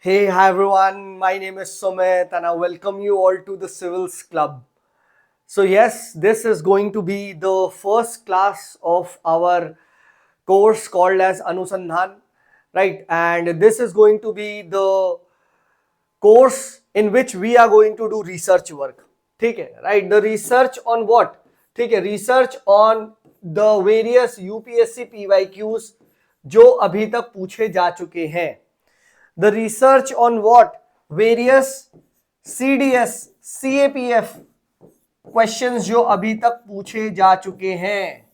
Hey, hi everyone. My name is Sumit and I welcome you all to the Civils Club. So, yes, this is going to be the first class of our course called as Anusandhan, right? And this is going to be the course in which we are going to do research work. ठीक है, right? The research on what? ठीक है, research on the various UPSC PYQs जो अभी तक पूछे जा चुके हैं. The research on what? Various CDS, CAPF questions जो अभी तक पूछे जा चुके हैं.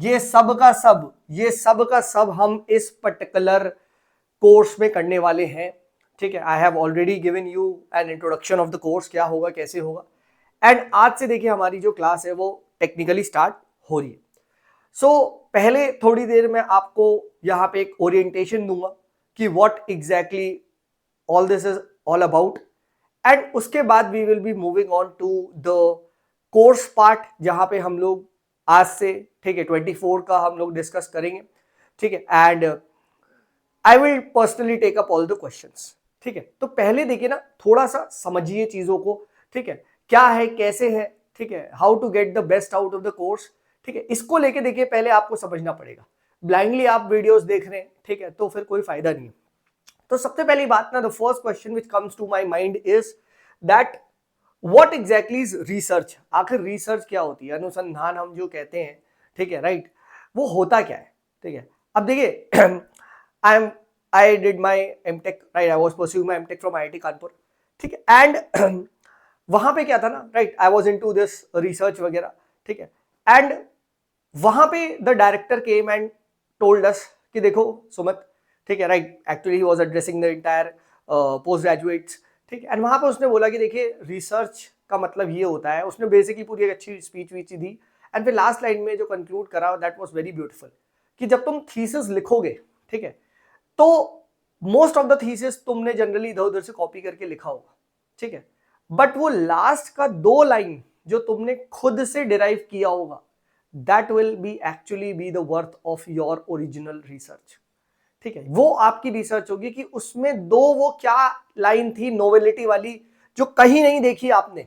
ये सब का सब हम इस पर्टिकुलर कोर्स में करने वाले हैं. ठीक है, I have already given you an introduction of the course, क्या होगा कैसे होगा. एंड आज से देखिए हमारी जो क्लास है वो टेक्निकली स्टार्ट हो रही है. सो पहले थोड़ी देर में आपको यहाँ पे एक ओरिएंटेशन दूंगा कि what exactly all this is all about. And उसके बाद we will be moving on to the course part जहां पे हम लोग आज से ठीक है 24 का हम लोग डिस्कस करेंगे. ठीक है, and I will personally take up all the questions. ठीक है, तो पहले देखिए ना, थोड़ा सा समझिए चीजों को. ठीक है, क्या है कैसे है. ठीक है, how to get the best out of the course. ठीक है, इसको लेके देखिए पहले आपको समझना पड़ेगा. ब्लाइंडली आप वीडियोस देख रहे हैं ठीक है, तो फिर कोई फायदा नहीं है. तो सबसे पहली बात ना, the first question which comes to my mind is that what exactly is research. आखिर रिसर्च क्या होती है, अनुसंधान हम जो कहते हैं. ठीक है, राइट, वो होता क्या है. ठीक है, अब देखिए I did my MTech, right? I was pursuing my MTech from IIT Kanpur. ठीक है, एंड वहां पे क्या था ना, right, I was into this research वगैरह. ठीक है, एंड वहां पे the director came and told us कि देखो सुमित, ठीक है, right, actually he was addressing the entire post graduates. ठीक है, एंड वहां पे उसने बोला कि देखिए रिसर्च का मतलब ये होता है. उसने बेसिकली पूरी एक अच्छी स्पीच वीच दी. एंड फिर लास्ट लाइन में जो कंक्लूड करा दैट वाज वेरी ब्यूटीफुल कि जब तुम थीसिस लिखोगे, ठीक है, तो मोस्ट ऑफ द थीसिस तुमने जनरली इधर उधर से कॉपी करके लिखा होगा. ठीक है, बट वो लास्ट का 2 लाइन जो तुमने खुद से डिराइव किया होगा, that will be actually be the worth of your original research. ठीक है, वो आपकी रिसर्च होगी कि उसमें वो क्या लाइन थी नोवेलिटी वाली जो कहीं नहीं देखी आपने.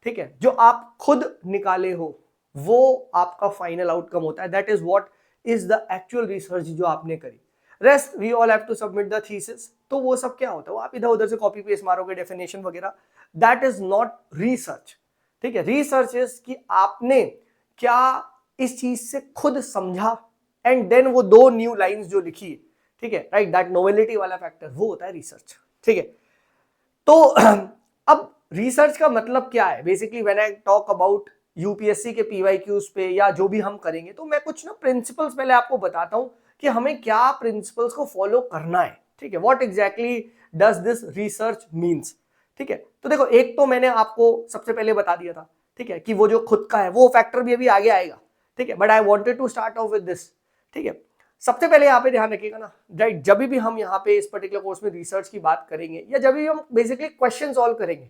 ठीक है, जो आप खुद निकाले हो, वो आपका फाइनल आउटकम होता है. That is what is the actual research जो आपने करी. Rest we all have to submit the thesis. तो वो सब क्या होता है, वो आप इधर उधर से कॉपी पेस्ट मारोगे, डेफिनेशन वगैरह. That is not research. ठीक है, रिसर्च इज कि आपने क्या इस चीज से खुद समझा एंड देन वो 2 न्यू लाइंस जो लिखी. ठीक है, राइट, दैट नोवेलिटी वाला फैक्टर वो होता है रिसर्च. ठीक है, तो अब रिसर्च का मतलब क्या है. Basically when I talk about UPSC के पीवाईक्यूज पे या जो भी हम करेंगे, तो मैं कुछ ना प्रिंसिपल्स पहले आपको बताता हूं कि हमें क्या प्रिंसिपल्स को फॉलो करना है. ठीक है, what exactly does this research means. ठीक है, तो देखो, एक तो मैंने आपको सबसे पहले बता दिया था. ठीक है, कि वो जो खुद का है वो फैक्टर भी अभी आगे आएगा. ठीक है, but I wanted to start off with this. ठीक है, सबसे पहले यहाँ पे ध्यान रखिएगा ना, राइट, जब भी हम यहाँ पे इस पर्टिकुलर कोर्स में रिसर्च की बात करेंगे या जब भी हम बेसिकली क्वेश्चन सॉल्व करेंगे,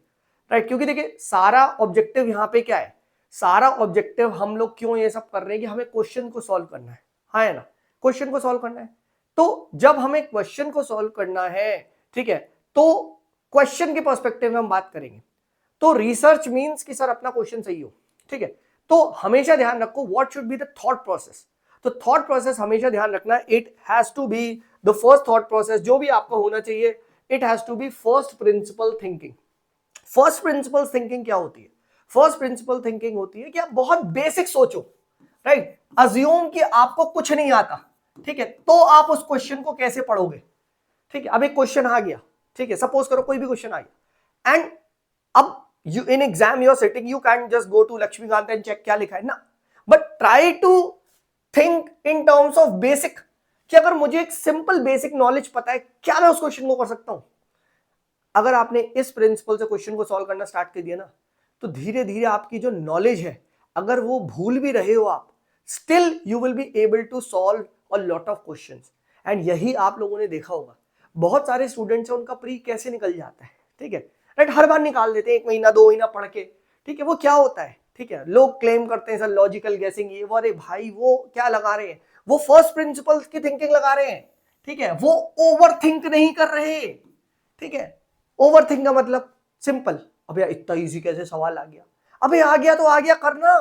राइट, क्योंकि देखिए सारा ऑब्जेक्टिव यहाँ पे क्या है, सारा ऑब्जेक्टिव हम लोग क्यों ये सब कर रहे हैं कि हमें क्वेश्चन को सॉल्व करना है. हाँ है ना, क्वेश्चन को सॉल्व करना है. तो जब हमें क्वेश्चन को सॉल्व करना है, ठीक है, तो क्वेश्चन के पर्सपेक्टिव में हम बात करेंगे. तो रिसर्च मीन्स कि सर अपना क्वेश्चन सही हो. ठीक है, तो हमेशा ध्यान रखो what should be the thought process. तो थॉट प्रोसेस हमेशा ध्यान रखना, it has to be the first thought process जो भी आपका होना चाहिए. It has to be first principle thinking. First principle thinking क्या होती है. फर्स्ट प्रिंसिपल थिंकिंग होती है कि आप बहुत बेसिक सोचो, राइट, अज्यूम कि आपको कुछ नहीं आता. ठीक है, तो आप उस क्वेश्चन को कैसे पढ़ोगे. ठीक है, अब एक क्वेश्चन आ गया. ठीक है, सपोज करो कोई भी क्वेश्चन आ गया एंड अब you in exam you are sitting, you can't just go to Lakshmikant and check क्या लिखा है ना, but try to think in terms of basic कि अगर मुझे एक सिंपल बेसिक नॉलेज पता है, क्या मैं उस क्वेश्चन को कर सकता हूं. अगर आपने इस प्रिंसिपल से क्वेश्चन को सॉल्व करना स्टार्ट कर दिया ना, तो धीरे धीरे आपकी जो नॉलेज है, अगर वो भूल भी रहे हो आप, still you will be able to solve a lot of questions. And यही आप लोगों ने देखा होगा, बहुत सारे स्टूडेंट्स हैं उनका प्री कैसे निकल जाता है. ठीक है, राइट, हर बार निकाल देते हैं 1 महीना 2 महीना पढ़ के. ठीक है, वो क्या होता है, ठीक है, लोग क्लेम करते हैं सर लॉजिकल गेसिंग ये वो. अरे भाई वो क्या लगा रहे हैं, वो फर्स्ट प्रिंसिपल्स की थिंकिंग लगा रहे हैं. ठीक है, वो ओवर थिंक नहीं कर रहे. ठीक है। ओवर थिंक का मतलब सिंपल, अब यार इतना इजी कैसे सवाल आ गया, अबे आ गया तो आ गया, करना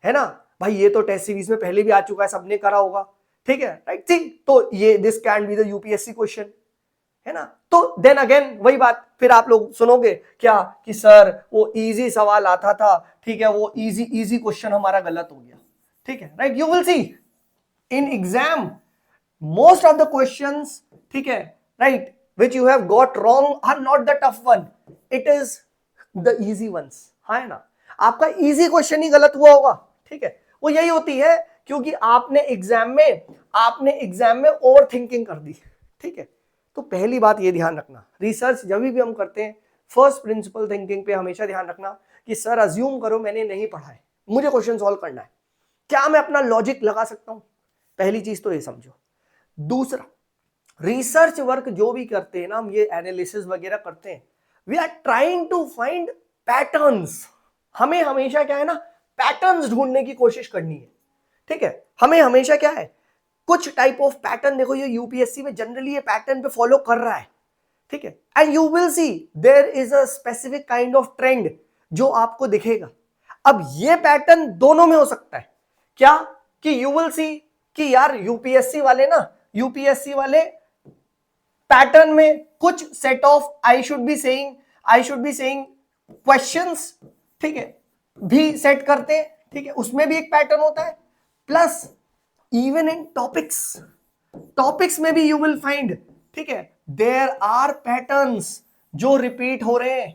है ना भाई। ये तो टेस्ट सीरीज में पहले भी आ चुका है, सबने करा होगा, ठीक है, राइट थिंक। तो ये this can be the UPSC question, है ना। तो देन अगेन वही बात, फिर आप लोग सुनोगे क्या कि सर वो इजी सवाल आता था, ठीक है, वो इजी इजी क्वेश्चन हमारा गलत हो गया, ठीक है, right. You will C in exam most of the questions, ठीक है, right, which you have got wrong are not the tough one, it is the easy ones, हाँ है ना। आपका इजी क्वेश्चन ही गलत हुआ होगा, ठीक है, वो यही होती है क्योंकि आपने एग्जाम में ओवर थिंकिंग कर दी, ठीक है। तो पहली बात ये ध्यान रखना, रिसर्च जब भी हम करते हैं फर्स्ट प्रिंसिपल थिंकिंग पे हमेशा ध्यान रखना कि सर अज्यूम करो मैंने नहीं पढ़ा है, मुझे क्वेश्चन सॉल्व करना है, क्या मैं अपना लॉजिक लगा सकता हूं, पहली चीज तो ये समझो। दूसरा, रिसर्च वर्क जो भी करते हैं ना हम, ये एनालिसिस वगैरह करते हैं, we are trying to find patterns. हमें हमेशा क्या है ना, पैटर्न्स ढूंढने की कोशिश करनी है, ठीक है। हमें हमेशा क्या है, कुछ टाइप ऑफ पैटर्न, देखो ये यूपीएससी में जनरली ये पैटर्न पे फॉलो कर रहा है, ठीक है, and you will see there is a specific kind of trend जो आपको दिखेगा। अब ये पैटर्न दोनों में हो सकता है, क्या कि यू विल सी कि यार यूपीएससी वाले पैटर्न में कुछ set of I should be saying questions, ठीक है, भी सेट करते हैं, ठीक है, उसमें भी एक पैटर्न होता है। प्लस इवन इन टॉपिक्स में भी यू विल फाइंड, ठीक है, देयर आर पैटर्न्स जो रिपीट हो रहे हैं,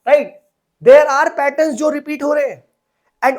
राइट, देयर आर पैटर्न्स जो रिपीट हो रहे हैं, and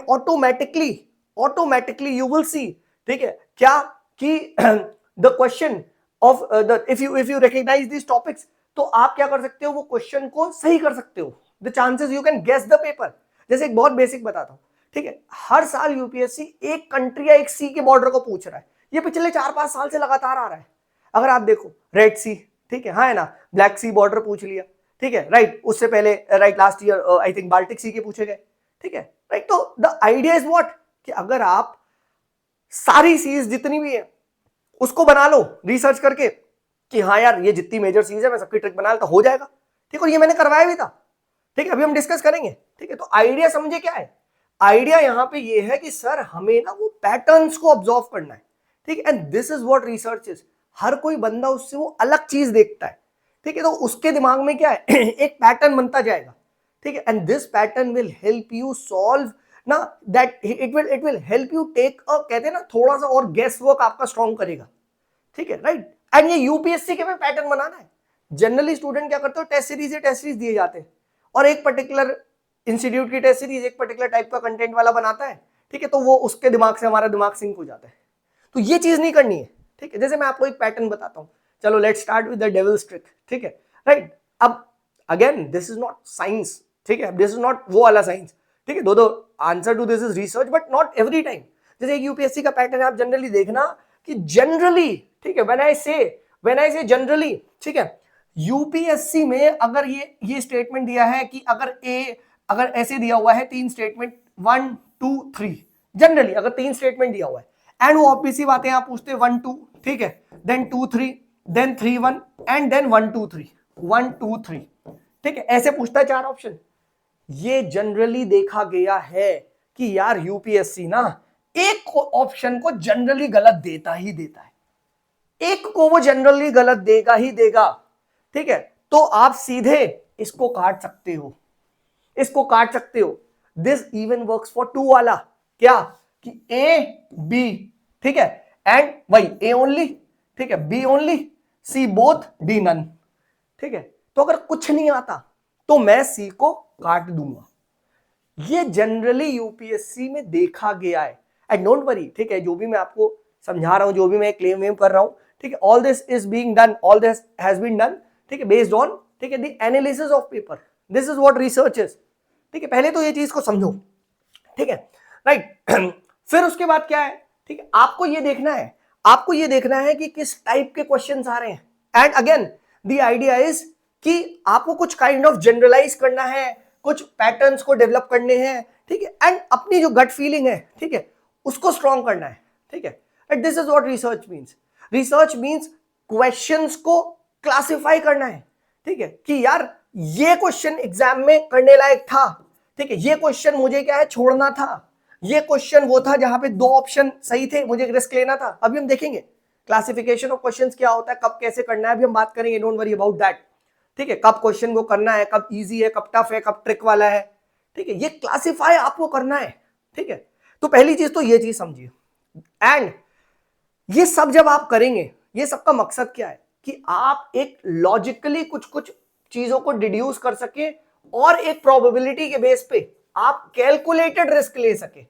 automatically you will see, ठीक है, क्या कि the question of the if you recognise this topics, तो आप क्या कर सकते हो, वो क्वेश्चन को सही कर सकते हो, the chances you can guess the paper. जैसे एक बहुत बेसिक बताता हूं, ठीक है, हर साल यूपीएससी एक कंट्री या एक सी के बॉर्डर को पूछ रहा है, ये पिछले 4-5 साल से लगातार आ रहा है। अगर आप देखो रेड सी, ठीक है, हाँ है ना, ब्लैक सी बॉर्डर पूछ लिया, ठीक है, राइट, उससे पहले right last year I think Baltic Sea के पूछे गए, ठीक है, राइट। तो द आइडिया इज व्हाट कि अगर आप सारी सीज जितनी भी है उसको बना लो रिसर्च करके कि हाँ यार ये जितनी मेजर सीज है मैं सबकी ट्रिक बना लेता, हो जाएगा, ठीक है, और ये मैंने करवाया भी था, ठीक है, अभी हम डिस्कस करेंगे, ठीक है। तो आइडिया समझे क्या है, आइडिया यहां पे ये है कि सर हमें ना वो पैटर्न्स को ऑब्जर्व करना है, ठीक है, and this is what research is. हर कोई बंदा उससे वो अलग चीज देखता है, ठीक है, तो उसके दिमाग में क्या है एक पैटर्न बनता जाएगा, ठीक है, and this pattern will help you solve ना, that it will help you take a, कहते हैं ना, थोड़ा सा और गेस वर्क आपका स्ट्रॉन्ग करेगा, ठीक है, राइट। एंड ये यूपीएससी के में पैटर्न बनाना है। जनरली स्टूडेंट क्या करते हो, टेस्ट सीरीज दिए जाते हैं और एक पर्टिकुलर इंस्टीट्यूट की टेस्ट सीरीज एक पर्टिकुलर टाइप का कंटेंट वाला बनाता है, ठीक है, तो वो उसके दिमाग से हमारा दिमाग सिंक हो जाता है। तो ये चीज नहीं करनी है, ठीक है। जैसे मैं आपको एक पैटर्न बताता हूं, चलो let's start with the devil's trick, ठीक है, राइट। अब again this is not science, ठीक है, दिस इज नॉट वो वाला साइंस, ठीक है, दो answer to this is research but not every time. जैसे एक यूपीएससी का पैटर्न आप जनरली देखना कि जनरली, ठीक है, व्हेन आई से जनरली, ठीक है, यूपीएससी में अगर ये स्टेटमेंट दिया है कि अगर ऐसे दिया हुआ है 3 स्टेटमेंट 1 2 3, जनरली अगर 3 स्टेटमेंट दिया हुआ है एंड वो ऑब्वियसली बातें आप पूछते 1 2, ठीक है, देन 2 3, देन 3 1 एंड देन 1 2 3, 1 2 3, ठीक है, ऐसे पूछता है 4 ऑप्शन। ये जनरली देखा गया है कि यार यूपीएससी ना एक ऑप्शन को जनरली गलत देता ही देता है, एक को वो जनरली गलत देगा ही देगा, ठीक है। तो आप सीधे इसको काट सकते हो, दिस इवन वर्क्स फॉर 2 वाला, क्या कि ए बी, ठीक है, एंड वही ए ओनली, ठीक है, B only, C both, D none, ठीक है। तो अगर कुछ नहीं आता तो मैं सी को काट दूंगा, ये जनरली यूपीएससी में देखा गया है। एंड डोंट वरी, ठीक है, जो भी मैं आपको समझा रहा हूं, जो भी मैं क्लेम कर रहा हूं, ठीक है, all this is being done, all this has been done, ठीक है, बेस्ड ऑन, ठीक है, the analysis of paper, this is what research is, ठीक है। पहले तो ये चीज को समझो, ठीक है, राइट। फिर उसके बाद क्या है, ठीक है, आपको ये देखना है कि किस टाइप के क्वेश्चंस आ रहे हैं। And again the idea is कि आपको कुछ काइंड ऑफ जनरलाइज करना है, कुछ पैटर्न्स को डेवलप करने हैं, ठीक है, एंड अपनी जो गट फीलिंग है, ठीक है, उसको स्ट्रॉन्ग करना है, ठीक है। This is what research means questions को क्लासिफाई करना है, ठीक है, कि यार ये क्वेश्चन एग्जाम में करने लायक था, ठीक है, ये क्वेश्चन मुझे क्या है छोड़ना था, ये क्वेश्चन वो था जहां पे दो ऑप्शन सही थे, मुझे रिस्क लेना था। अभी हम देखेंगे क्लासिफिकेशन ऑफ क्वेश्चंस क्या होता है, कब कैसे करना है, अभी हम बात करेंगे, डोंट वरी अबाउट दैट। ठीक है, कब क्वेश्चन को करना है, कब इजी है, कब टफ है, कब ट्रिक वाला है, ठीक है, ये क्लासिफाई आपको करना है। ठीक है, तो पहली चीज तो ये चीज समझिए। एंड ये सब जब आप करेंगे, ये सबका मकसद क्या है कि आप एक लॉजिकली कुछ कुछ चीजों को डिड्यूस कर सके और एक प्रोबेबिलिटी के बेस पे आप कैलकुलेटेड रिस्क ले सके।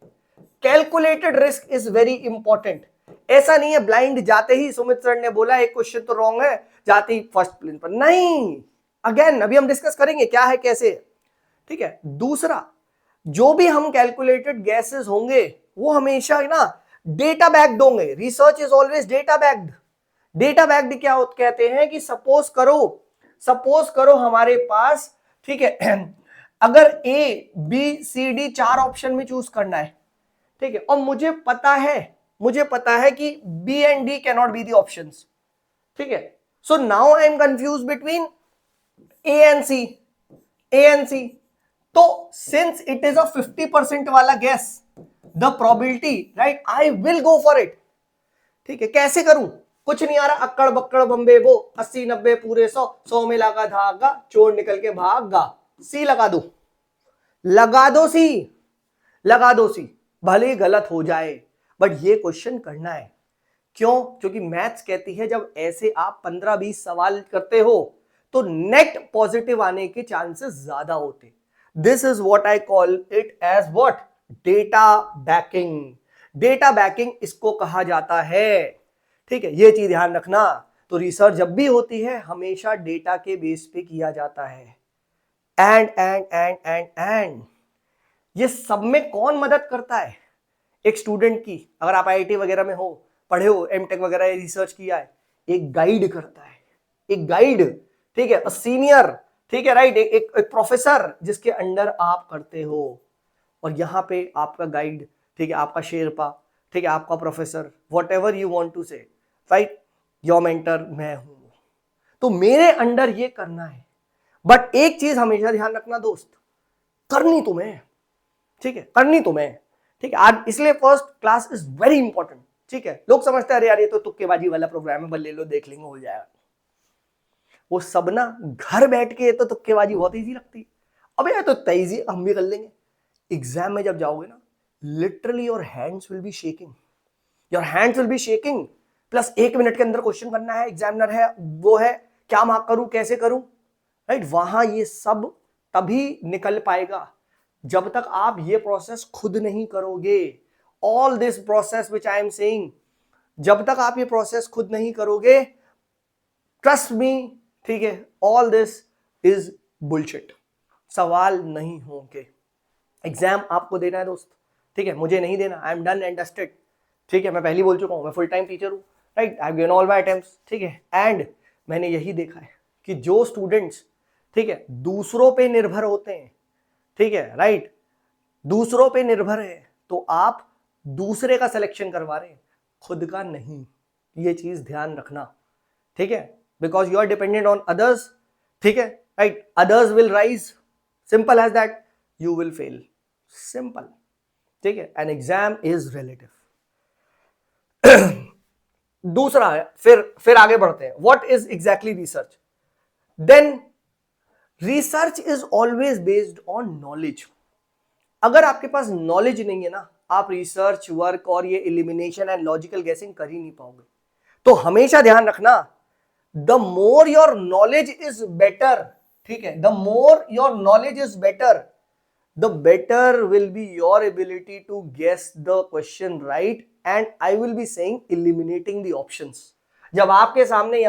Calculated risk is very important. ऐसा नहीं है ब्लाइंड जाते ही सुमित सर ने बोला एक क्वेश्चन तो रॉन्ग है, जाते ही फर्स्ट प्लेन पर, नहीं। अगेन अभी हम डिस्कस करेंगे क्या है कैसे। ठीक है, दूसरा, जो भी हम कैलकुलेटेड गैसेस होंगे वो हमेशा ना डेटा बैक्ड होंगे। Research is always data backed. Data backed क्या कहते हैं कि सपोज करो हमारे पास, ठीक है, अगर A B C D 4 option में चूज करना है, ठीक है, और मुझे पता है कि B and D can not be the options. ठीक है, so now I am confuse between A and C. तो सिंस इट इज अ 50% वाला guess, the probability, right, I will go for it. ठीक है, कैसे करूं, कुछ नहीं आ रहा, अक्कड़ बक्कड़ बम्बे बो, 80 90 पूरे 100 में लगा धागा, चोर निकल के भागा, सी लगा दो सी, भले ही गलत हो जाए, बट ये क्वेश्चन करना है। क्यों? क्योंकि मैथ्स कहती है जब ऐसे आप 15-20 सवाल करते हो तो नेट पॉजिटिव आने के चांसेस ज्यादा होते। This is what I call it as what, data backing. Data backing इसको कहा जाता है। ठीक है, ये चीज ध्यान रखना। तो रिसर्च जब भी होती है हमेशा डेटा के बेस पे किया जाता है। एंड ये सब में कौन मदद करता है एक स्टूडेंट की? अगर आप आईआईटी वगैरह में हो, पढ़े हो, एमटेक वगैरह रिसर्च किया है, एक गाइड करता है, एक गाइड, ठीक है, सीनियर, ठीक है, राइट, एक प्रोफेसर जिसके अंडर आप करते हो। और यहां पे आपका गाइड, ठीक है, आपका शेरपा, ठीक है, आपका professor, whatever you want to say, right, your mentor मैं हूं। तो मेरे अंडर ये करना है। बट एक चीज हमेशा ध्यान रखना दोस्त, करनी तुम्हें, ठीक है, करनी तुम्हें। ठीक है, आज इसलिए first class is very important. ठीक है, लोग समझते हैं अरे यार ये तो तुक्केबाजी वाला प्रोग्राम है, बस ले लो देख लेंगे हो जाएगा। वो सब ना घर बैठ के तो तुक्केबाजी बहुत ईजी लगती है, अबे यार तो तेजी हम भी कर लेंगे। एग्जाम में जब जाओगे ना, literally your hands will be shaking, plus 1 minute के अंदर क्वेश्चन करना है, एग्जामिनर है, वो है, क्या मार्क करूं, कैसे करूं, राइट। वहां ये सब तभी निकल पाएगा जब तक आप ये प्रोसेस खुद नहीं करोगे। All this process which I am saying, जब तक आप ये प्रोसेस खुद नहीं करोगे, ट्रस्ट मी, ठीक है, ऑल दिस इज बुलशिट। सवाल नहीं होंगे। एग्जाम आपको देना है दोस्त, ठीक है, मुझे नहीं देना। I am done and dusted. ठीक है, मैं पहले बोल चुका हूं, मैं फुल टाइम टीचर हूं, right, I have given all my attempts. ठीक है, एंड मैंने यही देखा है कि जो स्टूडेंट्स, ठीक है, दूसरों पे निर्भर होते हैं, ठीक है, राइट, दूसरों पे निर्भर है, तो आप दूसरे का सिलेक्शन करवा रहे हैं, खुद का नहीं। ये चीज ध्यान रखना, ठीक है, because you are dependent on others, ठीक है, right, others will rise, simple as that, you will fail, simple. ठीक है, एन एग्जाम इज रिलेटिव। दूसरा है, फिर आगे बढ़ते हैं, what is exactly research? Then research is always based on knowledge. अगर आपके पास नॉलेज नहीं है ना, आप रिसर्च वर्क और ये एलिमिनेशन एंड लॉजिकल गेसिंग कर ही नहीं पाओगे। तो हमेशा ध्यान रखना, the more your knowledge is better, ठीक है, the more your knowledge is better, the better will be your ability to guess the question right, and I will be saying eliminating the options. जब आपके सामने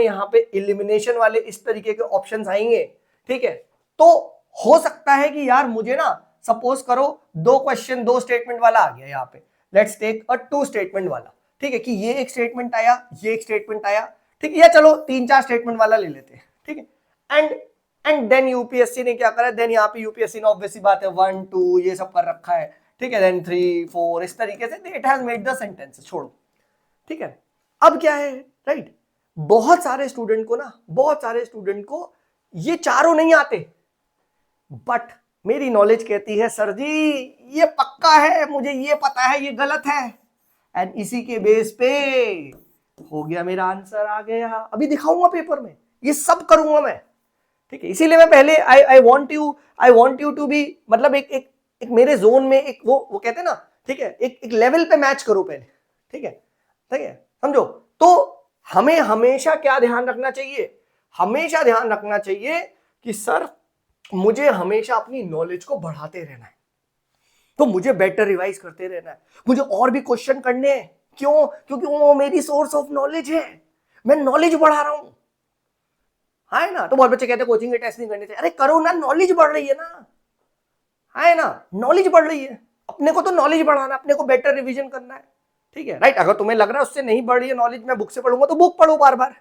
यहां पे elimination वाले इस तरीके के ऑप्शंस आएंगे, ठीक है, तो हो सकता है कि यार मुझे ना, सपोज करो 2 क्वेश्चन 2 स्टेटमेंट वाला आ गया यहाँ पे, लेट्स टेक अ 2 स्टेटमेंट वाला, ठीक है, कि ये एक स्टेटमेंट आया, ये एक स्टेटमेंट आया, ठीक है, या चलो 3-4 स्टेटमेंट वाला ले लेते हैं, ठीक है, एंड देन यूपीएससी ने क्या करा, देन यहाँ पे यूपीएससी ने ऑब्वियसली बात है 1 2 ये सब कर रखा है, ठीक है, देन 3 4 इस तरीके से it has made the sentence, छोड़ो, ठीक है। अब क्या है, राइट, बहुत सारे स्टूडेंट को ना, बहुत सारे स्टूडेंट को ये चारों नहीं आते, बट मेरी नॉलेज कहती है सर जी ये पक्का है, मुझे ये पता है ये गलत है, एंड इसी के बेस पे हो गया, मेरा आंसर आ गया, अभी दिखाऊंगा पेपर में, ये सब करूंगा मैं। ठीक है, इसीलिए मैं पहले I want you to be, मतलब एक मेरे जोन में, एक वो कहते हैं ना, ठीक है, एक लेवल पे मैच करो पहले। ठीक है, ठीक है, समझो। तो हमें हमेशा क्या ध्यान रखना चाहिए, हमेशा ध्यान रखना चाहिए कि सर मुझे हमेशा अपनी नॉलेज को बढ़ाते रहना है, तो मुझे बेटर रिवाइज करते रहना है, मुझे और भी क्वेश्चन करने हैं। क्यों? क्योंकि वो मेरी सोर्स ऑफ नॉलेज है, मैं नॉलेज बढ़ा रहा हूं, है ना। तो बहुत बच्चे कहते हैं कोचिंग के टेस्ट नहीं करने चाहिए, अरे करो ना, नॉलेज बढ़ रही है ना, है ना, नॉलेज बढ़ रही है, अपने को तो नॉलेज बढ़ाना, अपने को बेटर रिवीजन करना है। ठीक है, राइट। अगर तुम्हें लग रहा है उससे नहीं बढ़ रही है नॉलेज, मैं बुक से पढ़ूंगा, तो बुक पढ़ो बार बार।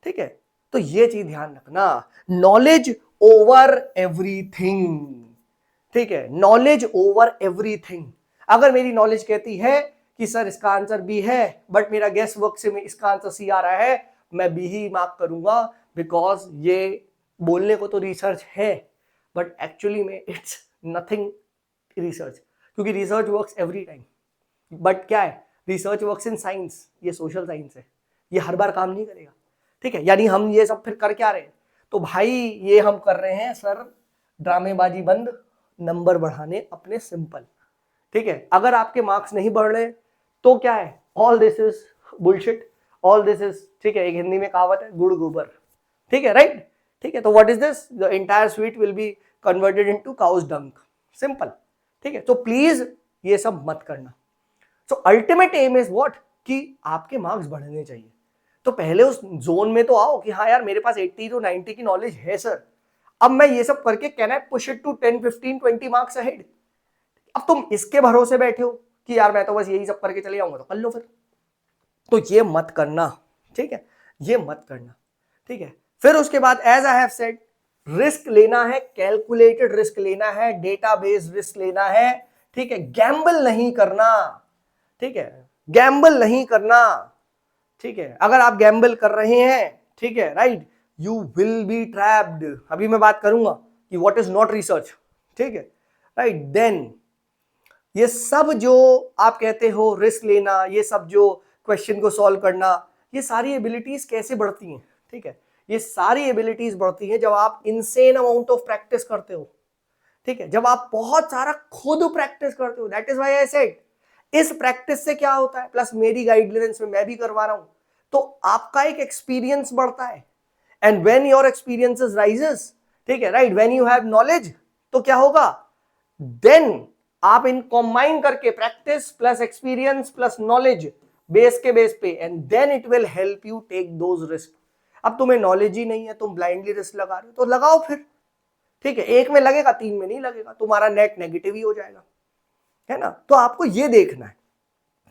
ठीक है, तो ये चीज ध्यान रखना, नॉलेज ओवर एवरीथिंग। ठीक है, नॉलेज ओवर एवरीथिंग। अगर मेरी नॉलेज कहती है कि सर इसका आंसर बी है, बट मेरा गेस वर्क से इसका आंसर सी आ रहा है, मैं बी ही मार्क करूंगा, बिकॉज ये बोलने को तो रिसर्च है, बट एक्चुअली में इट्स नथिंग रिसर्च, क्योंकि research works every time. But क्या है, रिसर्च वर्क्स इन साइंस, ये सोशल साइंस है, ये हर बार काम नहीं करेगा। ठीक है, यानी हम ये सब फिर कर क्या रहे हैं, तो भाई ये हम कर रहे हैं सर ड्रामेबाजी बंद, नंबर बढ़ाने अपने सिंपल। ठीक है, अगर आपके मार्क्स नहीं बढ़ रहे तो क्या है, all this is bullshit, all this is, ठीक है, एक हिंदी में कहावत है, गुड़ गोबर। ठीक है, राइट। ठीक है, तो what is this, the entire sweet will be converted into cow's dung, simple. ठीक है, तो प्लीज ये सब मत करना। So ultimate aim is what, कि आपके मार्क्स बढ़ने चाहिए। तो पहले उस जोन में तो आओ कि हाँ यार मेरे पास 80 to 90 की नॉलेज है सर, अब मैं ये सब करके can I push it to 10 15 20 marks ahead. अब तुम इसके भरोसे बैठे हो कि यार मैं तो बस यही सब करके चले जाऊंगा, तो कर लो फिर, तो ये मत करना। ठीक है, ये मत करना। ठीक है, फिर उसके बाद as I have said, risk लेना है, कैलकुलेटेड रिस्क लेना है, डेटाबेस रिस्क लेना है। ठीक है, गैम्बल नहीं करना। ठीक है, गैम्बल नहीं करना। ठीक है, अगर आप गैम्बल कर रहे हैं, ठीक है, right, you will B trapped. अभी मैं बात करूंगा कि व्हाट इज नॉट रिसर्च। ठीक है, राइट, देन ये सब जो आप कहते हो रिस्क लेना, ये सब जो क्वेश्चन को सॉल्व करना, ये सारी एबिलिटीज कैसे बढ़ती हैं? ठीक है, ये सारी एबिलिटीज बढ़ती हैं जब आप इनसेन अमाउंट ऑफ प्रैक्टिस करते हो। ठीक है, जब आप बहुत सारा खुद प्रैक्टिस करते हो, that is why I said, इस प्रैक्टिस से क्या होता है, प्लस मेरी गाइडलाइंस में मैं भी करवा रहा हूं, तो आपका एक एक्सपीरियंस बढ़ता है, and when your experiences rises, ठीक है, right, when you have knowledge, तो क्या होगा, देन आप इन कॉम्बाइन करके practice plus experience plus knowledge base के बेस पे, and then it will help you take those risk. अब तुम्हें नॉलेज ही नहीं है, तुम ब्लाइंडली रिस्क लगा रहे हो, तो लगाओ फिर। ठीक है, एक में लगेगा, तीन में नहीं लगेगा, तुम्हारा नेट नेगेटिव ही हो जाएगा, है ना। तो आपको ये देखना है।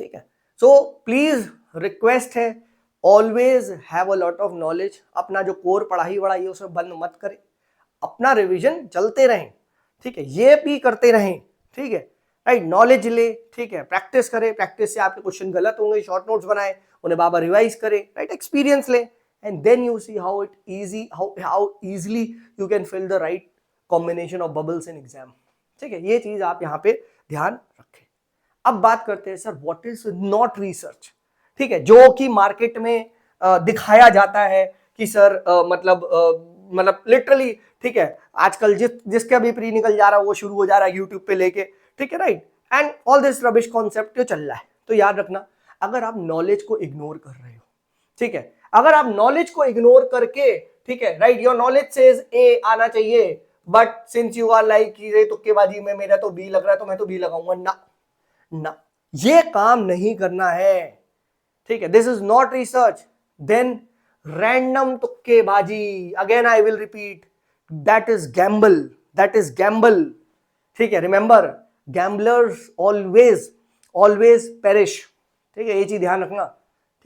ठीक है, सो प्लीज रिक्वेस्ट है, always have a lot of knowledge. अपना जो कोर पढ़ाई वढ़ाई है उसमें बंद मत करें, अपना रिवीजन चलते रहें। ठीक है, ये भी करते रहें। ठीक है, राइट, नॉलेज ले, ठीक है, प्रैक्टिस करें, प्रैक्टिस से आपके क्वेश्चन गलत होंगे, शॉर्ट नोट्स बनाए, उन्हें बाबा रिवाइज करें, राइट, एक्सपीरियंस ले, and then you see how easily you can fill the right combination of bubbles in exam. ठीक है, ये चीज आप यहाँ पे ध्यान रखें। अब बात करते हैं sir what is not research. ठीक है, जो कि मार्केट में दिखाया जाता है कि सर मतलब लिटरली, ठीक है, आजकल जिसका भी प्री निकल जा रहा है वो शुरू हो जा रहा है यूट्यूब पे लेके। ठीक है, right, and all this rubbish concept जो चल रहा है, तो याद रखना, अगर आप नॉलेज को इग्नोर कर रहे हो, ठीक है, अगर आप नॉलेज को इग्नोर करके, ठीक है, right, your knowledge says A आना चाहिए, but since you are like ये तुक्केबाजी में मेरा तो बी लग रहा है तो मैं तो बी लगाऊंगा, ना ना, ये काम नहीं करना है। ठीक है, this is not research, then random तुक्केबाजी, again I will repeat, that is gamble, that is gamble. ठीक है, remember, gamblers always always perish. ठीक है, ये चीज ध्यान रखना।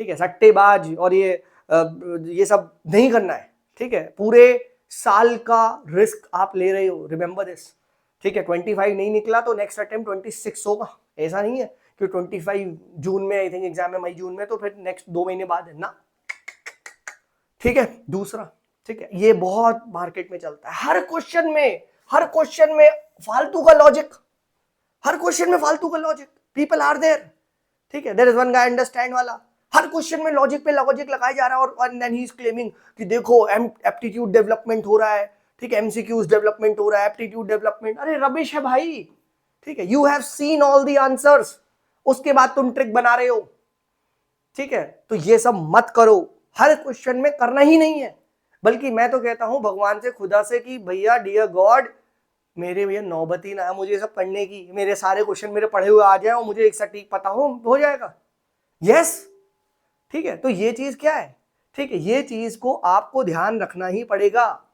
ठीक है, सट्टेबाज और ये सब नहीं करना है। ठीक है, पूरे साल का रिस्क आप ले रहे हो, रिमेंबर दिस। ठीक है, 25 नहीं निकला तो नेक्स्ट अटेम्प्ट 26 होगा, ऐसा नहीं है कि 25 जून में आई थिंक एग्जाम है, मई जून में, तो फिर नेक्स्ट 2 महीने बाद है ना। ठीक है। दूसरा, ठीक है, ये बहुत मार्केट में चलता है, हर क्वेश्चन में फालतू का लॉजिक, हर क्वेश्चन में फालतू का लॉजिक, पीपल आर देयर, ठीक है, there is one guy understand वाला, हर क्वेश्चन में लॉजिक पे लॉजिक लगाया जा रहा है, और देन ही इज क्लेमिंग कि देखो एप्टीट्यूड डेवलपमेंट हो रहा है, ठीक है, एमसीक्यूज डेवलपमेंट हो रहा है, एप्टीट्यूड डेवलपमेंट, अरे रबिश है भाई, ठीक है, you have seen all the answers, उसके बाद तुम ट्रिक बना रहे हो, ठीक है। तो ये सब मत करो, हर क्वेश्चन में करना ही नहीं है, बल्कि मैं तो कहता हूं भगवान से, खुदा से, कि भैया डियर गॉड, मेरे भैया नौबत ही ना है मुझे सब पढ़ने की, मेरे सारे क्वेश्चन मेरे पढ़े हुए आ जाए और मुझे एक सटीक पता हो जाएगा। यस, ठीक है। तो ये चीज क्या है, ठीक है, ये चीज को आपको ध्यान रखना ही पड़ेगा,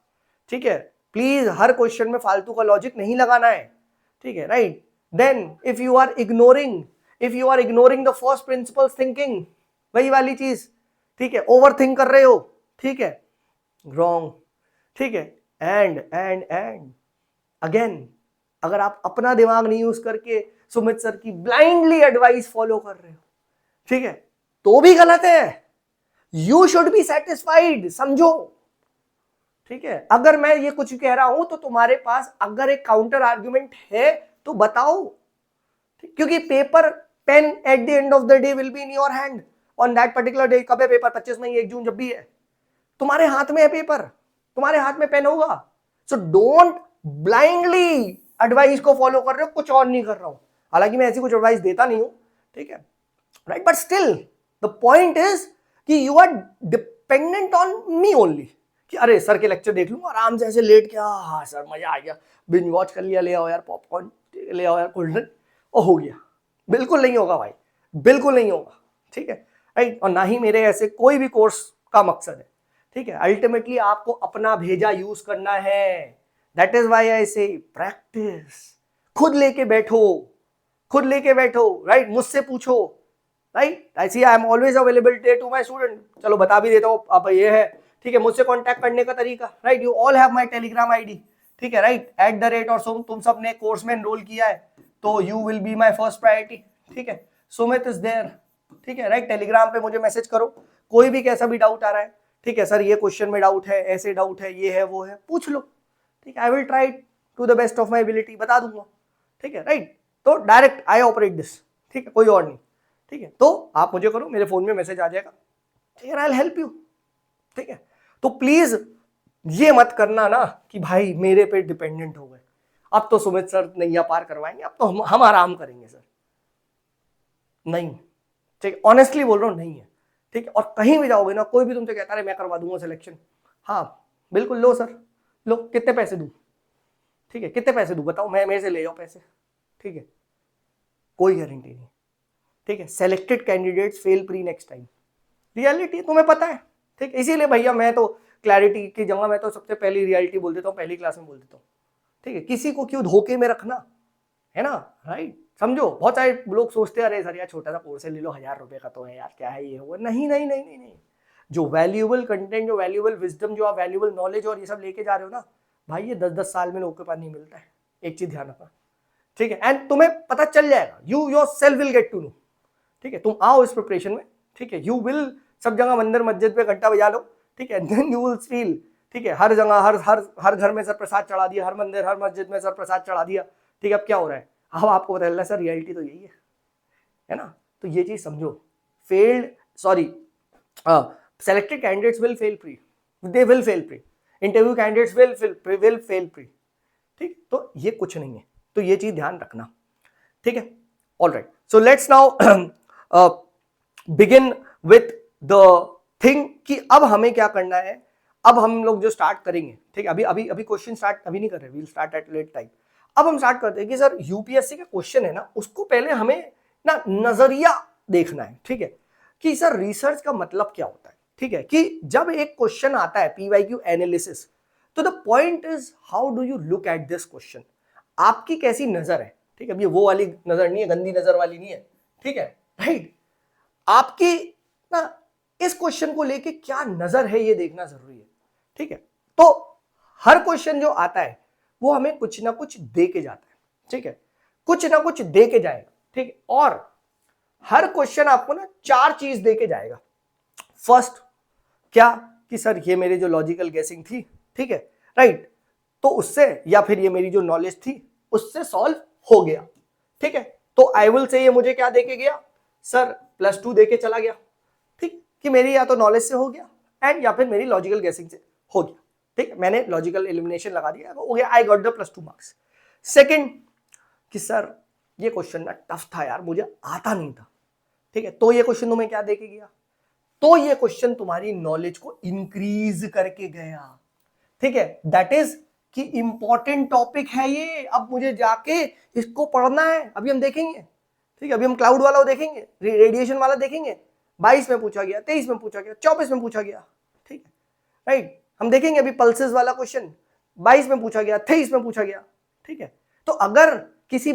ठीक है। प्लीज हर क्वेश्चन में फालतू का लॉजिक नहीं लगाना है, ठीक है, right. Then if you are ignoring the first principles thinking, वही वाली चीज, ठीक है, ओवर थिंक कर रहे हो, ठीक है, रॉन्ग, ठीक है। एंड अगेन, अगर आप अपना दिमाग नहीं यूज करके सुमित सर की ब्लाइंडली एडवाइस फॉलो कर रहे हो, ठीक है, तो भी गलत है। यू शुड बी सेटिस्फाइड, समझो, ठीक है। अगर मैं ये कुछ कह रहा हूं तो तुम्हारे पास अगर एक काउंटर आर्ग्यूमेंट है तो बताओ, क्योंकि paper pen at the end of the day will be in your hand on that particular day. कब है पेपर? 25 मई, 1 जून, जब भी है, तुम्हारे हाथ में है पेपर, तुम्हारे हाथ में पेन होगा। सो डोंट ब्लाइंडली एडवाइस को फॉलो कर रहे हो, कुछ और नहीं कर रहा हूं, हालांकि मैं ऐसी कुछ एडवाइस देता नहीं हूं, ठीक है, right, but still the point is कि you are dependent on me only, कि अरे सर के लेक्चर देख लूंगा आराम से ऐसे लेट के, हाँ सर मजा आ गया, बिंज वॉच कर लिया, ले आओ यार पॉपकॉर्न, ले आओ यार कोल्ड ड्रिंक, और हो गया। बिल्कुल नहीं होगा भाई, बिल्कुल नहीं होगा, ठीक है, राइट। और ना ही मेरे ऐसे कोई भी कोर्स का मकसद है, ठीक है। अल्टीमेटली आपको अपना भेजा यूज करना है, दैट इज व्हाई आई से प्रैक्टिस, खुद लेके बैठो, राइट, मुझसे पूछो, राइट। ऐसी I am always available to my student, चलो बता भी देता हूं, अब ये है, ठीक है, मुझसे कांटेक्ट करने का तरीका, right, you all have my Telegram ID, ठीक है, राइट, @ और तुम सब ने कोर्स में एनरोल किया है तो you will be my first priority, ठीक है, सुमित इज देयर, ठीक है, राइट। टेलीग्राम पे मुझे मैसेज करो, कोई भी कैसा भी डाउट आ रहा है, ठीक है, सर ये क्वेश्चन में डाउट है, ऐसे डाउट है, ये है वो है, पूछ लो, ठीक है, I will try to the best of my ability, बता दूंगा, ठीक है, राइट। तो डायरेक्ट आई ऑपरेट दिस, ठीक है, कोई और नहीं, ठीक है। तो आप मुझे करो, मेरे फोन में मैसेज आ जाएगा, ठीक है, आई विल हेल्प यू, ठीक है। तो प्लीज ये मत करना ना कि भाई मेरे पे डिपेंडेंट हो गए, अब तो सुमित सर नैया पार करवाएंगे, अब तो हम आराम करेंगे सर, नहीं, ठीक है, ऑनेस्टली बोल रहा हूं, नहीं है, ठीक है। और कहीं भी जाओगे ना, कोई भी तुमसे कहता है मैं करवा दूंगा सिलेक्शन, हाँ बिल्कुल, लो सर, लो, कितने पैसे दूं, ठीक है, कितने पैसे दूं बताओ, मैं मेरे से ले जाओ पैसे, ठीक है, कोई गारंटी नहीं, ठीक है। Selected candidates fail pre next time, reality तुम्हें पता है, ठीक है। इसीलिए भैया मैं तो क्लैरिटी की जगह मैं तो सबसे पहली रियलिटी बोल देता हूँ, पहली क्लास में बोल देता हूँ, ठीक है। किसी को क्यों धोखे में रखना, है ना, राइट। समझो, बहुत सारे लोग सोचते हैं अरे सर यार छोटा सा कोर्स है, ले लो, 1000 रुपए का तो है यार, क्या है ये वो, नहीं नहीं नहीं नहीं नहीं, जो वैल्यूएबल कंटेंट, जो वैल्यूएबल विजडम, जो आप वैल्यूएबल नॉलेज और ये सब लेके जा रहे हो ना भाई, ये 10-10 साल में लोगों के पास नहीं मिलता है, एक चीज ध्यान रखना, ठीक है। एंड तुम्हें पता चल जाएगा, you yourself will get to know, ठीक है। तुम आओ इस प्रिपरेशन में, ठीक है, यू विल, सब जगह मंदिर मस्जिद पे घंटा बजा लो, ठीक है, देन यू विल फील, ठीक है, हर जगह हर घर में सर प्रसाद चढ़ा दिया, हर मंदिर हर मस्जिद में सर प्रसाद चढ़ा दिया, ठीक है। अब क्या हो रहा है, अब आपको पता चल रहा है सर रियलिटी तो यही है ना। तो ये चीज समझो, selected candidates will fail pre, they will fail pre, interview candidates will fail pre, ठीक। तो ये कुछ नहीं है, तो ये चीज ध्यान रखना, ठीक है। Alright, so let's now begin with the thing कि अब हमें क्या करना है। अब हम लोग जो स्टार्ट करेंगे, ठीक है, अभी क्वेश्चन स्टार्ट अभी नहीं कर रहे, we'll start at late time. अब हम स्टार्ट करते हैं कि सर यूपीएससी का क्वेश्चन है ना, उसको पहले हमें ना नजरिया देखना है, ठीक है, कि सर रिसर्च का मतलब क्या होता है, ठीक है, कि जब एक क्वेश्चन आता है पीवाईक्यू एनालिसिस, तो the point is how do you look at this question, आपकी कैसी नजर है, ठीक है। अब ये वो वाली नजर नहीं है, गंदी नजर वाली नहीं है, ठीक है, राइट। आपकी ना इस क्वेश्चन को लेके क्या नजर है ये देखना जरूरी है, ठीक है। तो हर क्वेश्चन जो आता है वो हमें कुछ ना कुछ दे के जाता है, ठीक है, कुछ ना कुछ दे के जाएगा, ठीक है। और हर क्वेश्चन आपको ना 4 चीज दे के जाएगा। फर्स्ट क्या, कि कि सर ये मेरी जो लॉजिकल गेसिंग थी, ठीक है, राइट, तो उससे या फिर ये मेरी जो नॉलेज थी उससे सॉल्व हो गया, ठीक है, तो आई विल से ये मुझे क्या देके गया सर, +2 देके चला गया, ठीक, कि मेरी या तो नॉलेज से हो गया एंड या फिर मेरी लॉजिकल गेसिंग से हो गया, ठीक है, मैंने लॉजिकल एलिमिनेशन लगा दिया, हो गया, I got the +2 marks. Second कि सर ये क्वेश्चन ना टफ था यार, मुझे आता नहीं था, ठीक है, तो ये क्वेश्चन तुम्हें क्या देके गया, तो ये क्वेश्चन तुम्हारी नॉलेज को इंक्रीज करके गया, ठीक है, दैट इज कि इंपॉर्टेंट टॉपिक है ये, अब मुझे जाके इसको पढ़ना है, अभी हम देखेंगे, ठीक है, अभी हम क्लाउड वाला देखेंगे, रेडिएशन वाला देखेंगे, 22 में पूछा गया, 23 में पूछा गया, 24 में पूछा गया, ठीक है, राइट, हम देखेंगे अभी पल्सेस वाला क्वेश्चन 22 में पूछा गया, 23 में पूछा गया, ठीक है, तो अगर किसी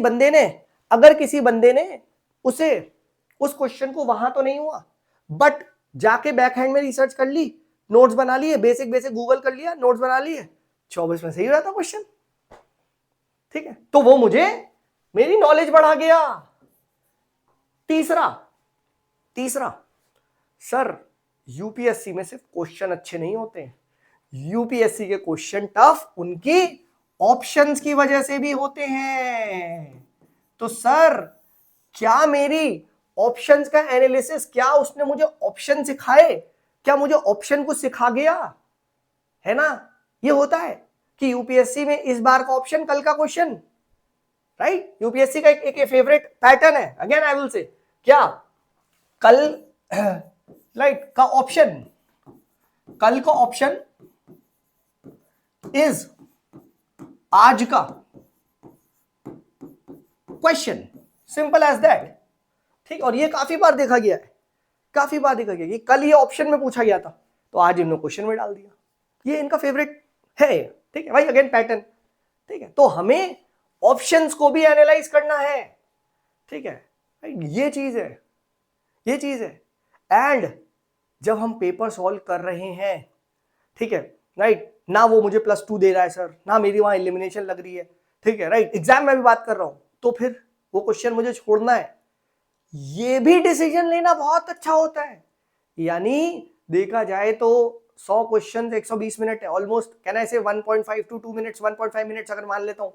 बंदे ने उसे उस क्वेश्चन को वहां तो नहीं हुआ, बट जाके बैक हैंड में रिसर्च कर ली, नोट्स बना लिए, बेसिक गूगल कर लिया, नोट्स बना लिए, 24 में सही हुआ था क्वेश्चन, ठीक है, तो वो मुझे मेरी नॉलेज बढ़ा गया। तीसरा सर यूपीएससी में सिर्फ क्वेश्चन अच्छे नहीं होते, यूपीएससी के क्वेश्चन टफ उनकी ऑप्शंस की वजह से भी होते हैं। तो सर क्या मेरी ऑप्शंस का एनालिसिस, क्या उसने मुझे ऑप्शन सिखाए, क्या मुझे ऑप्शन को सिखा गया, है ना, ये होता है कि यूपीएससी में इस बार का ऑप्शन कल का क्वेश्चन, राइट, यूपीएससी का एक फेवरेट पैटर्न है, अगेन आई विल से, क्या कल राइट का ऑप्शन, कल का ऑप्शन इज आज का क्वेश्चन, सिंपल एज दैट, ठीक, और ये काफी बार देखा गया है, कि कल ये ऑप्शन में पूछा गया था तो आज इन्होंने क्वेश्चन में डाल दिया, ये इनका फेवरेट है, ठीक है भाई, अगेन पैटर्न, ठीक है, तो हमें ऑप्शंस को भी एनालाइज करना है, ठीक है, ये चीज है, एंड जब हम पेपर सॉल्व कर रहे हैं, ठीक है, राइट, ना वो मुझे +2 दे रहा है सर, ना मेरी वहां एलिमिनेशन लग रही है, ठीक है, राइट, एग्जाम में भी बात कर रहा हूं, तो फिर वो क्वेश्चन मुझे छोड़ना है, ये भी डिसीजन लेना बहुत अच्छा होता है, यानी देखा जाए तो 100 क्वेश्चन 120 मिनट है, ऑलमोस्ट कैन आई से 1.5 to 2 मिनट्स, 1.5 मिनट्स अगर मान लेता हूं,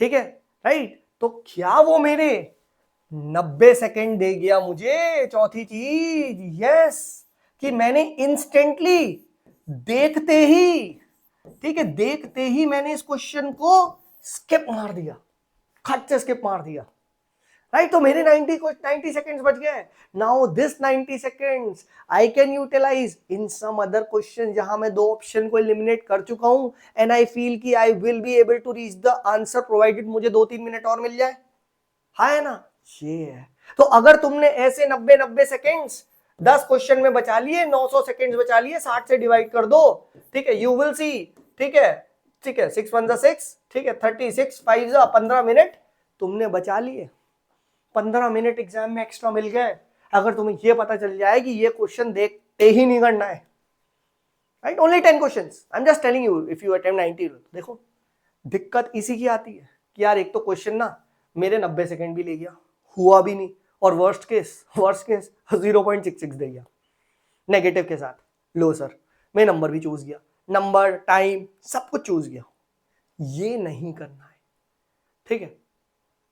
ठीक है, राइट, तो क्या वो मेरे 90 सेकेंड दे गया मुझे। चौथी चीज, यस, कि मैंने इंस्टेंटली देखते ही, ठीक है, देखते ही मैंने इस क्वेश्चन को स्किप मार दिया, खट से स्किप मार दिया, राइट, तो मेरे 90 सेकेंड्स बच गए। Now this 90 seconds I can utilise in some other question जहां मैं 2 ऑप्शन को एलिमिनेट कर चुका हूं, एंड आई फील कि I will be able to reach the answer provided मुझे 2-3 मिनट और मिल जाए, हाँ है ना, ये है। तो अगर तुमने ऐसे 90 सेकेंड्स 10 क्वेश्चन में बचा लिए, 900 सेकेंड्स बचा लिए, 60 से डिवाइड कर दो, ठीक है, यू विल सी, ठीक है, 6 1 6, ठीक है, 36 5 15 मिनट तुमने बचा लिए, 15 मिनट एग्जाम में एक्स्ट्रा मिल गए, अगर तुम्हें यह पता चल जाए कि ये क्वेश्चन देखते ही नहीं करना है, right, only 10 questions, I am just telling you, if you attempt 90, देखो दिक्कत इसी की आती है कि यार एक तो क्वेश्चन ना मेरे 90 सेकंड भी ले गया, हुआ भी नहीं, और वर्स्ट केस 0.66 दे गया नेगेटिव के साथ, लो सर मैं नंबर भी चूज गया, नंबर टाइम सब कुछ चूज गया, ये नहीं करना है, ठीक है,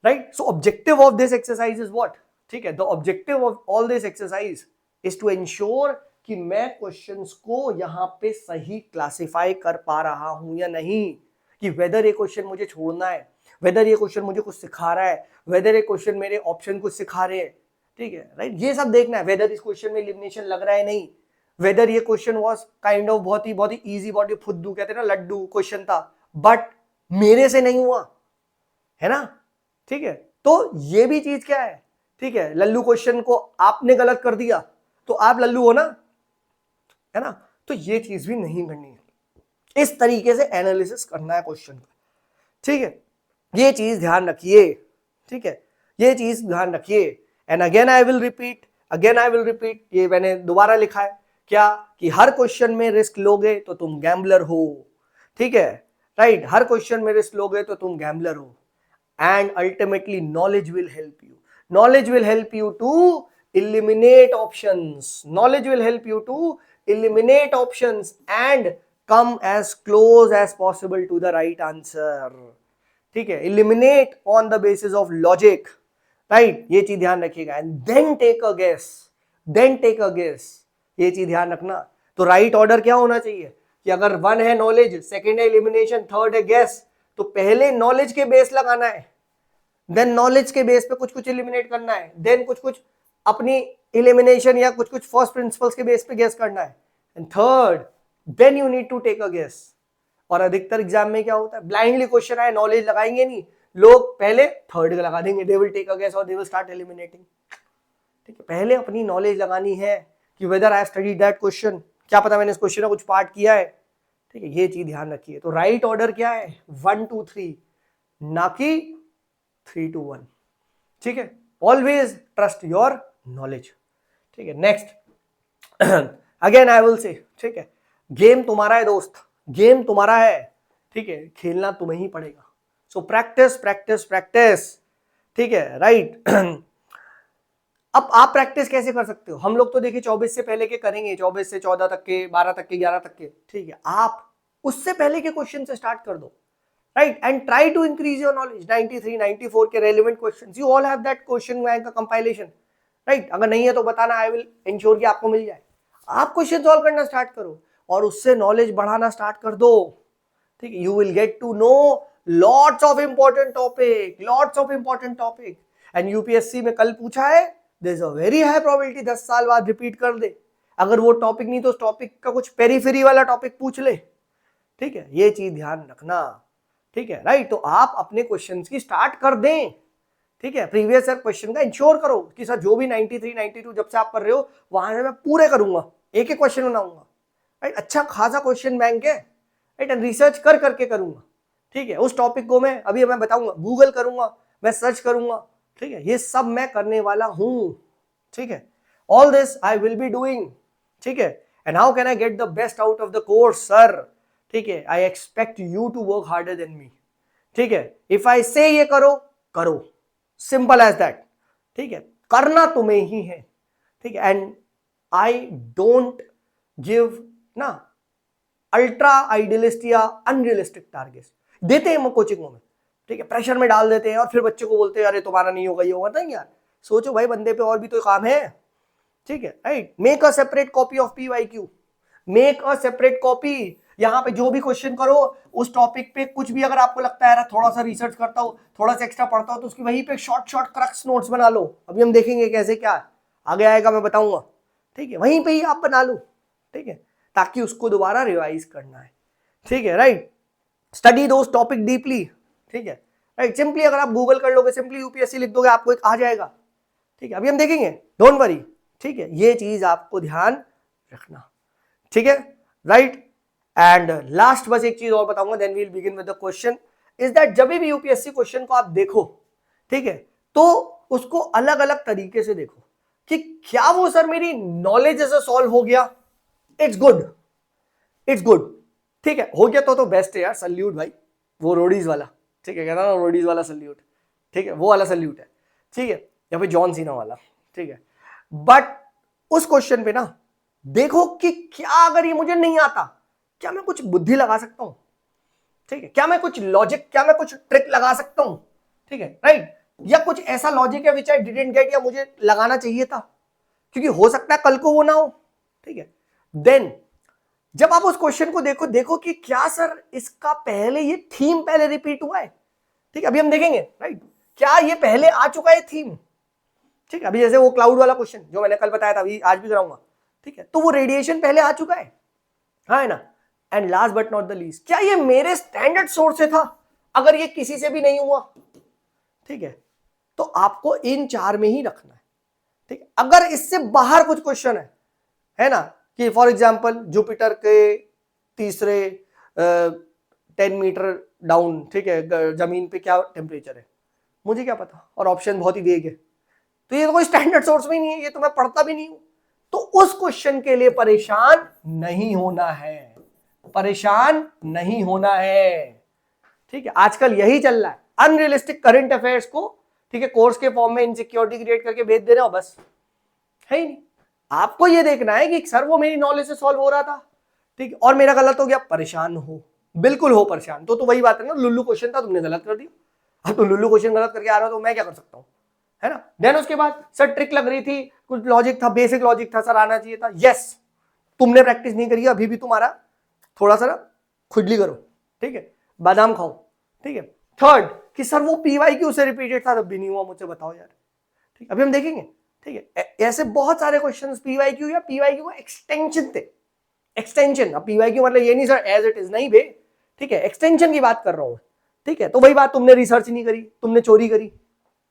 right, so objective of this exercise is what, ठीक है, the objective of all this exercise is to ensure कि मैं क्वेश्चंस को यहां पे सही क्लासिफाई कर पा रहा हूं या नहीं, कि वेदर ये क्वेश्चन मुझे छोड़ना है, वेदर ये क्वेश्चन मुझे कुछ सिखा रहा है, वेदर ये क्वेश्चन मेरे ऑप्शन कुछ सिखा रहे हैं, ठीक है, राइट, ये सब देखना है, वेदर इस क्वेश्चन में एलिमिनेशन लग रहा है नहीं, वेदर ये क्वेश्चन वाज काइंड ऑफ बहुत ही इजी, बहुत ही फुद्दू कहते हैं ना, लड्डू क्वेश्चन था, बट मेरे से नहीं हुआ, है ना, ठीक है, तो ये भी चीज क्या है, ठीक है, लल्लू क्वेश्चन को आपने गलत कर दिया तो आप लल्लू हो ना, है ना, तो ये चीज भी नहीं करनी है, इस तरीके से एनालिसिस करना है क्वेश्चन का, ठीक है, ये चीज ध्यान रखिए, ठीक है, ये चीज ध्यान रखिए, and again I will repeat, ये मैंने दोबारा लिखा है क्या, कि हर क्वेश्चन में रिस्क लोगे तो तुम गैम्बलर हो, ठीक है, राइट, हर क्वेश्चन में रिस्क लोगे तो तुम गैम्बलर हो, and ultimately knowledge will help you to eliminate options, knowledge will help you to eliminate options and come as close as possible to the right answer. ठीक है, eliminate on the basis of logic, right? ये चीज ध्यान रखिएगा. and then take a guess, ये चीज ध्यान रखना. तो राइट ऑर्डर क्या होना चाहिए कि अगर 1 है नॉलेज, सेकंड है एलिमिनेशन, थर्ड है गेस, तो पहले नॉलेज के बेस लगाना है, देन नॉलेज के बेस पे कुछ कुछ एलिमिनेट करना है, देन कुछ कुछ अपनी एलिमिनेशन या कुछ कुछ फर्स्ट प्रिंसिपल्स के बेस पे गेस करना है, and third then you need to take a guess. और अधिकतर एग्जाम में क्या होता है, ब्लाइंडली क्वेश्चन आए, नॉलेज लगाएंगे नहीं, लोग पहले थर्ड लगा देंगे, they will take a guess और दे विल स्टार्ट एलिमिनेटिंग. ठीक है, पहले अपनी नॉलेज लगानी है कि whether I have studied that question, क्या पता मैंने इस क्वेश्चन का कुछ पार्ट किया है. ठीक है, ये चीज ध्यान रखिए. तो राइट ऑर्डर क्या है, 1 2 3, ना कि 3 2 1. ठीक है, ऑलवेज ट्रस्ट योर नॉलेज. ठीक है, next again I will say, ठीक है, गेम तुम्हारा है दोस्त, गेम तुम्हारा है. ठीक है, खेलना तुम्हें ही पड़ेगा. So practice practice practice. ठीक है, राइट. अब आप प्रैक्टिस कैसे कर सकते हो, हम लोग तो देखिए 24 से पहले के करेंगे, 24 से 14 तक के, 12 तक के, 11 तक के. ठीक है, आप उससे पहले के क्वेश्चन से स्टार्ट कर दो, right, and try to increase your knowledge. 93 94 के relevant questions, you all have that question bank का कंपाइलेशन, राइट. अगर नहीं है तो बताना, आई विल इंश्योर कि आपको मिल जाए. आप क्वेश्चन सॉल्व करना स्टार्ट करो और उससे नॉलेज बढ़ाना स्टार्ट कर दो. ठीक है, you will get to know lots of important topic. And UPSC में कल पूछा है, there is a very high probability 10 साल बाद रिपीट कर दे. अगर वो टॉपिक नहीं तो उस टॉपिक का कुछ पेरीफेरी वाला टॉपिक पूछ ले. ठीक है, ये चीज ध्यान रखना. ठीक है, राइट. तो आप अपने क्वेश्चंस की स्टार्ट कर दें. ठीक है, प्रीवियस ईयर क्वेश्चन का इंश्योर करो कि सर जो भी 93 92 जब से आप कर रहे हो वहां से मैं पूरे करूंगा, एक एक क्वेश्चन बनाऊंगा, राइट. अच्छा खासा क्वेश्चन बैंक है, राइट, एंड रिसर्च कर करके करूंगा. ठीक है, उस टॉपिक को मैं अभी मैं बताऊंगा, गूगल करूंगा, मैं सर्च करूंगा. ठीक है, ये सब मैं करने वाला हूं. ठीक है, all this I will be doing. ठीक है, and how can I get the best out of the course sir. ठीक है, I expect you to work harder than me. ठीक है, इफ आई से ये करो करो, सिंपल एज दैट. ठीक है, करना तुम्हें ही है. ठीक है, एंड आई डोंट गिव ना अल्ट्रा आइडियलिस्ट या अनरियलिस्टिक टारगेट्स देते हैं कोचिंगों में. ठीक है, प्रेशर में डाल देते हैं और फिर बच्चे को बोलते हैं अरे तुम्हारा नहीं होगा, ये होगा. नहीं यार, सोचो भाई बंदे पे और भी तो काम है. ठीक है, right. Make a separate copy of PYQ, make a separate copy. यहाँ पे जो भी क्वेश्चन करो उस टॉपिक पे कुछ भी अगर आपको लगता है थोड़ा सा रिसर्च करता हूँ, थोड़ा सा एक्स्ट्रा पढ़ता हूँ, तो उसकी वहीं पे शॉर्ट शॉर्ट क्रक्स नोट्स बना लो. अभी हम देखेंगे कैसे क्या आगे आएगा, मैं बताऊंगा. ठीक है, वहीं पे ही आप बना लो. ठीक है, ताकि उसको दोबारा रिवाइज करना है. ठीक है, राइट. स्टडी दोस टॉपिक डीपली. ठीक है, राइट. सिंपली अगर आप गूगल कर लोगे, सिंपली यूपीएससी लिख दोगे, आपको एक आ जाएगा. ठीक है, अभी हम देखेंगे, डोंट वरी. ठीक है, ये चीज आपको ध्यान रखना. ठीक है, राइट. एंड लास्ट बस एक चीज और बताऊंगा, then we will begin with the question, is that जब भी यूपीएससी क्वेश्चन को आप देखो, ठीक है, तो उसको अलग अलग तरीके से देखो कि क्या वो सर मेरी नॉलेज से सॉल्व हो गया. It's good, it's good. ठीक है, हो गया तो बेस्ट है यार, सल्यूट भाई. वो रोडीज वाला, ठीक है, कहना ना रोडीज वाला सल्यूट. ठीक है, वो वाला सल्यूट है. ठीक है, या फिर जॉन सीना वाला. ठीक है, बट उस क्वेश्चन पे ना देखो कि क्या अगर ये मुझे नहीं आता, क्या मैं कुछ बुद्धि लगा सकता हूं. ठीक है, क्या मैं कुछ लॉजिक, क्या मैं कुछ ट्रिक लगा सकता हूं. ठीक है, राइट. या कुछ ऐसा लॉजिक है विच आई डिडंट गेट, या मुझे लगाना चाहिए था, क्योंकि हो सकता है कल को वो ना हो. ठीक है, देन जब आप उस क्वेश्चन को देखो, देखो कि क्या सर इसका पहले ये थीम पहले रिपीट हुआ है. ठीक है, अभी हम देखेंगे, राइट. क्या ये पहले आ चुका है थीम. ठीक है, अभी जैसे वो क्लाउड वाला क्वेश्चन जो मैंने कल बताया था, अभी आज भी कराऊंगा. ठीक है, तो वो रेडिएशन पहले आ चुका है, हाँ है ना. And last but not the least, क्या ये मेरे स्टैंडर्ड सोर्स से था, अगर ये किसी से भी नहीं हुआ. ठीक है, तो आपको इन 4 में ही रखना है. ठीक है, अगर इससे बाहर कुछ क्वेश्चन है ना, कि फॉर एग्जाम्पल जुपिटर के तीसरे 10 मीटर डाउन, ठीक है, जमीन पे क्या टेम्परेचर है, मुझे क्या पता, और ऑप्शन बहुत ही वेग है, तो ये तो कोई स्टैंडर्ड सोर्स में ही नहीं है, ये तो मैं पढ़ता भी नहीं हूं. तो उस क्वेश्चन के लिए परेशान नहीं होना है, परेशान नहीं होना है. ठीक है, आजकल यही चल रहा है, अनरियलिस्टिक करंट अफेयर्स को, ठीक है, कोर्स के फॉर्म में इनसिक्योरिटी क्रिएट करके भेज दे रहे हो, बस है ही नहीं. आपको ये देखना है कि सर वो मेरी नॉलेज से सॉल्व हो रहा था, ठीक है, और मेरा गलत हो गया, परेशान हो, बिल्कुल हो परेशान। तो वही बात है ना, लुल्लू क्वेश्चन था, तुमने गलत कर दिया। अब तो लुल्लू क्वेश्चन गलत करके आ रहा हो तो मैं क्या कर सकता हूँ, है ना। देन उसके बाद सर ट्रिक लग रही थी, कुछ लॉजिक था, बेसिक लॉजिक था, सर आना चाहिए था। यस, तुमने प्रैक्टिस नहीं करी, अभी भी तुम्हारा थोड़ा सा खुजली करो, ठीक है, बादाम खाओ, ठीक है। थर्ड कि सर वो पीवाईक्यू से रिपीटेड था, तब भी नहीं हुआ, मुझे बताओ यार, ठीक, अभी हम देखेंगे, ठीक है। ऐसे बहुत सारे क्वेश्चंस पीवाईक्यू या पीवाईक्यू का एक्सटेंशन थे, एक्सटेंशन। अब पीवाईक्यू मतलब ये नहीं सर एज इट इज, नहीं बे, ठीक है, एक्सटेंशन की बात कर रहा हूं, ठीक है। तो वही बात, तुमने रिसर्च नहीं करी, तुमने चोरी करी,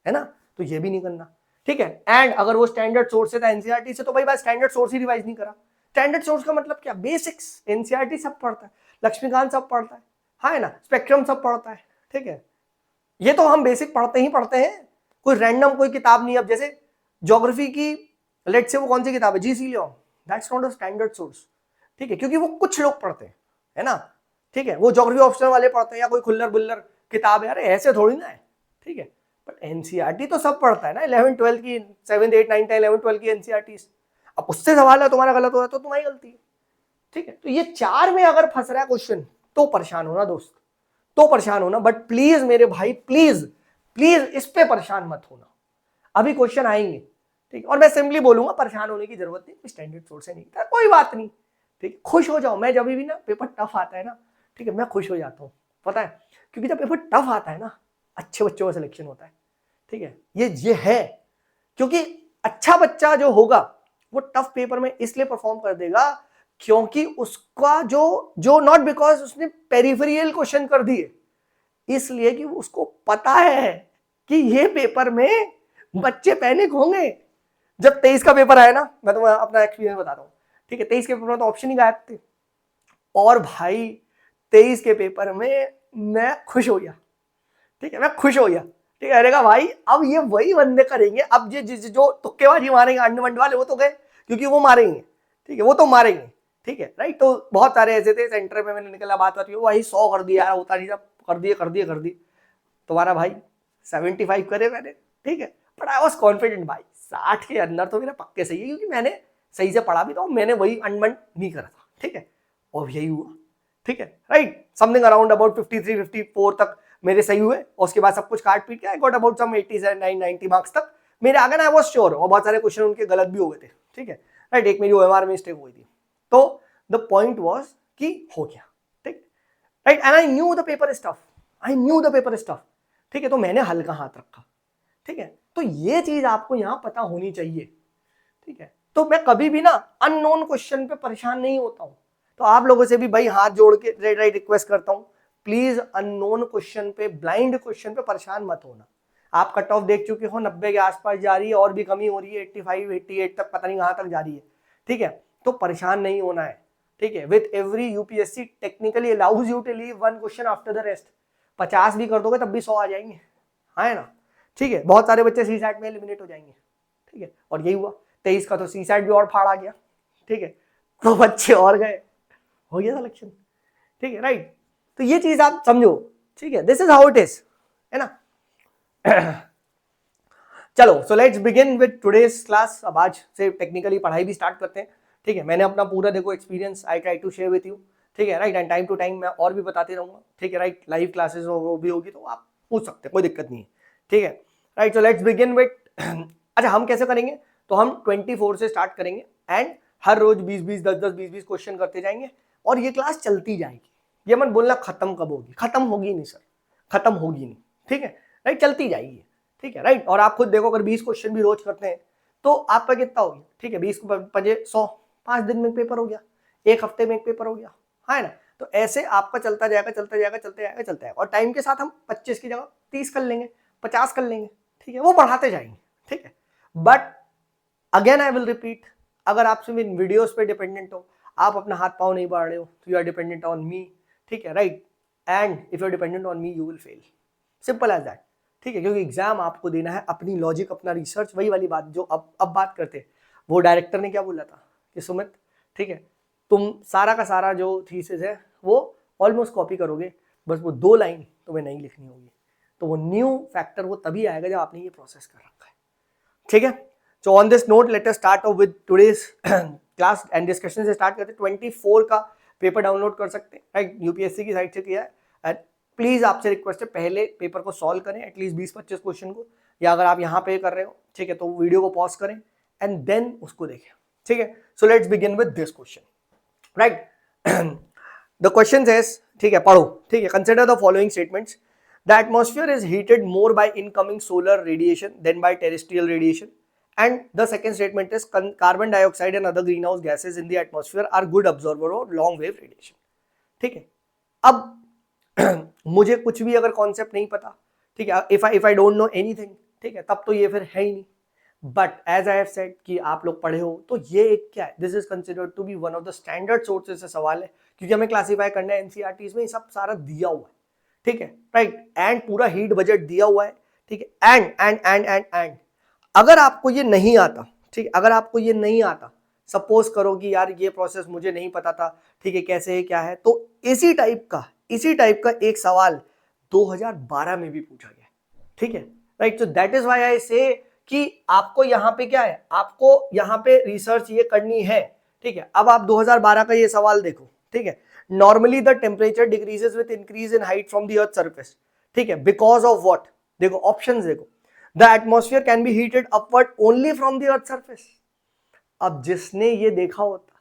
है ना, तो ये भी नहीं करना, ठीक है। एंड अगर वो स्टैंडर्ड सोर्स से था एनसीईआरटी से, तो वही बात, स्टैंडर्ड सोर्स ही रिवाइज नहीं करा। स्टैंडर्ड सोर्स का मतलब क्या, बेसिक्स, एनसीईआरटी सब पढ़ता है, लक्ष्मीकांत सब पढ़ता है, हाँ है ना, स्पेक्ट्रम सब पढ़ता है, ठीक है। ये तो हम बेसिक पढ़ते ही पढ़ते हैं, कोई रैंडम कोई किताब नहीं। अब जैसे ज्योग्राफी की लेट से वो कौन सी किताब है, G C Leong, that's not a standard source, ठीक है, क्योंकि वो कुछ लोग पढ़ते हैं, है ना, ठीक है, वो ज्योग्राफी ऑप्शनल वाले पढ़ते हैं, या कोई खुल्लर बुल्लर किताब है, अरे ऐसे थोड़ी ना है, ठीक है। बट एनसीईआरटी तो सब पढ़ता है ना, 11 12 की, 7 8 9 10 11 12 की एनसीईआरटी। अब उससे सवाल है, तुम्हारा गलत हो रहा है तो तुम्हारी गलती है, ठीक है। तो ये चार में अगर फंस रहा है क्वेश्चन, तो परेशान होना दोस्त, तो परेशान होना। बट प्लीज मेरे भाई, प्लीज प्लीज इस पे परेशान मत होना, अभी क्वेश्चन आएंगे, ठीक है। और मैं सिंपली बोलूंगा, परेशान होने की जरूरत नहीं, स्टैंडर्ड सोर्स से नहीं था, कोई बात नहीं, ठीक है, खुश हो जाओ। मैं जब भी ना पेपर टफ आता है ना, ठीक है, मैं खुश हो जाता हूँ, पता है, क्योंकि जब पेपर टफ आता है ना, अच्छे बच्चों का सिलेक्शन होता है, ठीक है, ये है, क्योंकि अच्छा बच्चा जो होगा वो टफ पेपर में इसलिए परफॉर्म कर देगा क्योंकि उसका जो नॉट बिकॉज उसने पेरिफेरियल क्वेश्चन कर दिए, इसलिए कि उसको पता है कि ये पेपर में बच्चे पैनिक होंगे। जब 23 का पेपर आया ना, मैं तुम्हें अपना एक्सपीरियंस बताता हूँ, ठीक है, 23 के पेपर में तो ऑप्शन ही गायब थे, और भाई 23 के पेपर में मैं खुश हो गया, ठीक है, मैं खुश हो गया, ठीक है, कहा भाई अब ये वही बंदे करेंगे, अब ये जो तुक्केबाजी मारेंगे अंड मंड वाले, वो तो गए, क्योंकि वो मारेंगे, ठीक है, वो तो मारेंगे, ठीक है, राइट। तो बहुत सारे ऐसे थे सेंटर में, मैंने निकला बात बात वही 100 कर दिया यार, होता नहीं था, कर दिए। तुम्हारा भाई 75 करे मैंने, ठीक है, बट आई वॉज कॉन्फिडेंट भाई 60 के अंदर तो मेरा पक्के सही है, क्योंकि मैंने सही से पढ़ा भी था, मैंने वही अनबन नहीं करा था, ठीक है, और यही हुआ, ठीक है, राइट। समथिंग अराउंड अबाउट 53 54 तक मेरे सही हुए, और उसके बाद सब कुछ काट पीट के I got about some 89 90 marks तक मेरे आ गए ना, आई वॉज श्योर। और बहुत सारे क्वेश्चन उनके गलत भी हो गए थे, ठीक है, राइट, एक मेरी ओएमआर में मिस्टेक हुई थी। तो द पॉइंट वॉज कि हो गया, ठीक, right, and I knew the paper is tough, I knew the paper is tough, ठीक है, तो मैंने हल्का हाथ रखा, ठीक है। तो ये चीज आपको यहां पता होनी चाहिए, ठीक है। तो मैं कभी भी ना अननोन क्वेश्चन पे परेशान नहीं होता हूं, तो आप लोगों से भी भाई हाथ जोड़ के राइट रिक्वेस्ट करता हूं, प्लीज अननोन क्वेश्चन पे, ब्लाइंड क्वेश्चन पे परेशान मत होना। आप कट ऑफ देख चुके हो, 90 के आसपास जा रही है, और भी कमी हो रही है, 85 88 तक, पता नहीं कहां तक जा रही है, ठीक है, तो परेशान नहीं होना है, ठीक है। With every UPSC technically allows you to leave one question after the rest, 50 भी कर दोगे तब भी 100 आ जाएंगे, है ना, ठीक है। बहुत सारे बच्चे सी सैट में एलिमिनेट हो जाएंगे, ठीक है, और यही हुआ 23 का, तो सी सैट भी और फाड़ा गया, ठीक है, तो बच्चे और गए, हो गया सिलेक्शन, ठीक है, राइट। तो ये चीज आप समझो, ठीक है, this is how it is, है ना। चलो, सो let's begin with today's class. अब आज से टेक्निकली पढ़ाई भी स्टार्ट करते हैं, ठीक है। मैंने अपना पूरा देखो experience I try to share with you, ठीक है, right, and time to time मैं और भी बताते रहूंगा, ठीक है, राइट। लाइव क्लासेस वो भी होगी तो आप पूछ सकते हैं, कोई दिक्कत नहीं है, ठीक है, right. So let's begin with अच्छा, हम कैसे करेंगे, तो हम 24 से स्टार्ट करेंगे, एंड हर रोज 20 10 20 क्वेश्चन करते जाएंगे, और ये क्लास चलती जाएगी। ये मत बोलना खत्म कब होगी, खत्म होगी नहीं सर, खत्म होगी नहीं, ठीक है, राइट, चलती जाएगी, ठीक है, राइट। और आप खुद देखो, अगर 20 क्वेश्चन भी रोज करते हैं तो आपका कितना हो गया, ठीक है, 20 पंजे 100, 5 दिन में एक पेपर हो गया, एक हफ्ते में एक पेपर हो गया, है ना। तो ऐसे आपका चलता जाएगा, चलता जाएगा, चलता जाएगा, चलता जाएगा, और टाइम के साथ हम 25 की जगह 30 कर लेंगे, 50 कर लेंगे, ठीक है, वो बढ़ाते जाएंगे, ठीक है। But again I will repeat, अगर आप सिर्फ इन वीडियोस पे डिपेंडेंट हो, आप अपना हाथ पाँव नहीं बढ़ा रहे हो, तो you are dependent on me, ठीक है, right. And if you are dependent on me, you will fail, simple as that, ठीक है, क्योंकि एग्जाम आपको देना है, अपनी लॉजिक, अपना रिसर्च, वही वाली बात जो अब बात करते हैं। वो डायरेक्टर ने क्या बोला था कि सुमित, ठीक है, तुम सारा का सारा जो थीसिस है वो ऑलमोस्ट कॉपी करोगे, बस वो 2 लाइन तुम्हें नहीं लिखनी होगी। तो वो न्यू फैक्टर वो तभी आएगा जब आपने ये प्रोसेस कर रखा है, ठीक है। So on this note let us start off with today's class and discussion से स्टार्ट करते हैं। 24 का पेपर डाउनलोड कर सकते हैं, राइट, यूपीएससी की साइट से किया है। एंड प्लीज आपसे रिक्वेस्ट है पहले पेपर को सॉल्व करें एटलीस्ट 20-25 क्वेश्चन को, या अगर आप यहाँ पे कर रहे हो, ठीक है, तो वीडियो को पॉज करें एंड देन उसको देखें, ठीक है। So let's begin with this question, right. The question is, ठीक है, पढ़ो, ठीक है। Consider the following statements. The atmosphere is heated more by incoming solar radiation than by terrestrial radiation, and the second statement is carbon dioxide and other greenhouse gases in the atmosphere are good absorber of long wave radiation, ठीक है। अब मुझे कुछ भी अगर concept नहीं पता, ठीक है, if I don't know anything, ठीक है, तब तो ये फिर है ही नहीं। But as I have said कि आप लोग पढ़े हो तो ये एक क्या है, this is considered to be one of the standard sources से सवाल है, क्योंकि हमें क्लासीफाई करना है एनसीईआरटीज में, ये सब सारा दिया हुआ है, ठीक है, राइट। एंड पूरा हीट बजट दिया हुआ है, ठीक है। एंड अगर आपको ये नहीं आता, ठीक है, अगर आपको ये नहीं आता, सपोज करो कि यार ये प्रोसेस मुझे नहीं पता था, ठीक है, कैसे है क्या है, तो इसी टाइप का एक सवाल 2012 में भी पूछा गया, ठीक है, right. So that is why I से कि आपको यहाँ पे क्या है, आपको यहाँ पे रिसर्च ये करनी है, ठीक है। अब आप 2012 का ये सवाल देखो, ठीक है। Normally the temperature decreases with increase in height from the earth surface, ठीक है, बिकॉज ऑफ व्हाट, देखो ऑप्शंस देखो, the atmosphere can be heated upward only from the earth surface। अब जिसने ये देखा होता,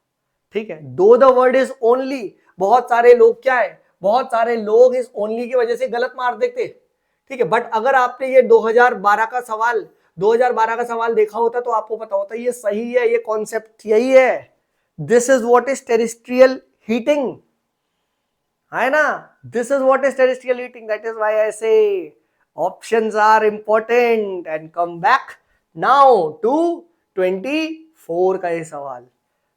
ठीक है, दो द वर्ड इज ओनली, बहुत सारे लोग क्या है, बहुत सारे लोग इस ओनली की वजह से गलत मार देते, ठीक है। बट अगर आपने ये 2012 का सवाल देखा होता तो आपको पता होता ये सही है, ये कॉन्सेप्ट यही है, this is what is terrestrial heating, है ना, this is what is terrestrial heating. That is why I से options are important and come back now to 24 का ये सवाल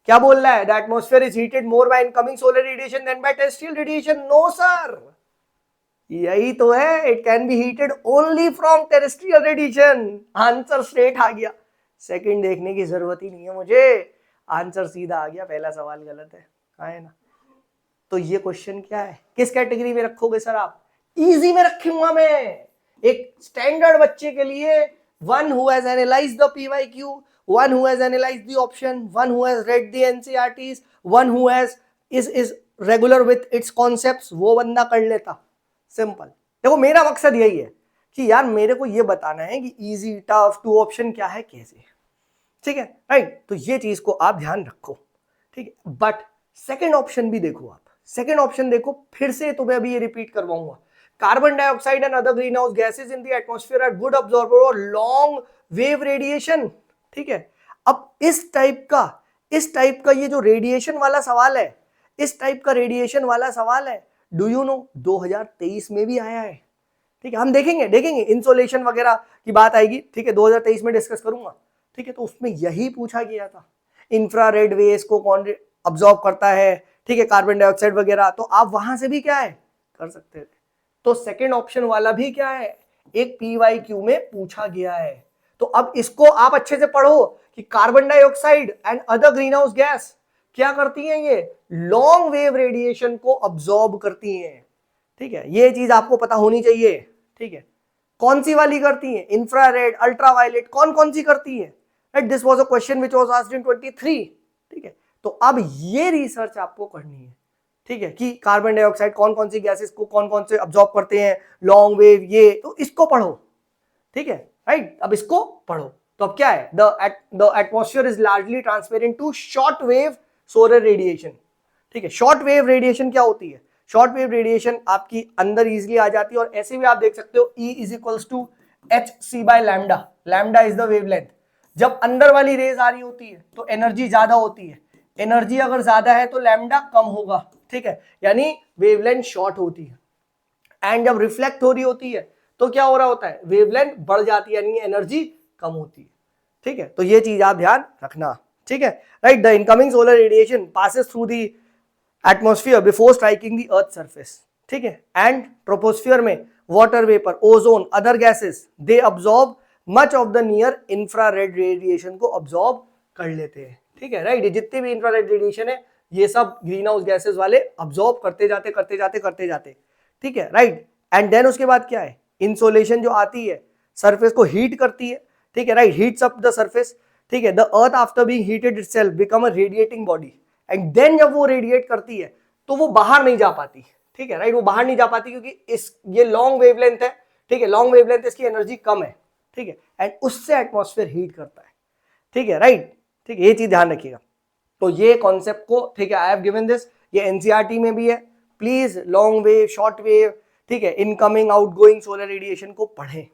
क्या बोल रहा है, the atmosphere is heated more by incoming solar radiation than by terrestrial radiation। no sir, यही तो है, it can be heated only from terrestrial radiation। Answer straight आ गया, सेकंड देखने की जरूरत ही नहीं है मुझे, आंसर सीधा आ गया, पहला सवाल गलत है ना। तो ये क्वेश्चन क्या है, किस कैटेगरी में रखोगे सर आप, इजी में रखूंगा मैं, एक स्टैंडर्ड बच्चे के लिए, one who has analyzed the PYQ, one who has analyzed the option, one who has read the NCERTs, one who has is regular with its concepts, वो बंदा कर लेता, सिंपल। देखो मेरा मकसद यही है कि यार मेरे को ये बताना है कि इजी टफ टू ऑप्शन क्या है कैसे, ठीक है, राइट। तो ये चीज को आप ध्यान रखो, ठीक है। बट सेकेंड ऑप्शन भी देखो आप, सेकेंड ऑप्शन देखो, फिर से तुम्हें अभी ये रिपीट करवाऊंगा। Carbon dioxide and other greenhouse gases in the atmosphere are good absorber of long wave radiation, ठीक है। अब इस टाइप का ये जो रेडिएशन वाला सवाल है, इस टाइप का रेडिएशन वाला सवाल है, डू यू नो 2023 में भी आया है, ठीक है। हम देखेंगे इंसोलेशन वगैरह की बात आएगी, ठीक है, 2023 में डिस्कस करूंगा, ठीक है। तो उसमें यही पूछा गया था, इंफ्रारेड वेव्स को कौन अब्सॉर्ब करता है, ठीक है, कार्बन डाइऑक्साइड वगैरह, तो आप वहां से भी क्या है कर सकते थे। तो सेकेंड ऑप्शन वाला भी क्या है, एक PYQ में पूछा गया है। तो अब इसको आप अच्छे से पढ़ो कि carbon dioxide and other green house gas क्या करती हैं, ये लॉन्ग वेव रेडिएशन को अब्सॉर्ब करती हैं, ठीक है, ये चीज आपको पता होनी चाहिए, ठीक है। कौन सी वाली करती हैं, इंफ्रारेड, अल्ट्रावायलेट, कौन सी करती है, right. This was a question which was asked in 23, ठीक है। तो अब ये रिसर्च आपको करनी है, ठीक है, कि कार्बन डाइऑक्साइड कौन सी गैसेस को कौन से अब्सॉर्ब करते हैं, लॉन्ग वेव, ये तो इसको पढ़ो, ठीक है, राइट। अब इसको पढ़ो, तो अब क्या है, the atmosphere is largely transparent to short wave solar radiation, ठीक है। शॉर्ट वेव रेडिएशन क्या होती है, शॉर्ट वेव रेडिएशन आपकी अंदर इजिली आ जाती है, और ऐसे भी आप देख सकते हो E is equals to hc/λ, lambda is the wavelength. जब अंदर वाली रेज आ रही होती है तो एनर्जी ज्यादा होती है, एनर्जी अगर ज्यादा है तो लैम्डा कम होगा, ठीक है, यानी वेवलेंथ शॉर्ट होती है। एंड जब रिफ्लेक्ट हो रही होती है तो क्या हो रहा होता है, वेवलेंथ बढ़ जाती है, यानी एनर्जी कम होती है, ठीक है। तो ये चीज आप ध्यान रखना, ठीक है, right. The incoming solar radiation passes through the atmosphere before striking the earth surface, ठीक है। एंड ट्रोपोस्फियर में water vapour, ozone, other gases, they absorb much of the near infrared radiation को अब्सॉर्ब कर लेते हैं, ठीक है, राइट। जितने भी इंफ्रारेड रेडिएशन है ये सब ग्रीन हाउस गैसेस वाले अब्सॉर्ब करते जाते, ठीक है, राइट। एंड देन उसके बाद क्या है, इंसोलेशन जो आती है सरफेस को हीट करती है, ठीक है, right, heats up the surface, ठीक है, the earth after being heated itself become a radiating body, and then जब वो रेडिएट करती है तो वो बाहर नहीं जा पाती, ठीक है, राइट, वो बाहर नहीं जा पाती क्योंकि इस ये लॉन्ग वेवलेंथ है, ठीक है, लॉन्ग वेवलेंथ, इसकी एनर्जी कम है, ठीक है, एंड उससे एटमॉस्फेयर हीट करता है, ठीक है, राइट, ठीक है, ये चीज ध्यान रखिएगा। तो ये कॉन्सेप्ट को, ठीक है, आई हैव गिवन दिस, ये एनसीईआरटी में भी है, please long wave, short wave, ठीक है, इनकमिंग आउटगोइंग सोलर रेडिएशन को पढ़ें,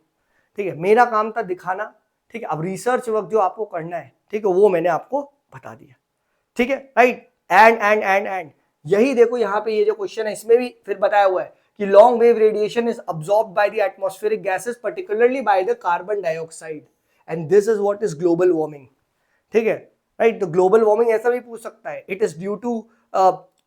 ठीक है, मेरा काम था दिखाना, ठीक है, अब रिसर्च वर्क जो आपको करना है, ठीक है, वो मैंने आपको बता दिया, ठीक है, राइट, एंड यही देखो यहाँ पे ये जो क्वेश्चन है इसमें भी फिर बताया हुआ है कि long wave radiation is absorbed by the atmospheric gases particularly by the carbon dioxide, and this is what is global warming, ठीक है, राइट, तो ग्लोबल वार्मिंग ऐसा भी पूछ सकता है, it is due to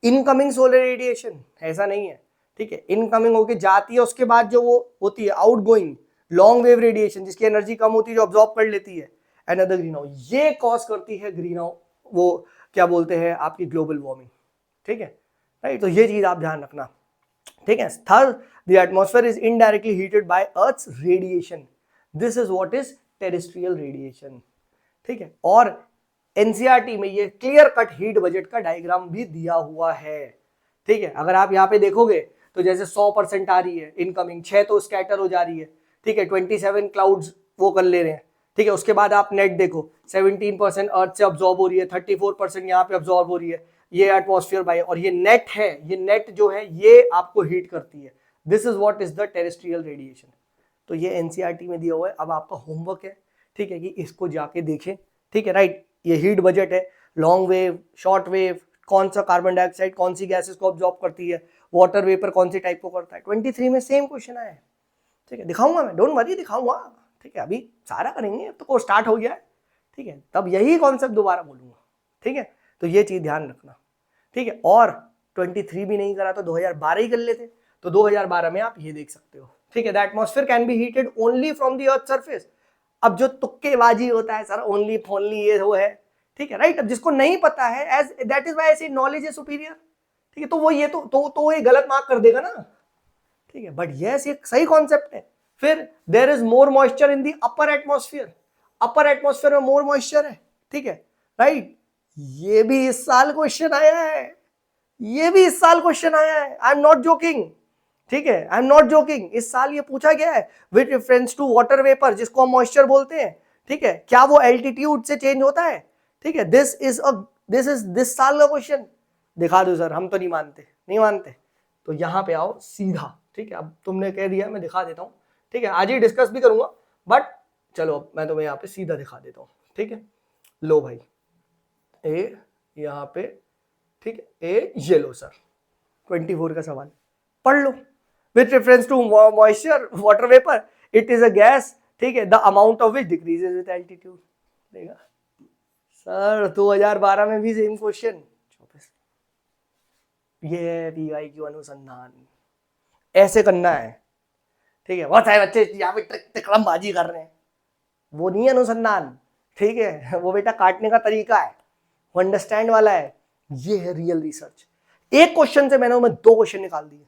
incoming solar radiation, ऐसा नहीं है, ठीक है, इनकमिंग होके जाती है, उसके बाद जो वो होती है आउटगोइंग लॉन्ग वेव रेडिएशन जिसकी एनर्जी कम होती है, जो अब्सॉर्ब कर लेती है अनदर ग्रीन हाउस, ये कॉज करती है ग्रीन हाउस, वो क्या बोलते हैं आपकी ग्लोबल वार्मिंग, ठीक है, राइट, तो ये चीज आप ध्यान रखना, ठीक है। Third, the atmosphere is indirectly heated by earth's radiation, this is what is terrestrial radiation, ठीक है, और एनसीईआरटी में ये क्लियर कट हीट बजट का डायग्राम भी दिया हुआ है, ठीक है, अगर आप यहाँ पे देखोगे तो जैसे 100% आ रही है इनकमिंग, 6 तो स्कैटर हो जा रही है, ठीक है, 27 क्लाउड्स वो कर ले रहे हैं, ठीक है, उसके बाद आप नेट देखो 17% अर्थ से अब्सॉर्ब हो रही है, 34% यहाँ पे अब्सॉर्ब हो रही है, ये एटमॉस्फेयर बाय, और ये नेट है, ये नेट जो है ये आपको हीट करती है, this is what is the terrestrial radiation. तो ये एनसीईआरटी में दिया हुआ है, अब आपका होमवर्क है, ठीक है, कि इसको जाके देखें, ठीक है, राइट, ये हीट बजट है, लॉन्ग वेव, शॉर्ट वेव, कौन सा कार्बन डाइऑक्साइड कौन सी गैसेस को अब्सॉर्ब करती है, वाटर वेपर कौन सी टाइप को करता है, 23 में सेम क्वेश्चन आया है, ठीक है, दिखाऊंगा मैं, डोंट वरी, दिखाऊंगा, ठीक है, अभी सारा करेंगे, तो कोर्स स्टार्ट हो गया है, ठीक है, तब यही कॉन्सेप्ट दोबारा बोलूंगा, ठीक है, तो ये चीज ध्यान रखना, ठीक है, और 23 भी नहीं करा तो 2012 ही कर लेते, तो 2012 में आप ये देख सकते हो, ठीक है, the atmosphere can be heated only from the earth surface, अब जो तुक्केबाजी होता है सर, ओनली फोनली ये वो है, ठीक है, राइट, अब जिसको नहीं पता है, as that is why I say knowledge is superior, ठीक है, तो वो ये तो ये गलत मार्क कर देगा ना, ठीक है, बट यस ये सही कॉन्सेप्ट है। फिर there is more moisture in the upper atmosphere, upper atmosphere में मोर मॉइस्चर है, ठीक है, राइट, ये भी इस साल क्वेश्चन आया है, ये भी इस साल क्वेश्चन आया है, आई एम नॉट जोकिंग, ठीक है, आई एम नॉट जोकिंग, इस साल ये पूछा गया है with reference to water vapour जिसको हम मॉइस्चर बोलते हैं, ठीक है, क्या वो एल्टीट्यूड से चेंज होता है, ठीक है, दिस साल का क्वेश्चन, दिखा दो सर, हम तो नहीं मानते, नहीं मानते, तो यहां पे आओ सीधा, ठीक है, अब तुमने कह दिया मैं दिखा देता हूं, ठीक है, आज ही डिस्कस भी करूंगा, बट चलो मैं तुम्हें यहाँ पे सीधा दिखा देता हूं, ठीक है, लो भाई, ए यहाँ पे, ठीक है, ए ये लो सर, 24 का सवाल पढ़ लो, with reference to moisture water vapour it is a gas, ठीक है, the amount of which decreases with altitude, देगा सर 2012 में भी सेम क्वेश्चन, ये पीवाईक्यू अनुसंधान ऐसे करना है, ठीक है, बहुत सारे बच्चे यहाँ पे तिकड़मबाजी कर रहे हैं, वो नहीं अनुसंधान, ठीक है, वो बेटा काटने का तरीका है, वो अंडरस्टैंड वाला है, ये है रियल रिसर्च। एक क्वेश्चन से मैंने 2 क्वेश्चन निकाल दिए,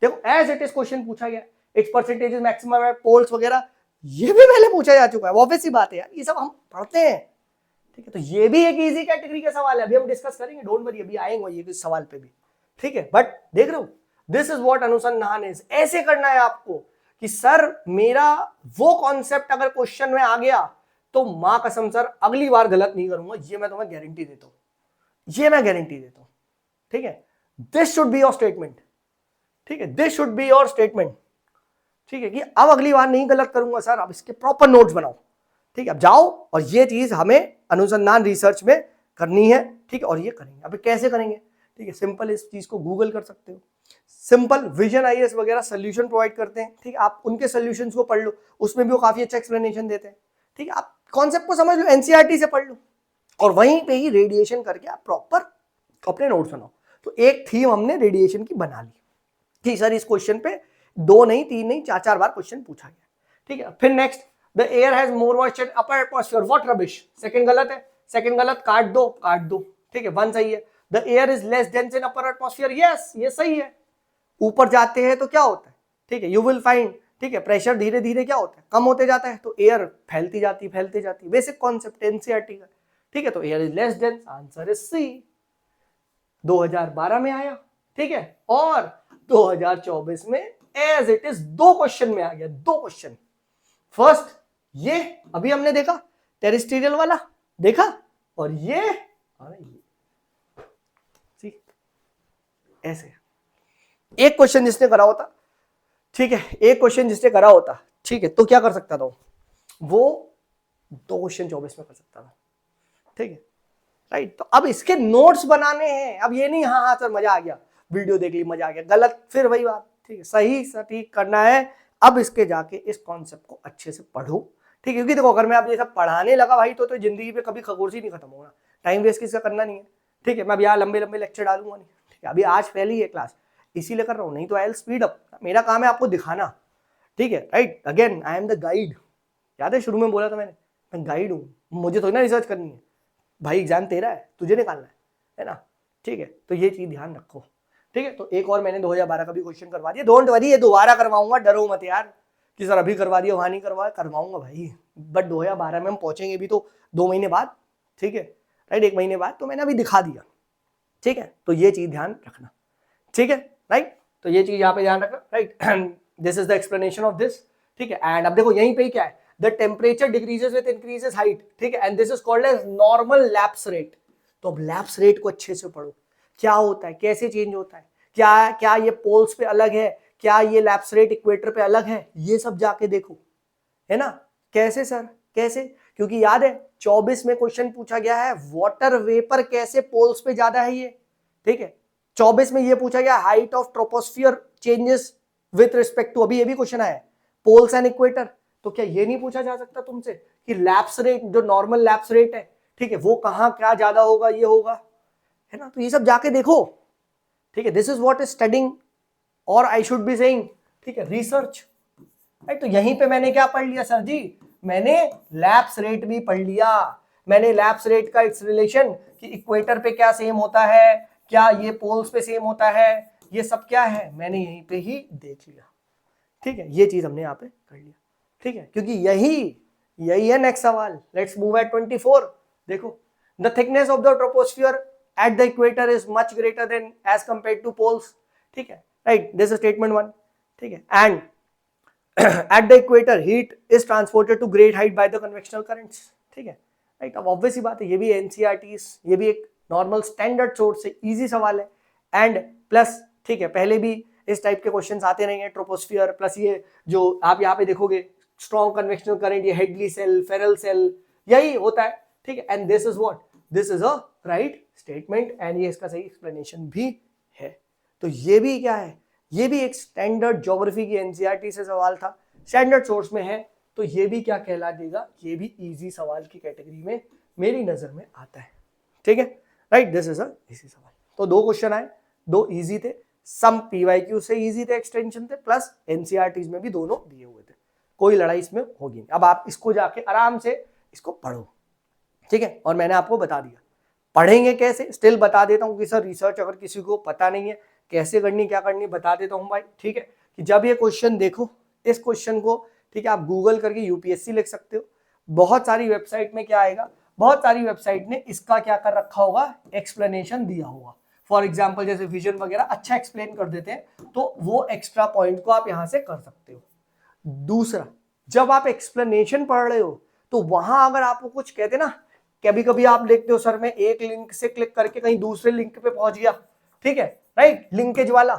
देखो एज इट इज क्वेश्चन पूछा गया, इट्स परसेंटेज मैक्सिमम है, पोल्स वगैरह ये भी पहले पूछा जा चुका है, ऑब्वियस सी बात है यार, ये सब हम पढ़ते हैं, ठीक है, तो ये भी एक इजी कैटेगरी का सवाल है, अभी हम डिस्कस करेंगे, डोंट वरी, अभी आएंगे ये सवाल पे भी, ठीक है, बट देख रहे हो, दिस इज व्हाट अनुसंधान इज, ऐसे करना है आपको कि सर मेरा वो कॉन्सेप्ट अगर क्वेश्चन में आ गया तो मां कसम सर अगली बार गलत नहीं करूंगा, ये मैं तुम्हें गारंटी देता हूं, ये मैं गारंटी देता हूं, ठीक है, this should be your statement, ठीक है, this should be your statement, ठीक है, कि अब अगली बार नहीं गलत करूंगा सर, अब इसके प्रॉपर नोट्स बनाओ, ठीक है, अब जाओ और ये चीज हमें अनुसंधान रिसर्च में करनी है, ठीक है, और ये करेंगे, अब कैसे करेंगे, ठीक है, सिंपल इस चीज को गूगल कर सकते हो, सिंपल विजन आईएएस वगैरह सोल्यूशन प्रोवाइड करते हैं, ठीक है, आप उनके सोल्यूशंस को पढ़ लो, उसमें भी वो काफी अच्छा एक्सप्लेनेशन देते हैं, ठीक है, आप कॉन्सेप्ट को समझ लो, एनसीईआरटी से पढ़ लो, और वहीं पे ही रेडिएशन करके आप प्रॉपर अपने नोट्स बनाओ। तो एक थीम हमने रेडिएशन की बना ली कि सर इस क्वेश्चन पे 2 नहीं 3 नहीं 4 बार क्वेश्चन पूछा गया, ठीक है, फिर next, the air has more moisture upper atmosphere, what rubbish, second गलत है, सेकंड गलत, काट दो, ठीक है, 1 सही है, the air is less dense in upper atmosphere, yes ये सही है, ऊपर जाते हैं तो क्या होता है, ठीक है, यू विल फाइंड ठीक है, प्रेशर धीरे धीरे क्या होता है, कम होते जाता है, तो एयर फैलती जाती बेसिक कॉन्सेप्ट एनसीईआरटी का, ठीक है। तो air is less dense, answer is C. 2012 में आया, ठीक है, और 2024 में एज इट इज 2 क्वेश्चन में आ गया, 2 क्वेश्चन। फर्स्ट ये अभी हमने देखा टेरेस्ट्रियल वाला देखा, और ये ऐसे एक क्वेश्चन जिसने करा होता, ठीक है, एक क्वेश्चन जिसने करा होता, ठीक है, तो क्या कर सकता था वो 2 क्वेश्चन 24 में कर सकता था, ठीक है, राइट। तो अब इसके नोट्स बनाने हैं, अब ये नहीं हाँ हाँ सर मजा आ गया, वीडियो देख ली मजा आ गया, गलत, फिर वही बात, ठीक है, सही सटीक करना है। अब इसके जाके इस कॉन्सेप्ट को अच्छे से पढ़ो, ठीक है, क्योंकि देखो अगर मैं आप ये सब पढ़ाने लगा भाई तो जिंदगी पे कभी खगोश ही नहीं खत्म होगा, टाइम वेस्ट किसका करना नहीं है, ठीक है। मैं अब यहाँ लंबे लंबे लेक्चर डालूंगा नहीं, ठीक है, अभी आज पहली है क्लास इसीलिए कर रहा हूँ, नहीं तो आई विल स्पीड अप, मेरा काम है आपको दिखाना, ठीक है, right. Again I am the guide, याद है शुरू में बोला था मैंने, मैं गाइड हूँ, मुझे थोड़ी ना रिसर्च करनी है भाई, एग्जाम तेरा है, तुझे निकालना है ना, ठीक है। तो ये चीज ध्यान रखो, ठीक है। तो एक और मैंने 2012 का भी क्वेश्चन करवा दिया, डोंट वरी, ये दोबारा करवाऊंगा, डरो मत यार कि सर अभी करवा दिया वहां नहीं करवाऊंगा भाई, बट 2012 में हम पहुंचेंगे भी तो 2 महीने बाद, ठीक है, राइट, 1 महीने बाद, तो मैंने अभी दिखा दिया, ठीक है। तो ये चीज ध्यान रखना, ठीक है, राइट। तो ये चीज यहाँ पे ध्यान रखना, right, this is the explanation of this, ठीक है। एंड अब देखो यहीं पे क्या है, the temperature decreases with increases height, ठीक है, and this is called as normal lapse rate। तो अब लैप्स रेट को अच्छे से पढ़ो, क्या होता है, कैसे चेंज होता है, क्या क्या ये पोल्स पे अलग है, क्या ये लैप्स रेट इक्वेटर पे अलग है, ये सब जाके देखो, है ना। कैसे सर, कैसे, क्योंकि याद है 24 में क्वेश्चन पूछा गया है वाटर वेपर कैसे पोल्स पे ज्यादा है ये, ठीक है। 24 में ये पूछा गया height of troposphere changes with respect to, अभी ये भी क्वेश्चन आया पोल्स एंड इक्वेटर। तो क्या ये नहीं पूछा जा सकता तुमसे कि लैप्स रेट, जो नॉर्मल लैप्स रेट है, ठीक है, वो कहां क्या ज्यादा होगा, ये होगा, है ना। तो ये सब जाके देखो, ठीक है, this is what is studying, और आई शुड बी सेइंग, ठीक है, रिसर्च, राइट। तो यहीं पे मैंने क्या पढ़ लिया सर जी, मैंने लैप्स रेट भी पढ़ लिया, मैंने लैप्स रेट का इट्स रिलेशन कि इक्वेटर पे क्या सेम होता है, क्या ये पोल्स पे सेम होता है, ये सब क्या है, मैंने यहीं पे ही देख लिया, ठीक है। ये चीज हमने यहाँ पे कर लिया, ठीक है, क्योंकि यही है नेक्स्ट सवाल। Let's move at 24। देखो, the thickness of the troposphere at the equator is much greater than as compared to poles, ठीक है, राइट, दिस इज स्टेटमेंट 1, ठीक है। And at the equator heat is transported to great height by the convectional currents, ठीक है, right. अब obvious ही बात है, ये भी एनसीईआरटीज, ये भी एक नॉर्मल स्टैंडर्ड सोर्स से इजी सवाल है, एंड प्लस, ठीक है, पहले भी इस टाइप के क्वेश्चंस आते रहेंगे, ट्रोपोस्फियर प्लस ये जो आप यहाँ पे देखोगे स्ट्रॉन्ग कन्वेक्शनल करंट, ये हेडली सेल, फेरल सेल, यही होता है, ठीक है। And this is what, this is a right statement, and ये इसका सही एक्सप्लेनेशन भी है। तो ये भी क्या है, ये भी एक स्टैंडर्ड ज्योग्राफी की एनसीईआरटी से सवाल था, स्टैंडर्ड सोर्स में है, तो ये भी क्या कहला देगा, ये भी इजी सवाल की कैटेगरी में मेरी नजर में आता है, ठीक है, right, this is a easy सवाल। तो 2 क्वेश्चन आए, 2 इजी थे, सम पीवाईक्यू से इजी थे, एक्सटेंशन थे, प्लस एनसीईआरटीज में भी दोनों दिए हुए थे, कोई लड़ाई इसमें होगी नहीं। अब आप इसको जाके आराम से इसको पढ़ो, ठीक है। और मैंने आपको बता दिया पढ़ेंगे कैसे, स्टिल बता देता हूँ कि सर रिसर्च अगर किसी को पता नहीं है कैसे करनी क्या करनी, बता देता हूँ भाई, ठीक है, कि जब ये क्वेश्चन देखो, इस क्वेश्चन को, ठीक है, आप गूगल करके यूपीएससी लिख सकते हो, बहुत सारी वेबसाइट में क्या आएगा, बहुत सारी वेबसाइट ने इसका क्या कर रखा होगा, एक्सप्लेनेशन दिया होगा, फॉर एग्जाम्पल जैसे विजन वगैरह अच्छा एक्सप्लेन कर देते हैं, तो वो एक्स्ट्रा पॉइंट को आप यहां से कर सकते हो। दूसरा, जब आप एक्सप्लेनेशन पढ़ रहे हो तो वहां अगर आपको कुछ कहते ना, कभी कभी आप देखते हो सर मैं एक लिंक से क्लिक करके कहीं दूसरे लिंक पे पहुंच गया, ठीक है, राइट, लिंकेज वाला,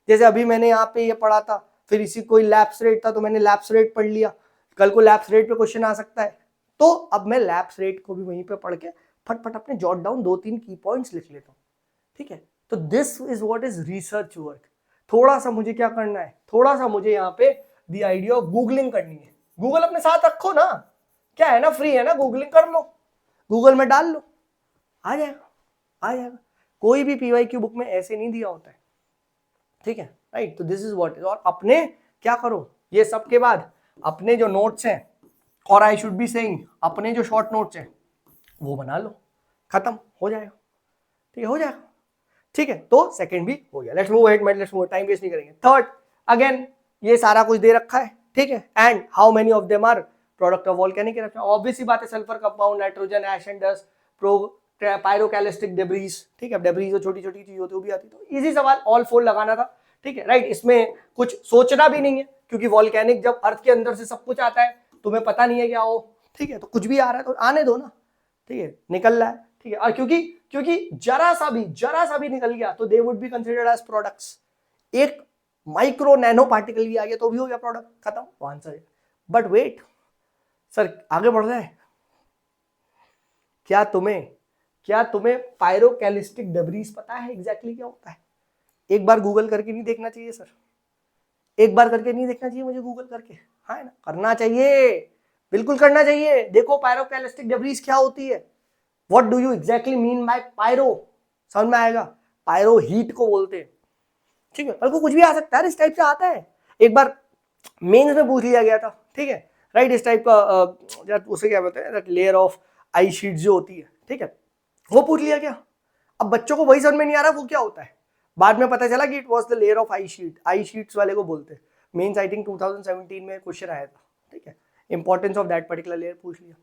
जैसे अभी मैंने यहाँ पे ये पढ़ा था, फिर इसी कोई लैप्स रेट था तो मैंने लैप्स रेट पढ़ लिया, कल को लैप्स रेट पे क्वेश्चन आ सकता है, तो अब मैं लैप्स रेट को भी वहीं पे पढ़ के फटफट अपने जॉट डाउन 2-3 की पॉइंट्स लिख लेता हूँ, ठीक है। तो this is what is research work. थोड़ा सा मुझे क्या करना है, थोड़ा सा मुझे यहाँ पे द आइडिया ऑफ गूगलिंग करनी है, गूगल अपने साथ रखो ना, क्या है ना, फ्री है ना, गूगलिंग कर लो, गूगल में डाल लो, आ जाएगा, आ जाएगा। कोई भी पीवाईक्यू बुक में ऐसे नहीं दिया होता है, ठीक है, राइट। तो दिस इज व्हाट इज, और अपने क्या करो, ये सब के बाद अपने जो नोट्स हैं, और आई शुड बी सेइंग अपने जो शॉर्ट नोट्स हैं वो बना लो, खत्म हो जाएगा, ठीक है, हो जाएगा, ठीक है। तो सेकंड भी हो गया, let's move ahead, let's move, time waste नहीं करेंगे। थर्ड, अगेन ये सारा कुछ दे रखा है, ठीक है, and how many of them are product of volcanic eruption. Obvious सी बात है, sulphur compound, nitrogen, ash and dust, pyroclastic debris, ठीक है, डेब्रीज जो छोटी छोटी चीज होती है वो भी आती है। तो इजी सवाल, ऑल फोर लगाना था, ठीक है, राइट। इसमें कुछ सोचना भी नहीं है, क्योंकि वॉल्केनिक जब अर्थ के अंदर से सब कुछ आता है, तुम्हें पता नहीं है क्या हो, ठीक है, तो कुछ भी आ रहा है तो आने दो ना, ठीक है, निकल रहा है, ठीक है। और क्योंकि जरा सा भी निकल गया तो they would be considered as products. एक माइक्रो नैनो पार्टिकल भी आ गया तो भी हो गया प्रोडक्ट, खत्म, आंसर है। बट वेट सर, आगे बढ़ रहे हैं। क्या तुम्हें पायरोकैलिस्टिक डेब्रीज पता है एग्जैक्टली क्या होता है? एक बार गूगल करके नहीं देखना चाहिए सर? एक बार करके नहीं देखना चाहिए मुझे गूगल करके? हाँ ना, करना चाहिए, बिल्कुल करना चाहिए। देखो पायरोकैलिस्टिक डेब्रीज क्या होती है, what do you exactly mean by pyro, समझ में आएगा। पायरो हीट को बोलते हैं, ठीक है, और कुछ भी आ सकता है, इस टाइप से आता है। एक बार मेंस में पूछ लिया गया था, ठीक है, राइट, इस टाइप का उसे क्या बोलते हैं, लेयर ऑफ आई शीट जो होती है, ठीक है, वो पूछ लिया गया। अब बच्चों को वही समझ में नहीं आ रहा वो क्या होता है, बाद में पता चला कि it was the layer of I sheet, I sheets वाले को बोलते हैं। मेंस आई थिंक 2017 में क्वेश्चन आया था, ठीक है, importance of that particular layer पूछ लिया,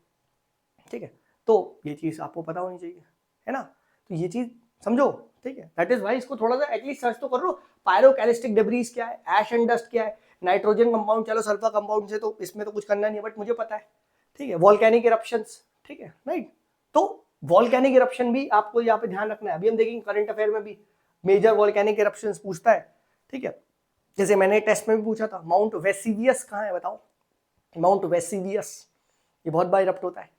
ठीक है। तो ये चीज आपको पता होनी चाहिए, है ना, तो ये चीज समझो, ठीक है। दैट इज वाई इसको थोड़ा सा एटलीस्ट सर्च तो कर लो, पायरोकैलिस्टिक डेब्रीज क्या है, एश एंड डस्ट क्या है, नाइट्रोजन कंपाउंड, चलो सल्फर कंपाउंड से तो इसमें तो कुछ करना नहीं है, बट मुझे पता है, ठीक है, वॉल्केनिक इरप्शंस, ठीक है, राइट। तो वॉल्केनिक इरप्शन भी आपको यहाँ पे ध्यान रखना है। अभी हम देखेंगे करंट अफेयर में भी मेजर वॉल्केनिक इरप्शंस पूछता है, ठीक है। जैसे मैंने टेस्ट में भी पूछा था, माउंट वेसिवियस कहाँ है बताओ, माउंट वेसिवियस, ये बहुत बार इरप्ट होता है,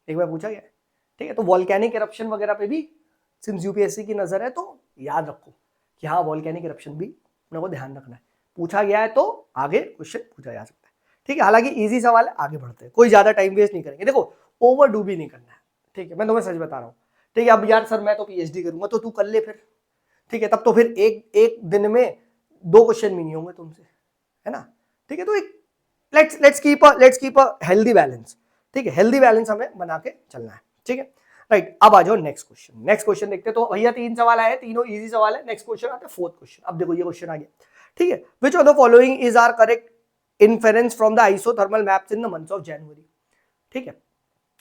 एक बार पूछा गया है, ठीक है। तो वॉल्केनिक इरप्शन वगैरह पे भी सिंस यूपीएससी की नजर है तो याद रखो कि हाँ वॉल्केनिक इरप्शन भी अपने को ध्यान रखना है, पूछा गया है तो आगे क्वेश्चन पूछा जा सकता है, ठीक है। हालांकि इजी सवाल है, आगे बढ़ते हैं, कोई ज्यादा टाइम वेस्ट नहीं करेंगे। देखो ओवर डू भी नहीं करना है, ठीक है, मैं तुम्हें सच बता रहा हूँ, ठीक है। अब यार सर मैं तो पीएचडी करूंगा, तो तू कर ले फिर, ठीक है, तब तो फिर एक दिन में 2 क्वेश्चन भी नहीं होंगे तुमसे, है ना, ठीक है। तो एक let's keep a healthy balance, ठीक है, हेल्दी बैलेंस हमें बना के चलना है, ठीक है, राइट। अब आ जाओ नेक्स्ट क्वेश्चन देखते हैं। तो भैया 3 सवाल आए, तीनों इजी सवाल है। नेक्स्ट क्वेश्चन आता है 4th क्वेश्चन। अब देखो ये क्वेश्चन आ गया, ठीक है, which of the following is are correct inference from the isothermal maps in the month of January, ठीक है।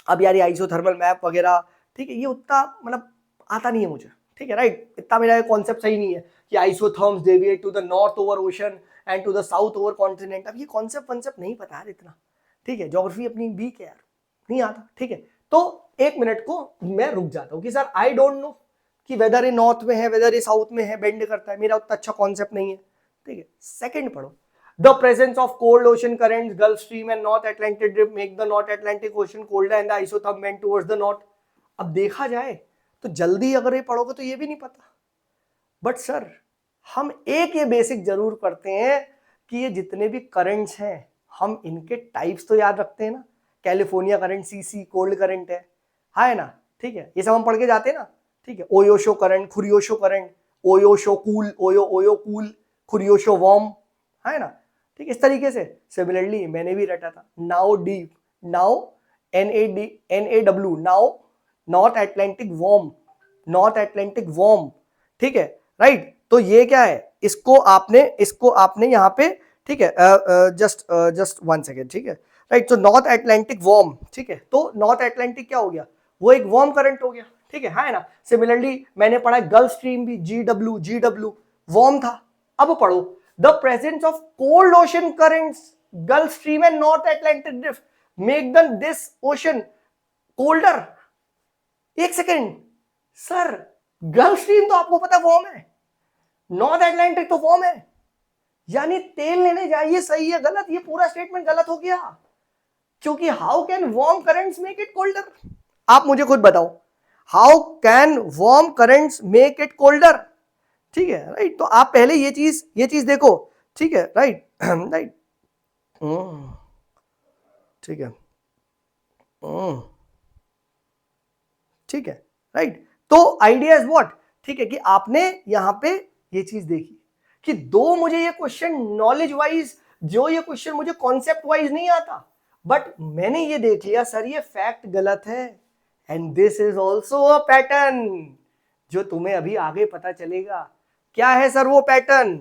अब यार ये आइसोथर्मल मैप वगैरह, ठीक है, ये उतना मतलब आता नहीं है मुझे, ठीक है, राइट, इतना मेरा कॉन्सेप्ट सही नहीं है कि isotherms deviate to the north over ocean and to the south over continent. अब ये कॉन्सेप्ट नहीं पता यार इतना, ठीक है, ज्योग्राफी अपनी वीक है यार, नहीं आता, ठीक है। तो 1 मिनट को मैं रुक जाता हूँ कि सर आई डोंट नो कि वेदर ये नॉर्थ में है वेदर ये साउथ में है, बेंड करता है, मेरा उतना अच्छा कॉन्सेप्ट नहीं है, ठीक है। सेकंड पढ़ो, the presence of cold ocean currents, Gulf Stream and North Atlantic drift make the North Atlantic Ocean colder and the isotherm bend towards the north। अब देखा जाए तो जल्दी अगर ये पढ़ोगे तो ये भी नहीं पता, बट सर हम एक ये बेसिक जरूर करते हैं कि ये जितने भी करंट्स हैं हम इनके टाइप्स तो याद रखते हैं ना। California current CC cold current है ना, ठीक है, ये सब हम पढ़ के जाते हैं ना, ठीक है। Oyashio current, Kuroshio current, Oyashio cool, ओयो कूल, खुरियोशो वार्म, है ना, ठीक, इस तरीके से। सिमिलरली मैंने भी रटा था now deep, now NAW, now north Atlantic warm, ठीक है, राइट। तो ये क्या है, इसको आपने यहाँ पे, ठीक है, जस्ट 1 सेकेंड, ठीक है, राइट। तो नॉर्थ अटलांटिक वार्म, ठीक है, तो नॉर्थ अटलांटिक क्या हो गया, वो एक वार्म करंट हो गया, ठीक है ना। सिमिलरली मैंने पढ़ा गल्फ स्ट्रीम भी, GW वार्म था। अब पढ़ो the presence of cold ocean currents, Gulf Stream and North Atlantic drift make this ocean colder। 1 second sir, gulf stream तो आपको पता वार्म है, नॉर्थ अटलांटिक तो वार्म है, यानी तेल लेने जाइए, सही है गलत, ये पूरा स्टेटमेंट गलत हो गया, क्योंकि how can warm currents make it colder, आप मुझे खुद बताओ, how can warm currents make it colder, ठीक है, राइट। तो आप पहले ये चीज देखो, ठीक है, राइट, राइट, ठीक है, ठीक है, राइट। तो आइडिया इज व्हाट, ठीक है, कि आपने यहां पे ये चीज देखी कि दो मुझे ये क्वेश्चन नॉलेज वाइज, जो ये क्वेश्चन मुझे कॉन्सेप्ट वाइज नहीं आता, बट मैंने ये देख लिया सर ये फैक्ट गलत है, and this is also a pattern जो तुम्हें अभी आगे पता चलेगा। क्या है सर वो पैटर्न,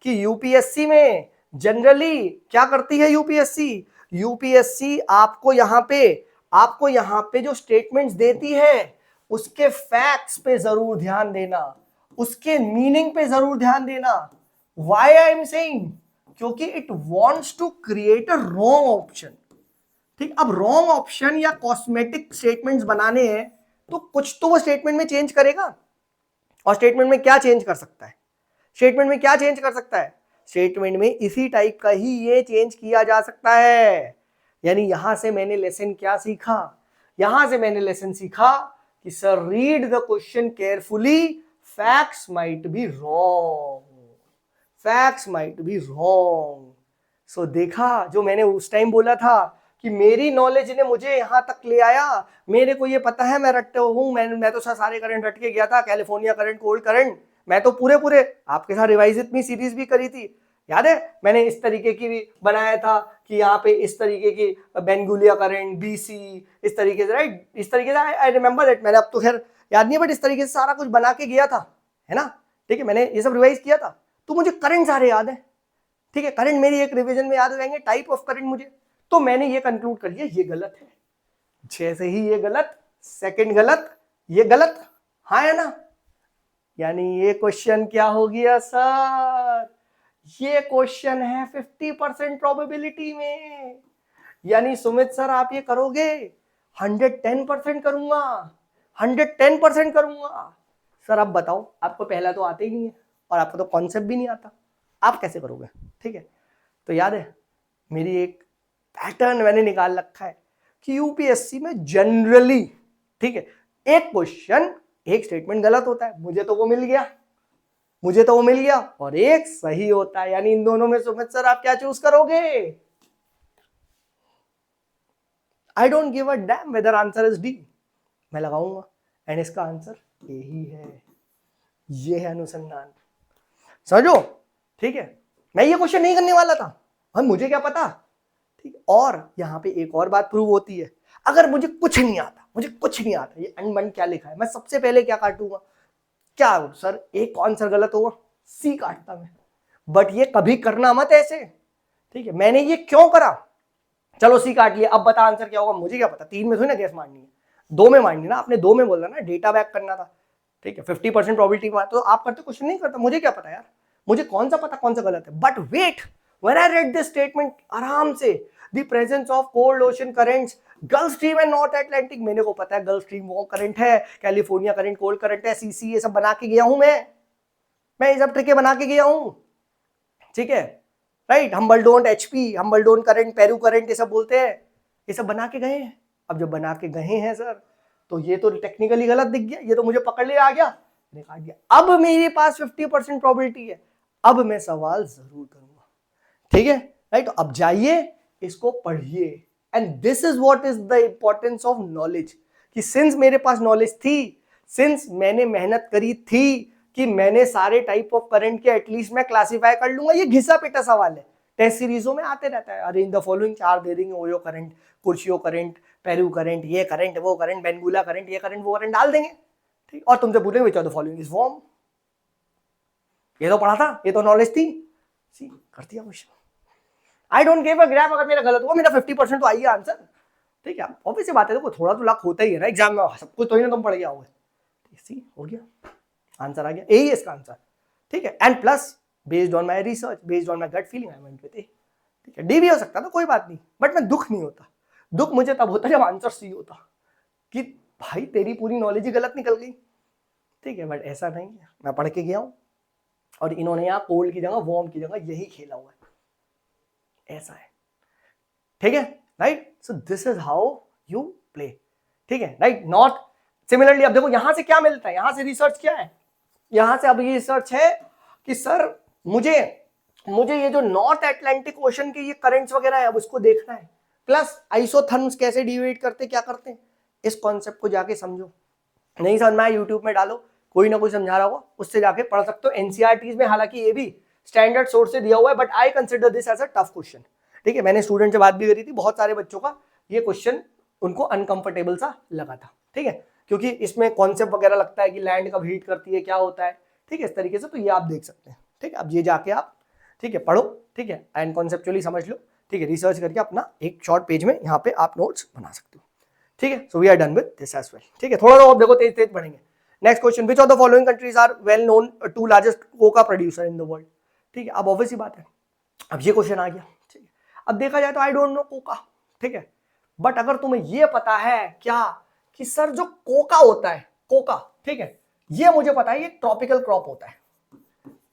कि यूपीएससी में जनरली क्या करती है यूपीएससी? यूपीएससी आपको यहाँ पे जो स्टेटमेंट्स देती है उसके फैक्ट्स पे जरूर ध्यान देना, उसके मीनिंग पे जरूर ध्यान देना। Why I am saying? क्योंकि it wants to create a wrong option. ठीक, अब रॉन्ग ऑप्शन या कॉस्मेटिक स्टेटमेंट्स बनाने हैं तो कुछ तो वो स्टेटमेंट में चेंज करेगा। और स्टेटमेंट में क्या चेंज कर सकता है? स्टेटमेंट में क्या चेंज कर सकता है? स्टेटमेंट में इसी टाइप का ही ये चेंज किया जा सकता है। यानी यहां से मैंने लेसन क्या सीखा? यहां से मैंने लेसन सीखा कि sir read the question carefully, facts might be wrong, facts might be wrong. So देखा, जो मैंने उस टाइम बोला था कि मेरी नॉलेज ने मुझे यहां तक ले आया, मेरे को ये पता है मैं रट्टे हूं, मैं तो सारे करंट रट के गया था, कैलिफोर्निया करंट, कोल्ड करंट, मैं तो पूरे आपके साथ रिवाइज इतनी सीरीज भी करी थी, याद है? मैंने इस तरीके की भी बनाया था कि यहाँ पे इस तरीके की बेंगुलिया करंट, बीसी, इस तरीके से, राइट? इस तरीके से आई रिमेंबर इट। मैंने अब तो खैर याद नहीं है, बट इस तरीके से सारा कुछ बना के गया था, है ना? ठीक है, मैंने ये सब रिवाइज किया था, तो मुझे करंट सारे याद है। ठीक है, करंट मेरी एक रिवीजन में याद हो जाएंगे, टाइप ऑफ करंट मुझे। तो मैंने ये कंक्लूड कर लिया ये गलत है, जैसे ही ये गलत, सेकंड गलत, ये गलत, हाँ है ना? यानी ये क्वेश्चन क्या हो गया सर? ये क्वेश्चन है 50% प्रोबेबिलिटी में। यानी सुमित सर आप ये करोगे? 110% करूंगा, 110% करूंगा। सर आप बताओ, आपको पहला तो आते ही नहीं है और आपको तो कॉन्सेप्ट भी नहीं आता, आप कैसे करोगे? ठीक है, तो याद है मेरी एक पैटर्न मैंने निकाल रखा है कि यूपीएससी में जनरली, ठीक है, एक क्वेश्चन, एक स्टेटमेंट गलत होता है, मुझे तो वो मिल गया, और एक सही होता है। यानी इन दोनों में सुमित सर आप क्या चूज करोगे? I don't give a damn whether answer is D, मैं लगाऊंगा एंड इसका आंसर यही है। ये है अनुसंधान, समझो? ठीक है, मैं ये क्वेश्चन नहीं करने वाला था, और मुझे क्या पता। ठीक, और यहां पे एक और बात प्रूव होती है, अगर मुझे कुछ नहीं आता, ये अनबन क्या लिखा है, मैं सबसे पहले क्या काटूंगा? क्या सर एक आंसर गलत होगा, सी काटता मैं। बट ये कभी करना मत ऐसे। ठीक है, मैंने ये क्यों करा? चलो सी काट लिया, अब बता आंसर क्या होगा, मुझे क्या पता? 3 में थोड़ी ना गैस मारनी है, 2 में मारनी ना, आपने 2 में बोला ना, डेटा बैक करना था। ठीक है, 50% प्रोबेबिलिटी में, तो आप करते क्वेश्चन नहीं करता, मुझे क्या पता यार, मुझे कौन सा पता कौन सा गलत है। But wait, when I read this statement आराम से, the presence of cold ocean currents, gulf stream and north Atlantic, मेरे को पता है गल्फ स्ट्रीम वो करंट है, कैलिफोर्निया करंट कोल्ड करंट है, सीसी, ये सब बना के गया हूं मैं ये सब ट्रिके बना के गया हूं। ठीक है, right, Humboldt HP, Humboldt current, Peru current, ये सब बोलते हैं, ये सब बना के गए हैं। अब जब बना के गए हैं सर, तो ये तो टेक्निकली गलत दिख गया, ये तो मुझे पकड़ लिया, आ गया, मैंने काट दिया। अब मेरे पास 50% प्रोबेबिलिटी है, अब मैं सवाल जरूर करूंगा। ठीक है, राइट, तो अब जाइए इसको पढ़िए, and this is what is the importance of knowledge, कि सिंस मेरे पास नॉलेज थी, सिंस मैंने मेहनत करी थी कि मैंने सारे टाइप ऑफ करंट के एटलीस्ट मैं क्लासिफाई कर लूंगा। ये घिसा पिटा सवाल है, टेस्ट सीरीजों में आते रहता है, अरे इन द फॉलोइंग 4 दे देंगे, ओयो current, Kuroshio current, Peru current, ये करंट, वो करंट, बेंगुला करंट, ये करंट, वो करंट डाल देंगे। ठीक, और तुमसे पूछेंगे which of the following is warm, ये तो पढ़ा था, ये तो नॉलेज थी, सी कर दिया question. I don't give a grab अगर मेरा गलत हुआ, मेरा 50% तो आइए आंसर। ठीक है, ऑब्वियस बात है, देखो थोड़ा तो लक होता ही है ना एग्जाम में, सब कुछ तो ही ना तुम पढ़ गया होगा। सी हो गया, आंसर आ गया, यही है इसका आंसर। ठीक है, and plus based on my research, based on my gut feeling, I went with A. ठीक है, डी भी हो सकता था, कोई बात नहीं, बट मैं दुख नहीं होता। दुख मुझे तब होता जब आंसर सी होता, कि भाई तेरी पूरी नॉलेज ही गलत निकल गई। ठीक है, बट ऐसा नहीं है, मैं पढ़ के गया हूं, और इन्होंने यहाँ कोल्ड की जगह वार्म की जगह यही खेला हुआ है, ऐसा है। ठीक है, right, so this is how you play. ठीक है, राइट, नॉट सिमिलरली। अब देखो यहां से क्या मिलता है, यहां से रिसर्च क्या है, यहां से अब ये रिसर्च है कि सर मुझे ये जो नॉर्थ अटलांटिक ओशन के ये करंट्स वगैरह है, अब उसको देखना है, प्लस आइसोथर्म्स कैसे डिवाइड करते, क्या करते हैं, इस कॉन्सेप्ट को जाके समझो। नहीं समझ में आया, यूट्यूब में डालो, कोई ना कोई समझा रहा होगा, उससे जाके पढ़ सकते हो। एनसीईआरटी में हालांकि ये भी स्टैंडर्ड सोर्स से दिया हुआ है, but I consider this as a tough question. ठीक है, मैंने स्टूडेंट से बात भी करी थी, बहुत सारे बच्चों का ये क्वेश्चन उनको अनकंफर्टेबल सा लगा था। ठीक है, क्योंकि इसमें कॉन्सेप्ट वगैरह लगता है कि लैंड कब हीट करती है, क्या होता है। ठीक है, इस तरीके से, तो ये आप देख सकते हैं। ठीक है, अब ये जाके आप, ठीक है, पढ़ो, ठीक है, एंड कॉन्सेप्चुअली समझ लो, ठीक है, रिसर्च करके अपना एक शॉर्ट पेज में यहाँ पे आप नोट्स बना सकते हो, ठीक है। So we are done with this as well, ठीक है। थोड़ा सा आप देखो, तेज तेज पढ़ेंगे। Next question, which of the following countries are well known to largest coca producer in the world, ठीक है। अब ऑब्वियसली बात है, अब ये क्वेश्चन आ गया, ठीक है। अब देखा जाए तो आई डोंट नो कोका, ठीक है, बट अगर तुम्हें ये पता है क्या कि सर जो कोका होता है, कोका, ठीक है, ये मुझे पता है ये ट्रॉपिकल क्रॉप होता है,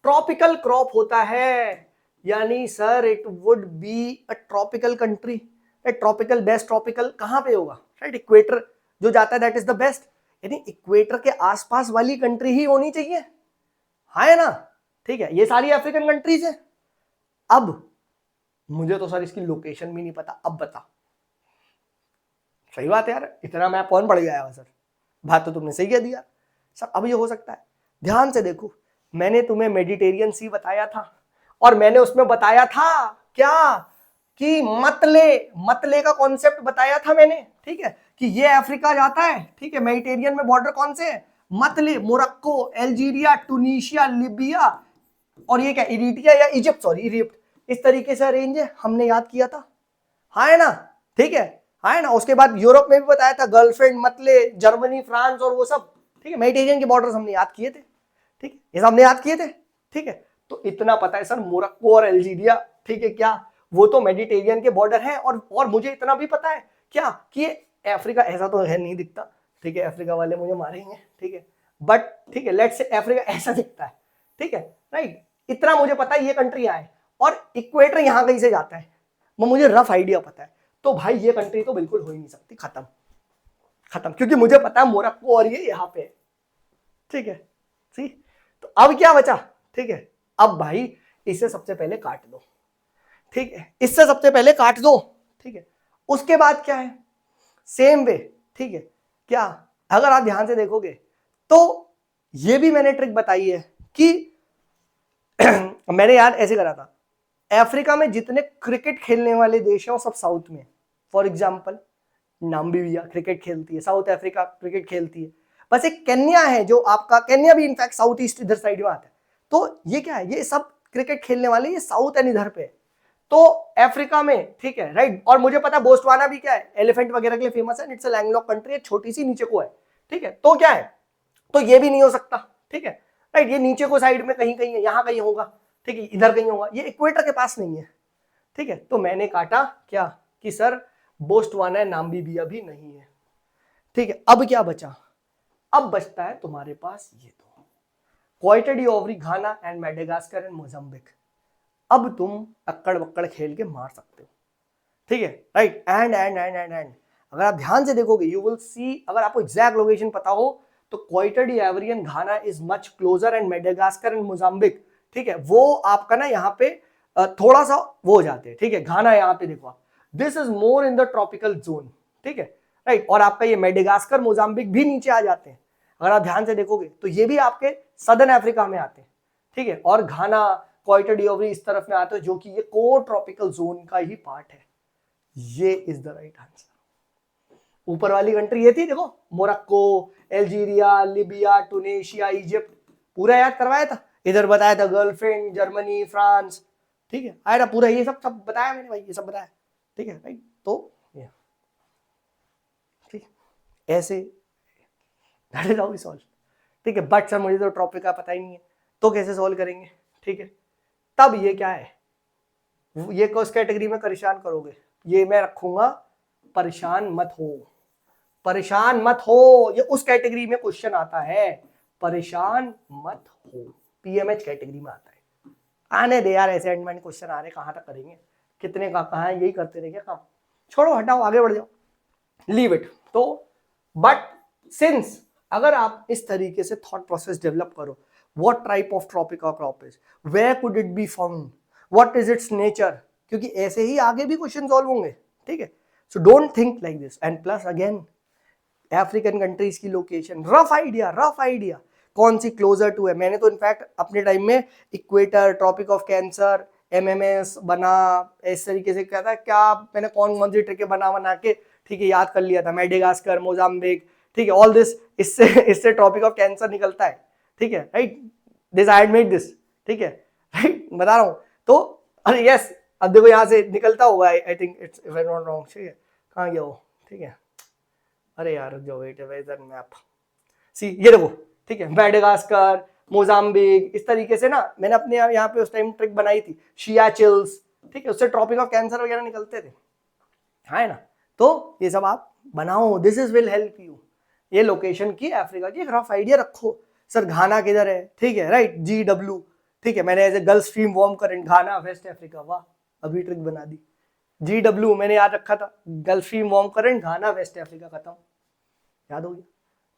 ट्रॉपिकल क्रॉप होता है, यानी sir it would be a tropical country, tropical, best tropical कहां पे होगा, राइट, इक्वेटर जो जाता है दैट इज द बेस्ट, यानी इक्वेटर के आसपास वाली कंट्री ही होनी चाहिए, है ना, ठीक है। ये सारी अफ्रीकन कंट्रीज है। अब मुझे तो सर इसकी लोकेशन भी नहीं पता, अब बता। सही बात है यार, इतना मैप कौन पढ़ गया सर, बात तो तुमने सही कह दिया सर। अब ये हो सकता है, ध्यान से देखो, मैंने तुम्हें मेडिटेरियन सी बताया था और मैंने उसमें बताया था क्या कि मतले, मतले का कॉन्सेप्ट बताया था मैंने, ठीक है, कि ये अफ्रीका जाता है, ठीक है, मेडिटेरियन में बॉर्डर कौन से है, मतले, मोरक्को, अल्जीरिया, टूनिशिया, लिबिया और ये क्या इरिट्रिया या इजिप्ट, सॉरी इजिप्ट, इस तरीके से रेंज है, हमने याद किया था, है ना, ठीक है ना। उसके बाद यूरोप में भी बताया था, गर्लफ्रेंड, मतले, जर्मनी, फ्रांस और वो सब, ठीक है, मेडिटेरियन के बॉर्डर्स हमने याद किए थे, ठीक है, ये सब हमने याद किए थे, ठीक है। तो इतना पता है सर, मोरक्को और अल्जीरिया, ठीक है, क्या वो तो मेडिटेरियन के बॉर्डर है, और मुझे इतना भी पता है क्या कि अफ्रीका ऐसा तो है नहीं दिखता, ठीक है, अफ्रीका वाले मुझे मारेंगे, ठीक है, बट ठीक है, लेट्स से अफ्रीका ऐसा दिखता है, ठीक है, राइट, इतना मुझे पता है ये कंट्री है और इक्वेटर यहां कहीं से जाता है, वो मुझे रफ आइडिया पता है। तो भाई ये कंट्री तो बिल्कुल हो ही नहीं सकती, खत्म खत्म, क्योंकि मुझे पता है मोरक्को और ये यहाँ पे, ठीक है, सी। तो अब क्या बचा, ठीक है, अब भाई इसे सबसे पहले काट दो, ठीक है, इससे सबसे पहले काट दो, ठीक है। उसके बाद क्या है, सेम वे, ठीक है, क्या अगर आप ध्यान से देखोगे तो ये भी मैंने ट्रिक बताई है कि मैंने यार ऐसे करा था, अफ्रीका में जितने क्रिकेट खेलने वाले देश हैं वो सब साउथ में, फॉर एग्जांपल नामीबिया क्रिकेट खेलती है, साउथ अफ्रीका क्रिकेट खेलती है, बस एक केन्या है जो आपका, केन्या भी इनफैक्ट साउथ ईस्ट इधर साइड में आता है, तो ये क्या है, ये सब क्रिकेट खेलने वाले ये साउथ एंड इधर पे, तो अफ्रीका में, ठीक है, राइट। और मुझे पता है बोस्टवाना भी क्या है, एलिफेंट वगैरह के लिए फेमस है, इट्स अ लैंडलॉक कंट्री है, छोटी सी नीचे को है, ठीक है, तो क्या है, तो ये भी नहीं हो सकता, ठीक है, राइट, ये नीचे को साइड में कहीं कहीं है, यहां कहीं होगा, ठीक है, इधर कहीं होगा, ये इक्वेटर के पास नहीं है, ठीक है। तो मैंने काटा क्या कि सर बोस्टवाना, नामीबिया भी नहीं है, ठीक है। अब क्या बचा, अब बचता है तुम्हारे पास ये दो, Cote d'Ivoire, Ghana and Madagascar and Mozambique. अब तुम अक्कड़ बक्कड़ खेल के मार सकते हो, ठीक है, राइट। एंड अगर आप ध्यान से देखोगे यू विल सी, अगर आपको एग्जैक्ट लोकेशन पता हो तो Cote d'Ivoire and Ghana is much closer and Madagascar and Mozambique, ठीक है, वो आपका ना यहाँ पे थोड़ा सा वो हो जाते हैं, ठीक है। घाना यहाँ पे देखो आप, this is more in the tropical zone, ठीक है, राइट। और आपका ये मेडागास्कर, मोजाम्बिक भी नीचे आ जाते हैं, अगर आप ध्यान से देखोगे तो ये भी आपके सदर्न अफ्रीका में आते हैं, ठीक है। और घाना, क्वाइटा डी ओवरी इस तरफ में आते हैं, जो कि ये कोर ट्रॉपिकल जोन का ही पार्ट है। ये इज द राइट आंसर। ऊपर वाली कंट्री ये थी, देखो, मोरक्को, अल्जीरिया, लिबिया, टूनेशिया, इजिप्ट, पूरा याद करवाया था, इधर बताया था गर्लफ्रेंड, जर्मनी, फ्रांस, ठीक है, आया पूरा, ये सब सब बताया मैंने भाई, ये सब बताया, ठीक है, राइट। तो ठीक, ऐसे that is how we solve, ठीक है। बट सर मुझे तो टॉपिक का पता ही नहीं है, तो कैसे सॉल्व करेंगे, ठीक है। तब ये क्या है, ये किस कैटेगरी में परेशान करोगे, ये मैं रखूंगा परेशान मत हो, परेशान मत हो, ये उस कैटेगरी में क्वेश्चन आता है, परेशान मत हो, पीएमएच कैटेगरी में आता है। आने दे यार, असाइनमेंट क्वेश्चन आ रहे, कहां तक करेंगे, कितने का कहां है, यही करते रहेंगे काम, छोड़ो हटाओ, आगे बढ़ जाओ, लीव इट। तो बट सिंस अगर आप इस तरीके से थॉट प्रोसेस डेवलप करो, what type of tropical crop is, where could it be found, what is its nature, क्योंकि ऐसे ही आगे भी क्वेश्चन सॉल्व होंगे, ठीक है। So don't think like this, and plus again African countries की लोकेशन, रफ आइडिया कौन सी क्लोजर टू है। मैंने तो इनफैक्ट अपने टाइम में equator, tropic of cancer, MMS बना, इस तरीके से क्या था, क्या मैंने कौन सी ट्रिकें बना के, ठीक है, याद कर लिया था, मेडागास्कर, मोजाम्बिक, ठीक है, ऑल दिस, इससे ट्रॉपिक ऑफ कैंसर निकलता है, ठीक है, right, this I had made this, ठीक है, राइट, बता रहा हूँ। तो अरे यस, अब देखो यहाँ से निकलता होगा, I think it's if I not wrong, ठीक है, कहाँ गया वो, ठीक है, अरे यार जो वेट है मैप, सी ये देखो, ठीक है, मेडागास्कर, मोजाम्बिक, इस तरीके से ना मैंने अपने यहाँ पे उस टाइम ट्रिक बनाई थी, शियाचिल्स, ठीक है, उससे ट्रॉपिक ऑफ कैंसर वगैरह निकलते थे, है ना, तो ये सब आप बनाओ, this is will help you. ये लोकेशन की अफ्रीका की एक रफ आइडिया रखो, सर घाना किधर है, ठीक है, राइट, GW, ठीक है, मैंने as a gulf stream warm current, Ghana west Africa, वाह अभी ट्रिक बना दी, GW मैंने याद रखा था, gulf stream warm current, Ghana west Africa, खत्म, याद हो गया।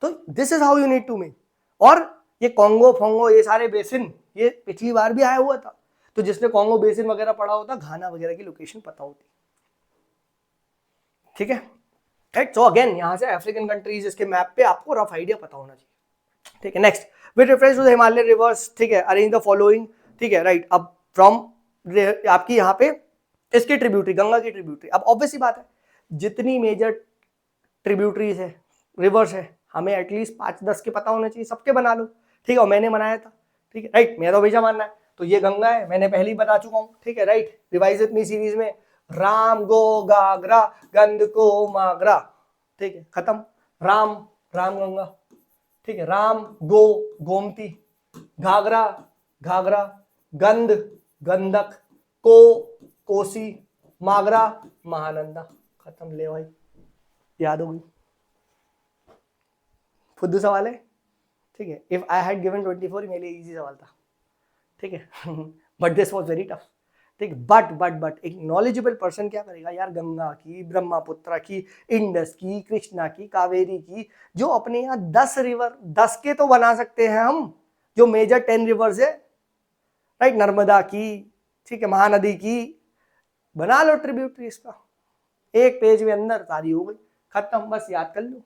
तो this is how you need to make. और ये कॉन्गो फोंगो ये सारे बेसिन, ये पिछली बार भी आया हुआ था, तो जिसने कॉन्गो बेसिन वगैरह पढ़ा होता, घाना वगैरह की लोकेशन पता होती, ठीक है, राइट। सो अगेन यहाँ से अफ्रीकन कंट्रीज इसके मैप पे आपको रफ आइडिया पता होना चाहिए, ठीक है। Next, with reference to the Himalayan rivers, ठीक है, अरेंज द फॉलोइंग, ठीक है, राइट। अब फ्रॉम आपकी यहाँ पे इसकी ट्रिब्यूटरी, गंगा की ट्रिब्यूटरी, अब ऑब्वियसली बात है जितनी मेजर ट्रिब्यूटरीज है, रिवर्स है, हमें एटलीस्ट 5-10 के पता होने चाहिए, सबके बना लो, ठीक है, और मैंने बनाया था, ठीक है, राइट, मेरा तो हमेशा मानना है, तो ये गंगा है, मैंने पहले ही बता चुका हूँ, ठीक है, right, revise with me series में, राम गो गागरा गंद को मागरा, ठीक है, खत्म, राम राम गंगा, ठीक है, राम गो गोमती, घाघरा घाघरा, गंद गंधक, को कोसी, मागरा महानंदा, खत्म, ले भाई याद होगी, फुद्दू सवाल है, ठीक है, इफ आई हैड गिवन 24 मेरे लिए इजी सवाल था, ठीक है, but this was very tough, ठीक, बट एक नॉलेजेबल पर्सन क्या करेगा यार, गंगा की, ब्रह्मपुत्र की, इंडस की, कृष्णा की, कावेरी की, जो अपने यहाँ 10 रिवर, 10 के तो बना सकते हैं हम, जो मेजर 10 रिवर्स है, राइट, नर्मदा की, ठीक है, महानदी की, बना लो ट्रिब्यूटरीज का, एक पेज में अंदर सारी हो गई, खत्म, बस याद कर लो,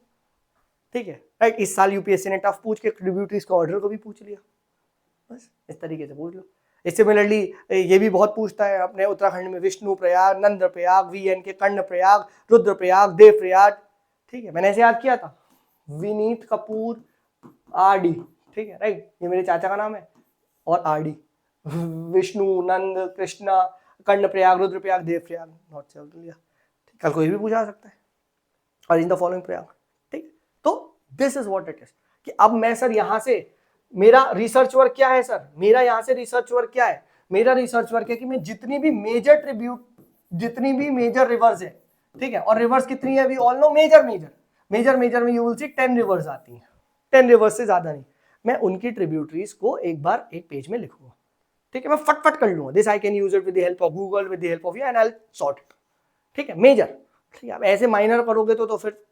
ठीक है, राइट। इस साल यूपीएससी ने टफ पूछ के ट्रिब्यूटरीज का ऑर्डर को भी पूछ लिया, बस इस तरीके से पूछ लो। सिमिलरली ये भी बहुत पूछता है अपने उत्तराखंड में, विष्णु प्रयाग, नंद प्रयाग, VN के कर्ण प्रयाग, रुद्र प्रयाग, देव प्रयाग, ठीक है, मैंने ऐसे याद किया था, विनीत कपूर RD, ठीक है, राइट, ये मेरे चाचा का नाम है, और RD, Vishnu, Nand, Krishna, Karnaprayag, Rudraprayag, Devprayag, not चल लिया, कल कोई भी पूछा सकता है, और इन द फॉलोइंग प्रयाग, ठीक, तो this is what it is, कि अब मैं सर यहां से, मेरा रिसर्च वर्क क्या है सर, मेरा यहां से रिसर्च वर्क क्या है, मेरा रिसर्च वर्क है कि मैं जितनी भी मेजर ट्रिब्यूट, जितनी भी मेजर रिवर्स है, ठीक है, और रिवर्स कितनी है, वी ऑल नो, मेजर में यू विल सी 10 रिवर्स आती हैं, 10 रिवर्स से ज्यादा नहीं, मैं उनकी ट्रिब्यूटरीज को एक बार एक पेज में लिखूंगा, ठीक है, मैं फटफट कर लूंगा, this I can use it with the help of Google, with the help of you, and I will sort it, ठीक है, मेजर, ठीक है, अब ऐसे माइनर करोगे तो फिर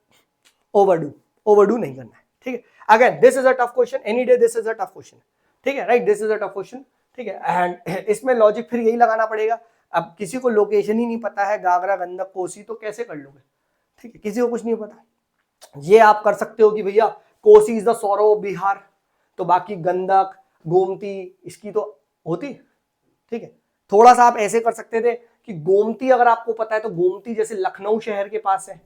ओवरडू नहीं करना है, ठीक है। Again this is a tough question, any day this is a tough question, ठीक है, right, this is a tough question, ठीक है, एंड इसमें लॉजिक फिर यही लगाना पड़ेगा, अब किसी को लोकेशन ही नहीं पता है, गागरा, गंडक, कोसी, तो कैसे कर लोगे, ठीक है, किसी को कुछ नहीं पता, ये आप कर सकते हो कि भैया Kosi is the sorrow of Bihar, तो बाकी गंडक, गोमती इसकी तो होती, ठीक है, थोड़ा सा आप ऐसे कर सकते थे कि गोमती अगर आपको पता है तो गोमती जैसे लखनऊ शहर के पास है,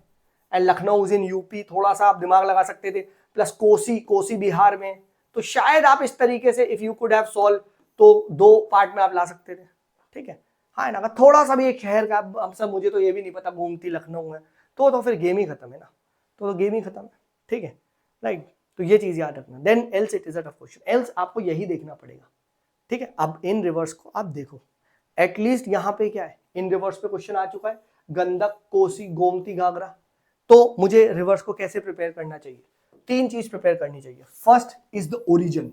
and Lucknow is in UP, थोड़ा सा आप दिमाग लगा सकते थे, प्लस कोसी बिहार में, तो शायद आप इस तरीके से if you could have solve, तो 2 पार्ट में आप ला सकते थे, ठीक है, हाँ ना, थोड़ा सा भी एक शहर का, अब सब मुझे तो ये भी नहीं पता गोमती लखनऊ है, तो फिर गेम ही खत्म है ना, तो गेम ही खत्म है, ठीक है, राइट, तो ये चीज याद रखना, then else it is a tough question, else आपको यही देखना पड़ेगा, ठीक है। अब इन रिवर्स को आप देखो, एटलीस्ट यहाँ पे क्या है, इन रिवर्स पे क्वेश्चन आ चुका है, गंडक, कोसी, गोमती, घाघरा, तो मुझे रिवर्स को कैसे प्रिपेयर करना चाहिए, 3 चीज प्रिपेयर करनी चाहिए, फर्स्ट इज द ओरिजिन,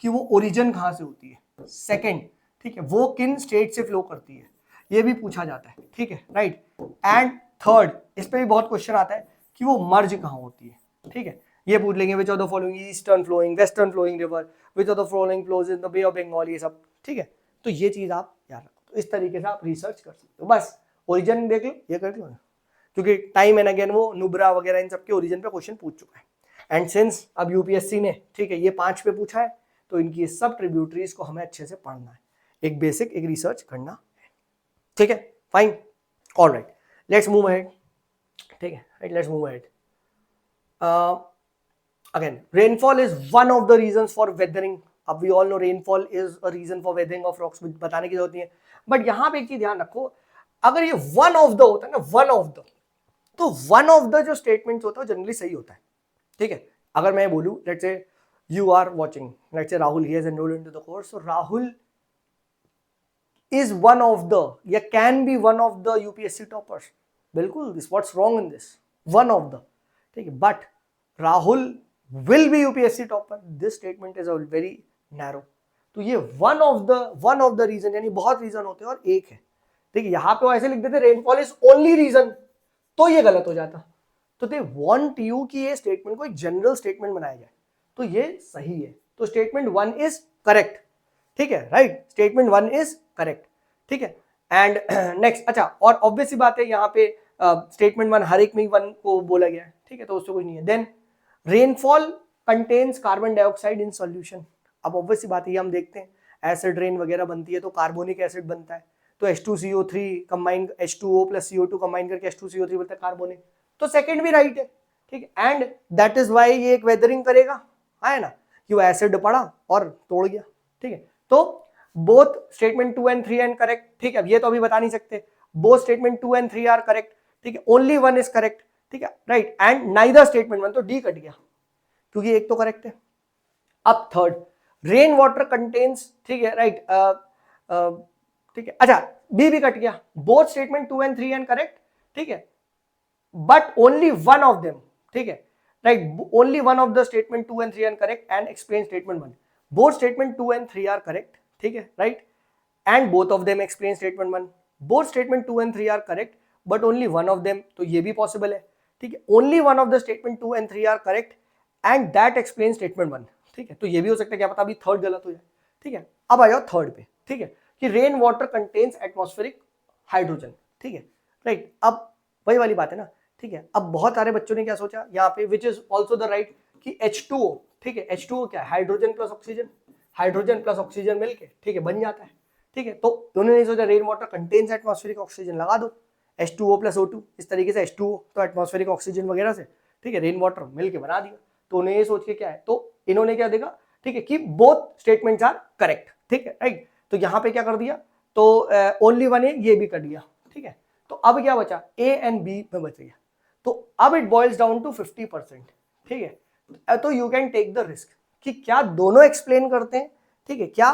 कि वो ओरिजिन कहां से होती है, सेकंड, ठीक है, वो किन स्टेट से फ्लो करती है, ये भी पूछा जाता है, ठीक है, राइट, एंड थर्ड, इस पे भी बहुत क्वेश्चन आता है कि वो मर्ज कहां होती है, ठीक है, ये पूछ लेंगे which of the following eastern flowing, western flowing river, which of the following flows in the bay of Bengal, ये सब, ठीक है, तो ये चीज आप याद रखो, तो इस तरीके से आप रिसर्च कर सकते हो, बस ओरिजिन देख लो, ये कर लो, क्योंकि टाइम एंड अगेन वो नुब्रा वगैरह इन सबके ओरिजिन पे क्वेश्चन पूछ चुका है, एंड सिंस अब यूपीएससी ने, ठीक है, ये 5 पे पूछा है, तो इनकी सब ट्रिब्यूटरीज को हमें अच्छे से पढ़ना है, एक बेसिक एक रिसर्च करना है, ठीक है, fine, alright, let's move ahead, ठीक है, right, let's move ahead, again rainfall is one of the reasons for weathering अब we all know rainfall is a reason for weathering of rocks, बताने की जरूरत नहीं है। बट यहाँ पे एक चीज ध्यान रखो, अगर ये वन ऑफ द होता है ना, वन ऑफ द, तो वन ऑफ द जो स्टेटमेंट होता है जनरली सही होता है, ठीक है। अगर मैं बोलूं let's say you are watching, let's say Rahul, he has enrolled into the course, so Rahul is one of the, या can be one of the UPSC toppers, बिल्कुल, this what's wrong in this, one of the, ठीक है। but Rahul will be UPSC topper, this statement is a very narrow, तो ये one of the reason, यानी बहुत reason होते हैं और एक है, ठीक है। यहाँ पे ऐसे लिख देते रेनफॉल इज ओनली रीजन, तो ये गलत हो जाता। तो दे वांट यू कि ये स्टेटमेंट को एक जनरल स्टेटमेंट बनाया जाए, तो ये सही है, तो स्टेटमेंट 1 इज करेक्ट, ठीक है, राइट, स्टेटमेंट 1 इज करेक्ट, ठीक है। एंड नेक्स्ट, अच्छा, और ऑब्वियस सी बात है यहाँ पे स्टेटमेंट 1 हर एक में 1 को बोला गया है, ठीक है, तो उससे कुछ नहीं है। Then rainfall contains carbon dioxide in solution, अब ऑब्वियस सी बात है, ये हम देखते हैं एसिड रेन वगैरह बनती है तो कार्बोनिक एसिड बनता है, तो H2CO3 combine, H2O plus CO2 combine करके H2CO3 बनता है कार्बोनिक, तो सेकंड भी राइट है, ठीक है। एंड दैट इज व्हाई ये एक वेदरिंग करेगा, है ना, कि वो एसिड पड़ा और तोड़ गया, ठीक है। तो both statement 2 and 3 and correct, ठीक है। ये तो अभी बता नहीं सकते, both statement 2 and 3 are correct, ठीक है, ओनली 1 इज करेक्ट, ठीक है, राइट, एंड नाइदर स्टेटमेंट 1, तो डी कट गया क्योंकि एक तो करेक्ट है। अब थर्ड, रेन वाटर कंटेन्स, ठीक है, राइट, ठीक है, अच्छा, बी भी कट गया, both statement 2 and 3 and correct, ठीक है, but only one of them, ठीक है, right, only one of the statement 2 and 3 are correct and explain statement 1, both statement 2 and 3 are correct, ठीक है, right, and both of them explain statement 1, both statement 2 and 3 are correct but only one of them, तो ये भी possible है, ठीक है, only one of the statement 2 and 3 are correct and that explains statement 1, ठीक है, तो ये भी हो सकता है, क्या पता अभी थर्ड गलत हो जाए, ठीक है। अब आ जाओ थर्ड पे, ठीक है, कि rain water contains atmospheric hydrogen, ठीक है, राइट, अब वही वाली बात है ना, ठीक है। अब बहुत सारे बच्चों ने क्या सोचा यहाँ पे, which is also the right, कि H2O, ठीक है, H2O क्या है, hydrogen plus oxygen, hydrogen plus oxygen मिलके, ठीक है, बन जाता है, ठीक है। तो उन्होंने सोचा rain water contains atmospheric oxygen, लगा दो H2O प्लस O2, इस तरीके से H2O तो एटमॉस्फेरिक ऑक्सीजन वगैरह से, ठीक है, रेन वाटर मिलके बना दिया। तो उन्हें ये सोच के क्या है, तो इन्होंने क्या देखा, ठीक है, कि बोथ स्टेटमेंट्स आर करेक्ट, ठीक है, राइट, तो यहाँ पे क्या कर दिया, तो ओनली 1 है, ये भी कर दिया, ठीक है। तो अब क्या बचा, A एंड B में बच गया, तो अब इट बॉइल्स डाउन टू 50%, ठीक है। तो you can take the risk कि क्या दोनों एक्सप्लेन करते हैं, ठीक है, क्या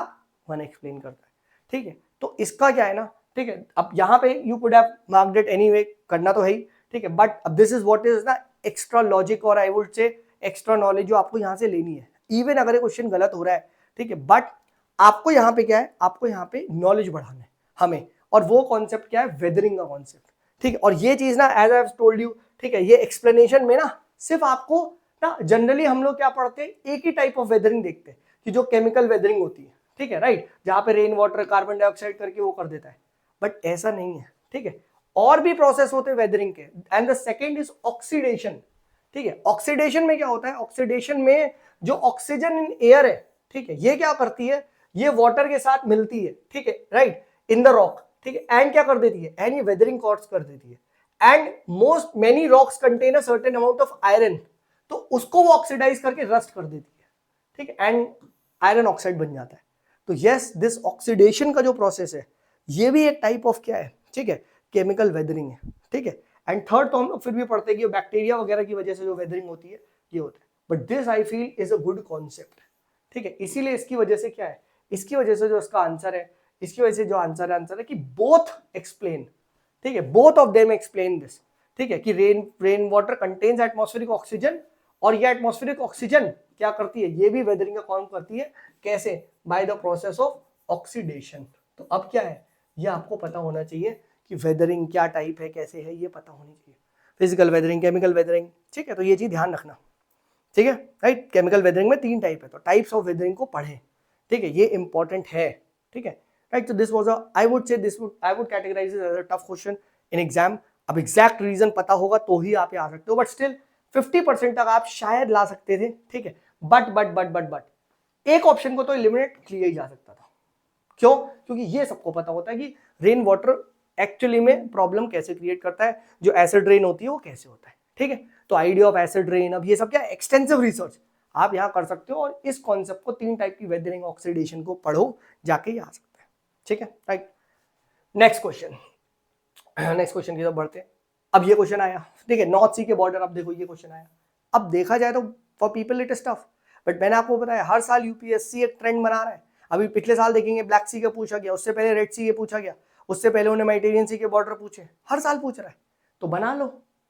वन एक्सप्लेन करता है, ठीक है। तो इसका क्या है ना, ठीक है, अब यहाँ पे you could have marked it anyway, करना तो है ही, ठीक है, बट अब दिस इज व्हाट इज ना एक्स्ट्रा लॉजिक और आई वुड से एक्स्ट्रा नॉलेज जो आपको यहाँ से लेनी है, इवन अगर ये क्वेश्चन गलत हो रहा है, ठीक है, बट आपको यहाँ पे क्या है, आपको यहाँ पे नॉलेज बढ़ाना है हमें, और वो कॉन्सेप्ट क्या है, वेदरिंग का कॉन्सेप्ट, ठीक है। और ये चीज ना as I have told you, ठीक है, ये एक्सप्लेनेशन में ना सिर्फ आपको ना, जनरली हम लोग क्या पढ़ते हैं, एक ही टाइप ऑफ वेदरिंग देखते हैं कि जो केमिकल वेदरिंग होती है, ठीक है, राइट, जहां पे रेन वाटर कार्बन डाइऑक्साइड करके वो कर देता है, बट ऐसा नहीं है, ठीक है, और भी प्रोसेस होते हैं वेदरिंग के। And the second is oxidation, ठीक है। ऑक्सीडेशन में क्या होता है, ऑक्सीडेशन में जो ऑक्सीजन इन एयर है, ठीक है, ये क्या करती है, ये वाटर के साथ मिलती है, ठीक है, राइट, इन द रॉक, ठीक है, एंड क्या कर देती है, एंड ये वेदरिंग कॉज कर देती है। And most many rocks contain a certain amount of iron, तो उसको वो ऑक्सीडाइज करके रस्ट कर देती है, ठीक है, एंड आयरन ऑक्साइड बन जाता है। तो यस, दिस ऑक्सीडेशन का जो प्रोसेस है, ये भी एक टाइप ऑफ क्या है, ठीक है, केमिकल वेदरिंग है, ठीक है। एंड थर्ड तो हम लोग फिर भी पढ़ते हैं कि बैक्टीरिया वगैरह की वजह से जो वेदरिंग होती है, ये होता है, but this I feel is a good concept, ठीक है। इसीलिए इसकी वजह से क्या है, इसकी वजह से जो इसका आंसर है, इसकी वजह से जो आंसर है कि बोथ एक्सप्लेन, ठीक है, both of them explain this, ठीक है, कि rain water contains atmospheric oxygen, और ये एटमॉस्फेरिक ऑक्सीजन क्या करती है, ये भी वेदरिंग का काम करती है, कैसे, by the process of oxidation. तो अब क्या है, ये आपको पता होना चाहिए कि वेदरिंग क्या टाइप है, कैसे है, ये पता होनी चाहिए, फिजिकल वेदरिंग, केमिकल वेदरिंग, ठीक है, तो ये चीज ध्यान रखना, ठीक है, राइट। केमिकल वेदरिंग में 3 टाइप है, तो टाइप्स ऑफ वेदरिंग को पढ़ें, ठीक है, ये इंपॉर्टेंट है, ठीक है, राइट। तो this was a, I would say this I would categorise it as a tough question in exam. अब एग्जैक्ट रीजन पता होगा तो ही आप आ सकते हो, बट स्टिल 50% तक आप शायद ला सकते थे, ठीक है, बट एक ऑप्शन को तो एलिमिनेट किया ही जा सकता था। क्यों? क्योंकि ये सबको पता होता है कि रेन वाटर एक्चुअली में प्रॉब्लम कैसे क्रिएट करता है, जो एसिड रेन होती है वो कैसे होता है, ठीक है। तो आइडिया ऑफ एसिड रेन, अब ये सब क्या एक्सटेंसिव रिसर्च, आप यहाँ कर सकते हो और इस कॉन्सेप्ट को 3 टाइप की वेदरिंग ऑक्सीडेशन को पढ़ो, जाके ये आ सकता है। ठीक है, right. Next question, next question की तरफ बढ़ते हैं। अब ये क्वेश्चन आया, ठीक है, नॉर्थ सी के बॉर्डर, अब देखो ये क्वेश्चन आया। अब देखा जाए तो for people it is tough, but मैंने आपको बताया हर साल यूपीएससी एक ट्रेंड बना रहा है। अभी पिछले साल देखेंगे ब्लैक सी का पूछा गया, उससे पहले रेड सी के पूछा गया, उससे पहले उन्हें मेडिटेरियन सी के बॉर्डर पूछे, हर साल पूछ रहा है, तो बना लो।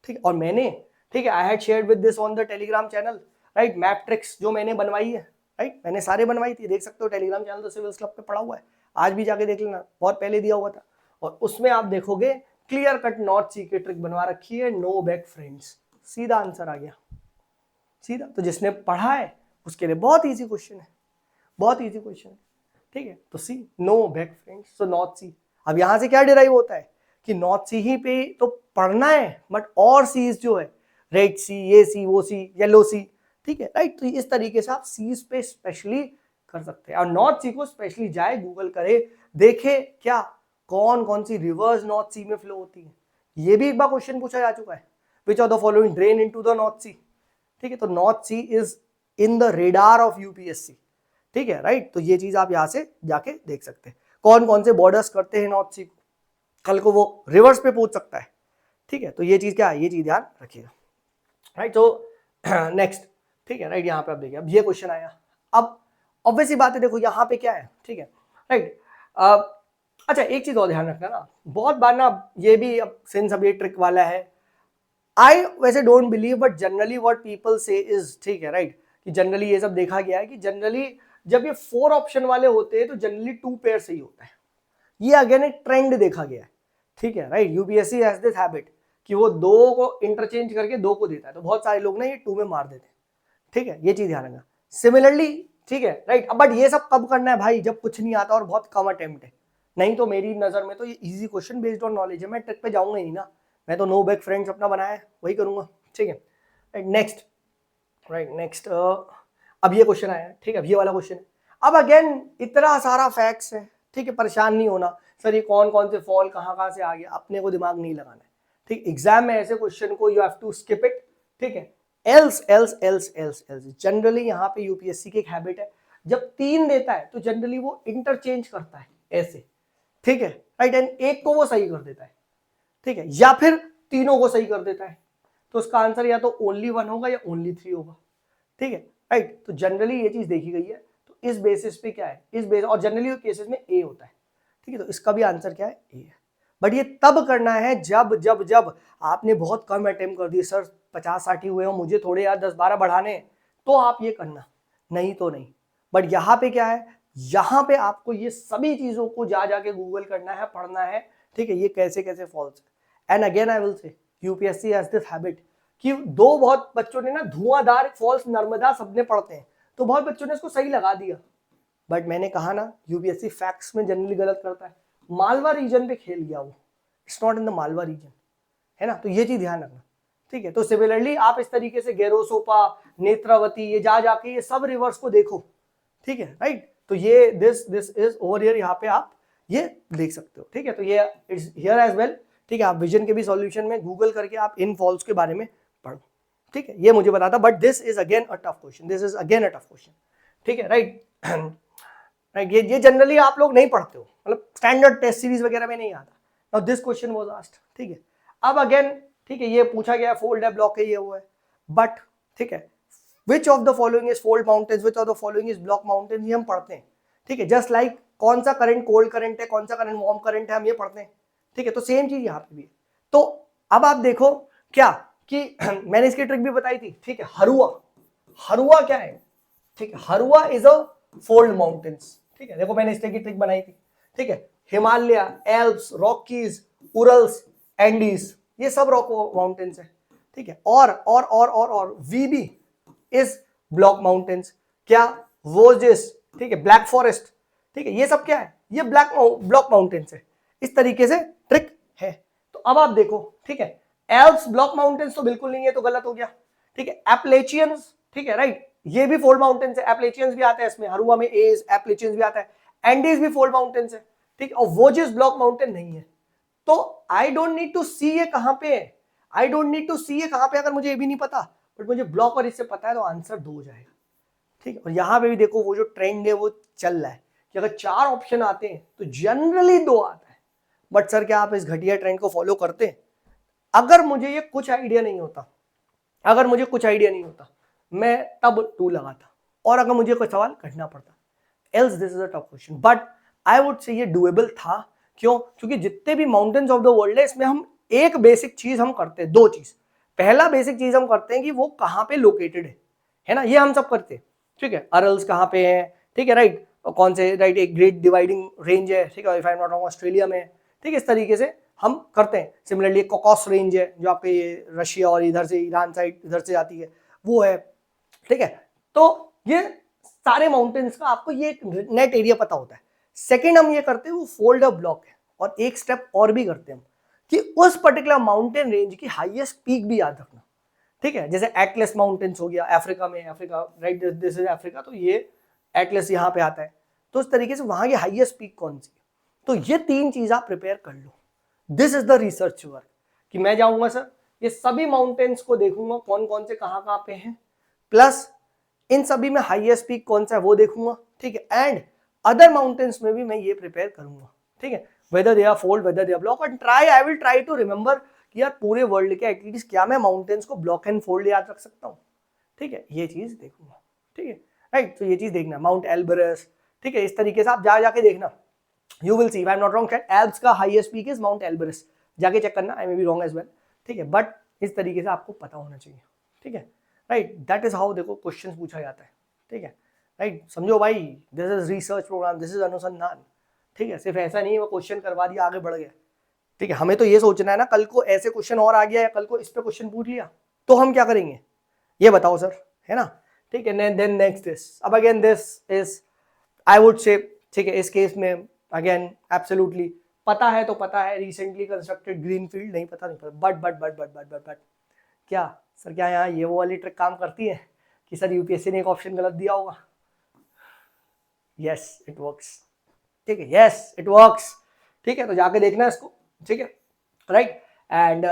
ठीक है, और मैंने, ठीक है, I had shared with this on the Telegram channel, right, map tricks जो मैंने बनवाई है, राइट, मैंने सारे बनवाई थी, देख सकते हो टेलीग्राम चैनल तो सिविल्स क्लब पे पड़ा हुआ है, आज भी जाके देख लेना, बहुत पहले दिया हुआ था। और उसमें आप देखोगे क्लियर कट नॉर्थ सी की ट्रिक बनवा रखी है, नो बैक फ्रेंड्स, सीधा आंसर आ गया, सीधा। तो जिसने पढ़ा है उसके लिए बहुत इजी क्वेश्चन है, बहुत इजी क्वेश्चन है। ठीक है, तो सी, नो बैक फ्रेंड्स, तो नॉर्थ सी। अब यहां से क्या डिराइव होता है कि नॉर्थ सी ही पे तो पढ़ना है, बट और सीज जो है, रेड सी, ये सी, वो सी, येलो सी, ठीक है, राइट। तो इस तरीके से आप सीज पे स्पेशली कर सकते हैं, और नॉर्थ सी को स्पेशली जाए, गूगल करे, देखे क्या कौन कौन सी रिवर्स नॉर्थ सी में फ्लो होती है। ये भी एक बार क्वेश्चन पूछा जा चुका है, which of the following drain into the North Sea. ठीक है, तो North Sea is in the radar of UPSC. ठीक है, राइट। तो ये चीज आप यहां से जाके देख सकते हैं, कौन कौन से बॉर्डर्स करते हैं नॉर्थ सी को, कल को वो रिवर्स पे पूछ सकता है। ठीक है, तो ये चीज क्या है, ये चीज ध्यान रखिएगा, राइट। तो नेक्स्ट, ठीक है, राइट, यहाँ पे आप देखिए, अब ये क्वेश्चन आया। अब ऑब्वियसली बात है, देखो यहाँ पे क्या है, ठीक है, राइट। अच्छा, एक चीज और ध्यान रखना ना, बहुत बार ना ये भी, अब सिंस अब ये ट्रिक वाला है, आई वैसे don't believe, but generally what people से इज, ठीक है, राइट, कि जनरली ये सब देखा गया है कि जनरली जब ये 4 ऑप्शन वाले होते हैं तो जनरली 2 पेयर सही होता है। ये अगेन एक ट्रेंड देखा गया है, ठीक है, right. UPSC has this habit कि वो 2 को इंटरचेंज करके 2 को देता है, तो बहुत सारे लोग ना ये 2 में मार देते हैं। ठीक है, ये चीज ध्यान रखना। सिमिलरली, ठीक है, राइट, बट ये सब कब करना है भाई, जब कुछ नहीं आता और बहुत कम अटेम्प्ट है, नहीं तो मेरी नजर में तो ये easy question based on knowledge है, मैं ट्रिक पे जाऊंगा ही ना, मैं तो नो बैक फ्रेंड्स अपना बनाया है वही करूंगा। ठीक है, राइट, नेक्स्ट, राइट, नेक्स्ट। अब ये क्वेश्चन आया है, ठीक है, अब ये वाला क्वेश्चन है। अब अगेन इतना सारा फैक्ट्स है, ठीक है, परेशान नहीं होना सर ये कौन कौन से फॉल कहाँ से आ गया, अपने को दिमाग नहीं लगाना है। ठीक, एग्जाम में ऐसे क्वेश्चन को you have to skip it. ठीक है, else else else else else, generally यहाँ पे यूपीएससी की एक हैबिट है, जब 3 देता है तो जनरली वो इंटरचेंज करता है ऐसे। ठीक है, राइट, एंड एक को वो सही कर देता है, ठीक है, या फिर तीनों को सही कर देता है, तो उसका आंसर या तो ओनली 1 होगा या ओनली 3 होगा। ठीक है, राइट, तो जनरली ये चीज देखी गई है, तो इस बेसिस पे क्या है, इस बेस, और जनरली केसेस में ए होता है। ठीक है, तो इसका भी आंसर क्या है, ए है। बट ये तब करना है जब जब जब आपने बहुत कम अटेम्प्ट कर दिए, सर 50-60 हुए हो, मुझे थोड़े यार 10-12 बढ़ाने, तो आप ये करना, नहीं तो नहीं। बट यहाँ पे क्या है, यहाँ पे आपको ये सभी चीजों को जा जाके गूगल करना है, पढ़ना है। ठीक है, ये कैसे कैसे फॉल्स है। And again I will say, UPSC has this habit कि 2 बहुत बच्चों ने ना धुआंधार फॉल्स नर्मदा सबने पढ़ते हैं, तो बहुत बच्चों ने इसको सही लगा दिया। बट मैंने कहा ना, यूपीएससी फैक्ट्स में जनरली गलत करता है, मालवा रीजन पे खेल गया वो, it's not in the Malwa region, है ना, तो ये चीज ध्यान रखना। ठीक है, तो सिमिलरली आप इस तरीके से गेरोसोपा, नेत्रावती, ये जा जाके ये सब रिवर्स को देखो। ठीक है, राइट, तो ये दिस इज ओवर हियर, यहाँ पे आप ये देख सकते हो। ठीक है, तो ये इट्स हियर एज वेल। ठीक है, आप विजन के भी सॉल्यूशन में गूगल करके आप इन फॉल्स के बारे में पढ़ो। ठीक है, ये मुझे बताता, but this is again a tough question, this is again a tough question. ठीक है, राइट, राइट, ये जनरली आप लोग नहीं पढ़ते हो, मतलब स्टैंडर्ड टेस्ट सीरीज वगैरह में नहीं आता। Now this question was asked. ठीक है, अब अगेन, ठीक है, ये पूछा गया फोल्ड है, ब्लॉक है, ये हुआ है, बट ठीक है, which of the following is fold mountains, which of the following is block mountains, ये हम पढ़ते हैं। ठीक है, जस्ट लाइक कौन सा करंट कोल्ड करंट है, कौन सा करंट वार्म करंट है, हम ये पढ़ते हैं। ठीक है, तो सेम चीज यहाँ पे भी है। तो अब आप देखो क्या कि मैंने इसकी ट्रिक भी बताई थी। ठीक है, हरुआ, हरुआ क्या है, ठीक है, Harua is a fold mountains. ठीक है, देखो मैंने इस तरह की ट्रिक बनाई थी। ठीक है, हिमालय, एल्प्स, रॉकीज, उरल्स, एंडीज, ये सब रॉक माउंटेन्स है। ठीक है, और वीबी इज ब्लॉक माउंटेन्स, क्या वोजिस, ठीक है, ब्लैक फॉरेस्ट, ठीक है, ये सब क्या है, ये ब्लॉक माउंटेन्स है। इस तरीके से ट्रिक है। तो अब आप देखो, ठीक है, एल्प्स ब्लॉक माउंटेन्स तो बिल्कुल नहीं है, तो गलत हो गया। ठीक है, एप्लेचियंस, ठीक है, राइट, ये भी फोल्ड माउंटेन्स है, एप्लेचियंस भी आता है इसमें, हरुआ में एज, एप्लेचियंस भी आता है, एंडीज भी फोल्ड माउंटेन्स है। ठीक है, और वोजिस ब्लॉक माउंटेन नहीं है। तो आई डोंट नीड टू सी ये कहां पे है, आई डोंट नीड टू सी ये कहां पे, अगर मुझे ये भी नहीं पता, बट मुझे ब्लॉक और इससे पता है, तो आंसर 2 हो जाएगा। ठीक है। और यहाँ पे भी देखो वो जो ट्रेंड है वो चल रहा है कि अगर 4 ऑप्शन आते हैं तो जनरली 2 आता है। बट सर क्या आप इस घटिया ट्रेंड को फॉलो करते हैं? अगर मुझे ये कुछ आइडिया नहीं होता, मैं तब 2 लगाता, और अगर मुझे कोई सवाल करना पड़ता, else this is a tough question. But I would से ये डुएबल था। क्यों? क्योंकि जितने भी माउंटेन्स ऑफ द वर्ल्ड है इसमें हम एक बेसिक चीज हम करते हैं, 2 चीज। पहला बेसिक चीज हम करते हैं कि वो कहाँ पे लोकेटेड है ना, ये हम सब करते हैं। ठीक है, अरल्स कहाँ पे है, ठीक है राइट, कौन से राइट, एक ग्रेट डिवाइडिंग रेंज है, ठीक है, if I am not wrong Australia में, ठीक है, इस तरीके से हम करते हैं। सिमिलरली कॉकॉस रेंज है जो आपके ये रशिया और इधर से ईरान साइड इधर से आती है, वो है। ठीक है, तो ये सारे माउंटेन्स का आपको ये नेट एरिया पता होता है। सेकंड हम ये करते हैं वो फोल्ड अ ब्लॉक है, और एक स्टेप और भी करते हैं हम कि उस पर्टिकुलर माउंटेन रेंज की हाईएस्ट पीक भी याद रखना। ठीक है, जैसे एटलस माउंटेन्स हो गया अफ्रीका में, Africa right, this is Africa, तो ये एटलस यहाँ पे आता है, तो उस तरीके से वहां की हाईएस्ट पीक कौन सी है, तो ये 3 चीज आप प्रिपेयर कर लो। This is the research work कि मैं जाऊंगा सर ये सभी माउंटेन्स को देखूंगा कौन कौन से कहाँ पे हैं, प्लस इन सभी में हाईएस्ट पीक कौन सा है वो देखूंगा। ठीक है, एंड अदर माउंटेन्स में भी मैं ये प्रिपेयर करूंगा। ठीक है, whether they are fold, whether they are block, and I will try to remember कि यार पूरे वर्ल्ड के एटलीस्ट क्या मैं माउंटेन्स को ब्लॉक एंड फोल्ड याद रख सकता हूँ। ठीक है, ये चीज देखूंगा। ठीक है राइट, तो ये चीज देखना, माउंट एल्बरस, ठीक है, इस तरीके से आप जाके देखना, you will see, if I am not wrong, Alps का highest peak is Mount Elbrus, जाके चेक करना, I may be wrong as well. ठीक है, बट इस तरीके से आपको पता होना चाहिए। ठीक है राइट, दैट इज हाउ देखो क्वेश्चन पूछा जाता है। ठीक है राइट, समझो भाई, this is research program, this is अनुसंधान। ठीक है, सिर्फ ऐसा नहीं है वो क्वेश्चन करवा दिया आगे बढ़ गया। ठीक है, हमें तो ये सोचना है ना, कल को ऐसे क्वेश्चन और आ गया या कल को इस पे क्वेश्चन पूछ लिया तो हम क्या करेंगे, ये बताओ सर, है ना। ठीक है, देन नेक्स्ट दिस, अब again this is I would से, ठीक है, इस केस में अगेन एब्सोल्युटली पता है तो पता है, रिसेंटली कंस्ट्रक्टेड ग्रीन फील्ड, नहीं पता नहीं पता, बट क्या सर, क्या यहाँ ये वो वाली ट्रिक काम करती है कि सर यूपीएससी ने एक ऑप्शन गलत दिया होगा? Yes it works. ठीक है, यस इट वर्क्स। ठीक है, तो जाके देखना इसको। ठीक है राइट, एंड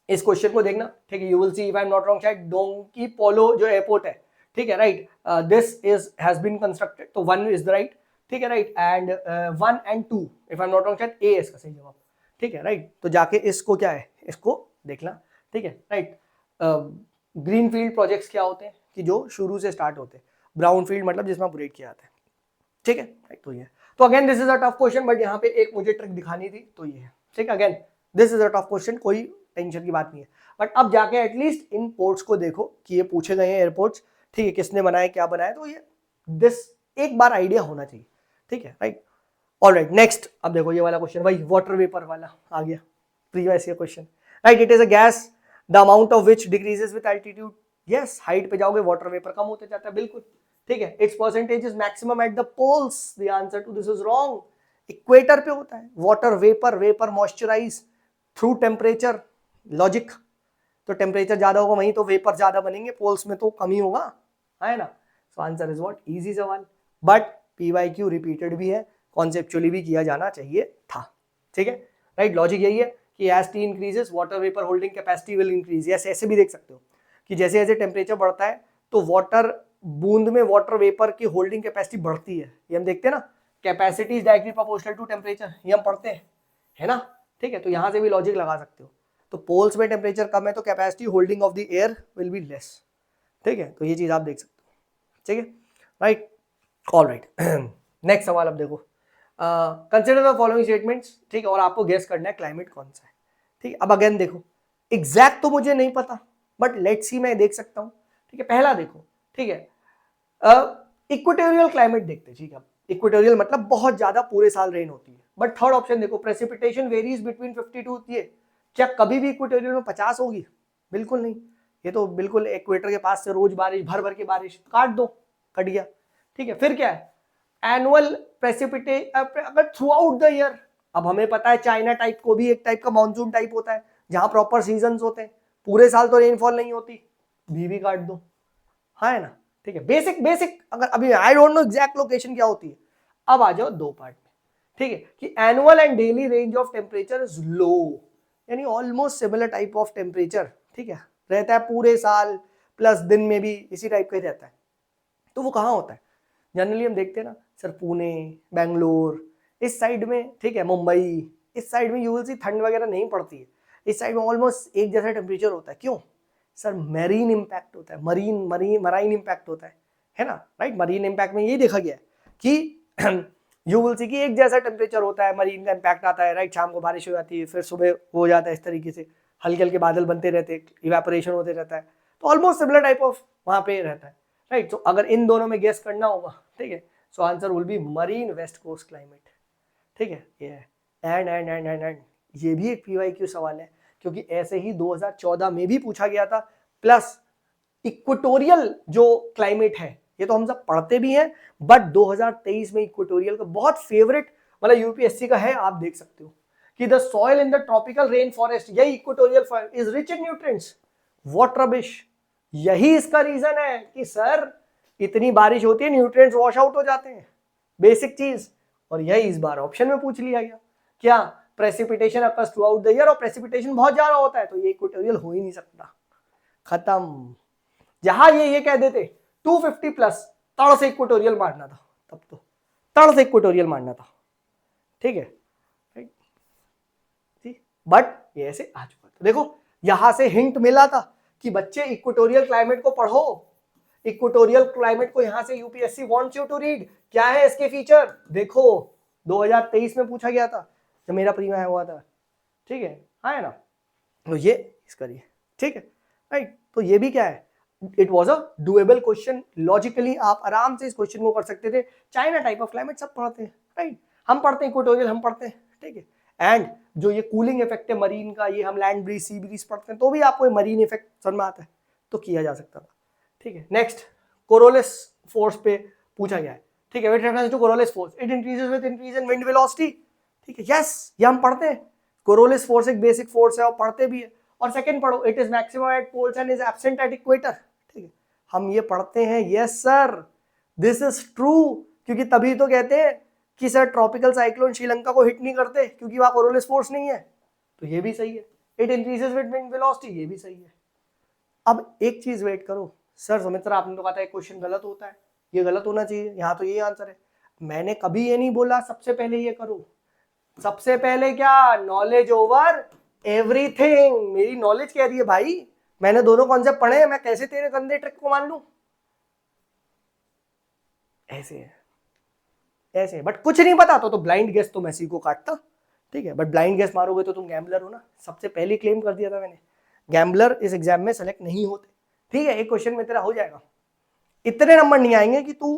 इस क्वेश्चन को देखना। ठीक है, you will see, if I am not wrong, शायद डोंकी पोलो जो एयरपोर्ट है, ठीक है right, this is has been constructed, तो 1 इज द राइट। ठीक है right, and 1 and 2 if I am not wrong, शायद ए इसका सही जवाब। ठीक है राइट, तो जाके इसको क्या है, इसको देखना। ठीक है राइट, ग्रीन फील्ड प्रोजेक्ट्स क्या होते हैं कि जो शुरू से स्टार्ट होते हैं, ब्राउन फील्ड मतलब जिसमें अपग्रेड किया जाता है। ठीक है राइट, तो ये, तो again this is a tough question, but यहाँ पे एक मुझे ट्रिक दिखानी थी, तो ये है। ठीक है, again this is a tough question, कोई टेंशन की बात नहीं है, बट अब जाके एटलीस्ट इन पोर्ट्स को देखो कि ये पूछे गए हैं एयरपोर्ट्स, ठीक है, किसने बनाए क्या बनाया, तो ये दिस एक बार आइडिया होना चाहिए। ठीक है राइट, ऑलराइट, नेक्स्ट अब देखो ये वाला क्वेश्चन, भाई वाटर वेपर वाला आ गया, previous year question. Right, it is a gas the amount of which decreases with altitude. Yes, height पे जाओगे वाटर वेपर कम होते जाता है, बिल्कुल। ठीक है, it's percentage is maximum at the poles, the answer to this is wrong. Equator पे होता है water vapour, vapour moisturise through temperature, logic, तो टेम्परेचर ज्यादा होगा वहीं तो वेपर ज्यादा बनेंगे, पोल्स में तो कम ही होगा, है ना। So answer is what, easy सवाल, बट पीवाईक्यू रिपीटेड भी है, कॉन्सेप्चुअली भी किया जाना चाहिए था। ठीक है राइट, लॉजिक यही है कि as T increases water vapour holding capacity will increase. Yes, ऐसे भी देख सकते हो कि जैसे जैसे टेम्परेचर बढ़ता है तो वाटर बूंद में वाटर वेपर की होल्डिंग कैपेसिटी बढ़ती है, ये हम देखते हैं ना, capacity is directly proportional to temperature, ये हम पढ़ते हैं, है ना। ठीक है, तो यहां से भी लॉजिक लगा सकते हो, तो पोल्स में टेम्परेचर कम है तो capacity holding of the air will be less. ठीक है, तो ये चीज आप देख सकते हो। ठीक है राइट, ऑलराइट, नेक्स्ट सवाल अब देखो, कंसिडर द फॉलोइंग स्टेटमेंट्स। ठीक है, और आपको गेस करना है क्लाइमेट कौन सा है। ठीक है, अब अगेन देखो, एग्जैक्ट तो मुझे नहीं पता, बट लेट्स सी मैं देख सकता हूं। ठीक है, पहला देखो, ठीक है, इक्वेटोरियल क्लाइमेट देखते हैं। ठीक है, इक्वेटोरियल मतलब बहुत ज्यादा पूरे साल रेन होती है, बट थर्ड ऑप्शन देखो, प्रेसिपिटेशन वेरीज बिटवीन 52, ये क्या कभी भी इक्वेटोरियल में 50 होगी? बिल्कुल नहीं, ये तो बिल्कुल इक्वेटर के पास से रोज बारिश, भर भर के बारिश, काट दो, कट गया। ठीक है, फिर क्या है, एनुअल प्रेसिपिटेशन अगर थ्रू आउट द ईयर, अब हमें पता है चाइना टाइप को भी एक टाइप का मानसून टाइप होता है जहां प्रॉपर सीजन होते हैं, पूरे साल तो रेनफॉल नहीं होती, भी काट दो, है ना। ठीक है, बेसिक बेसिक, अगर अभी आई डोंट नो एग्जैक्ट लोकेशन क्या होती है। अब आ जाओ दो पार्ट में। ठीक है, कि annual and daily range of temperature is low, यानी almost similar type of temperature, ठीक है, रहता है पूरे साल, प्लस दिन में भी इसी टाइप का ही रहता है। तो वो कहाँ होता है? जनरली हम देखते हैं ना सर, पुणे, बेंगलोर, इस साइड में, ठीक है, मुंबई, इस साइड में यू विल सी ठंड वगैरह नहीं पड़ती है। इस साइड में ऑलमोस्ट एक जैसा टेम्परेचर होता है। क्यों सर? मरीन इम्पैक्ट होता है, मराइन इम्पैक्ट होता है ना, राइट। मरीन इम्पैक्ट में यही देखा गया है कि यू विल सी कि एक जैसा टेम्परेचर होता है, मरीन का इम्पैक्ट आता है, राइट। शाम को बारिश हो जाती है, फिर सुबह हो जाता है, इस तरीके से हल्के हल्के बादल बनते रहते हैं, इवेपोरेशन होते रहता है। तो ऑलमोस्ट सिमिलर टाइप ऑफ वहाँ पे रहता है, राइट। तो अगर इन दोनों में गेस करना होगा, ठीक है, so answer will be marine west coast climate, ठीक है। ये एंड ये भी एक PYQ सवाल है, क्योंकि ऐसे ही 2014 में भी पूछा गया था। प्लस इक्वेटोरियल जो क्लाइमेट है, ये तो हम सब पढ़ते भी हैं, बट 2023 में इक्वेटोरियल का बहुत फेवरेट, मतलब यूपीएससी का है, आप देख सकते हो कि the soil in the tropical rain forest, यही equatorial forest is rich in nutrients. What rubbish. यही इसका रीजन है कि सर इतनी बारिश होती है, न्यूट्रिएंट्स वॉश आउट हो जाते हैं, बेसिक चीज। और यही इस बार ऑप्शन में पूछ लिया गया, क्या precipitation occurs through out the year, और प्रेसिपिटेशन बहुत ज्यादा होता है, तो ये इक्वेटोरियल हो ही नहीं सकता, खत्म। जहां ये कह देते 250 प्लस, तड़ से इक्वेटोरियल मारना था, तब तो तड़ से इक्वेटोरियल मारना था, ठीक है, बट ये ऐसे आ चुका। तो देखो यहां से हिंट मिला था कि बच्चे इक्वेटोरियल क्लाइमेट को पढ़ो, इक्वेटोरियल क्लाइमेट को यहां से UPSC wants you to read. क्या है इसके फीचर? देखो 2023 में पूछा गया था जब मेरा प्रीमियम आया हुआ था, ठीक है, है ना। तो ये इसका ये, ठीक है, राइट। तो ये भी क्या है, it was a doable question, logically आप आराम से इस क्वेश्चन को कर सकते थे। चाइना टाइप ऑफ क्लाइमेट सब पढ़ते हैं, राइट, हम पढ़ते हैं इक्वेटोरियल, हम पढ़ते हैं, ठीक है। एंड जो ये कूलिंग इफेक्ट है मरीन का, ये हम लैंड ब्रीज, सी ब्रीज पढ़ते हैं, तो भी आपको मरीन इफेक्ट समझ में आता है, तो किया जा सकता था, ठीक है। नेक्स्ट, कोरोलिस फोर्स पे पूछा गया है, ठीक है, with reference to Coriolis force it increases with increase in wind velocity, ठीक है, यस, ये हम पढ़ते हैं। कोरोलिस फोर्स एक बेसिक फोर्स है और पढ़ते भी है। और सेकंड पढ़ो, it is maximum at poles and is absent at equator, ठीक है, हम ये पढ़ते हैं, yes sir, this is true. क्योंकि तभी तो कहते हैं कि सर ट्रॉपिकल साइक्लोन श्रीलंका को हिट नहीं करते, क्योंकि वहां कोरोलिस फोर्स नहीं है, तो ये भी सही है। It increases with wind velocity, ये भी सही है। अब एक चीज वेट करो, सर सुमित्रा आपने तो कहा था एक क्वेश्चन गलत होता है, ये गलत होना चाहिए, यहाँ तो यही आंसर है। मैंने कभी ये नहीं बोला सबसे पहले ये करो, सबसे पहले क्या, नॉलेज ओवर एवरीथिंग। मेरी नॉलेज कह रही है भाई, मैंने दोनों कॉन्सेप्ट पढ़े हैं, मैं कैसे तेरे गंदे ट्रिक को मान लूं? ऐसे है, ऐसे है। बट कुछ नहीं पता तो ब्लाइंड गेस तो मैसी को काटता, ठीक है, बट ब्लाइंड गेस मारोगे तो तुम गैम्बलर हो ना, सबसे पहले क्लेम कर दिया था मैंने, गैम्बलर इस एग्जाम में सेलेक्ट नहीं होते, ठीक है। एक क्वेश्चन में तेरा हो जाएगा, इतने नंबर नहीं आएंगे कि तू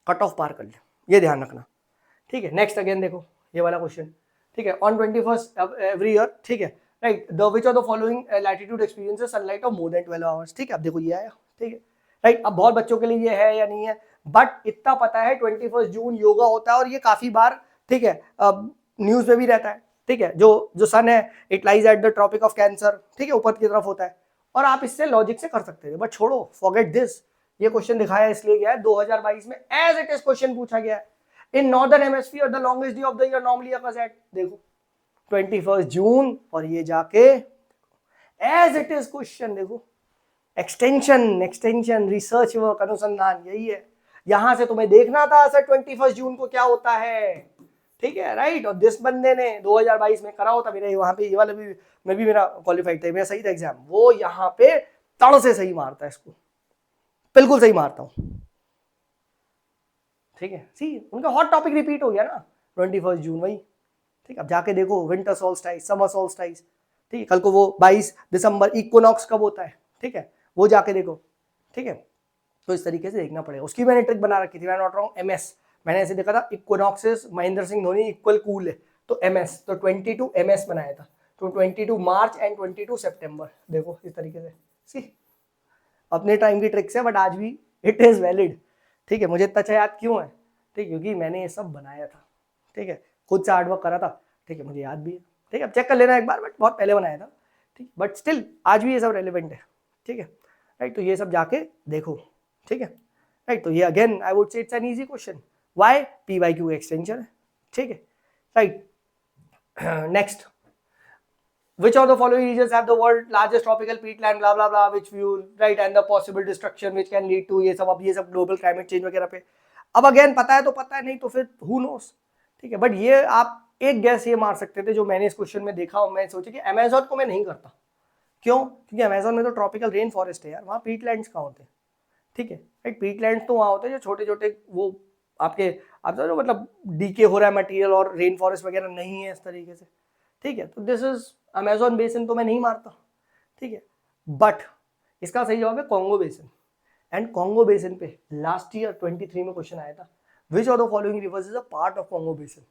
कट ऑफ पार कर ले, ये ध्यान रखना, ठीक है। नेक्स्ट अगेन देखो ये वाला क्वेश्चन, ठीक है, ऑन 21st एवरी ईयर, ठीक है, right, the which of the following latitude experiences sunlight of more than 12 hours, ठीक है। अब देखो ये आया, ठीक है, राइट। अब बहुत बच्चों के लिए ये है या नहीं है, बट इतना पता है 21 जून योगा होता है, और ये काफी बार, ठीक है, न्यूज में भी रहता है, ठीक है। जो सन है it lies at the tropic of cancer, ठीक है, ऊपर की तरफ होता है, और आप इससे लॉजिक से कर सकते थे, बट छोड़ो, फॉरगेट दिस। ये क्वेश्चन दिखाया इसलिए गया है 2022 में एज इट इज क्वेश्चन पूछा गया है। In northern hemisphere the longest day of the year normally occurs at, देखो 21 जून, और ये जाके एज इट इज क्वेश्चन, देखो एक्सटेंशन रिसर्च वर्क, अनुसंधान, यही है। यहां से तुम्हें देखना था सर 21 जून को क्या होता है, ठीक है, राइट। और जिस बंदे ने 2022 में करा होता, मेरे वहां पे ये वाला भी, मैं भी, मेरा क्वालिफाइड था, मेरा सही था एग्जाम, वो यहाँ पे तड़ से सही मारता है इसको, बिल्कुल सही मारता हूं, ठीक है। सी उनका हॉट टॉपिक रिपीट हो गया ना 21 जून, वही, ठीक है। अब जाके देखो विंटर सोल्स्टाइस, समर सोल्स्टाइस, ठीक है, कल को वो 22 दिसंबर इक्विनॉक्स कब होता है, ठीक है, वो जाके देखो, ठीक है। तो इस तरीके से देखना पड़ेगा, उसकी मैंने ट्रिक बना रखी थी, मैं नॉट रॉन्ग, एमएस, मैंने ऐसे देखा था equinoxes Mahendra Singh Dhoni equal cool है, तो एमएस, तो 22 एमएस बनाया था, तो 22 मार्च एंड 22 सितंबर, देखो इस तरीके से। सी अपने टाइम की ट्रिक्स है, बट आज भी इट इज वैलिड, ठीक है। मुझे इतना अच्छा याद क्यों है, ठीक, क्योंकि मैंने ये सब बनाया था, ठीक है, खुद से हार्डवर्क करा था, ठीक है, मुझे याद भी है, ठीक है। अब चेक कर लेना एक बार, बट बहुत पहले बनाया था, ठीक, बट स्टिल आज भी ये सब रेलिवेंट है, ठीक है, राइट। तो ये सब जाके देखो, ठीक है, राइट। तो ये again I would say it's an easy question, why PYQ extension है, ठीक है, right. Next, which of the following regions have the world largest tropical peatland blah blah blah which fuel right and the possible destruction which can lead to ये सब, अब ये सब global climate change वगैरह पे। अब अगेन पता है तो पता है, नहीं तो फिर who knows, ठीक है। बट ये आप एक गैस ये मार सकते थे जो मैंने इस क्वेश्चन में देखा और मैं सोचा कि अमेजोन को मैं नहीं करता। क्यों? क्योंकि अमेजोन में तो ट्रॉपिकल रेन फॉरेस्ट है यार, वहाँ पीटलैंड्स कहाँ होते हैं, ठीक है राइट। पीटलैंड्स तो वहाँ होते हैं जो छोटे छोटे वो आपके आप जो मतलब डीके हो रहा है मटेरियल और रेन फॉरेस्ट वगैरह नहीं है इस तरीके से, ठीक है। तो दिस इज अमेजोन बेसिन तो मैं नहीं मारता, ठीक है। बट इसका सही जवाब है Congo basin. And Congo basin पे लास्ट ईयर 23 में क्वेश्चन आया था, विच of the following rivers is a part of Congo basin,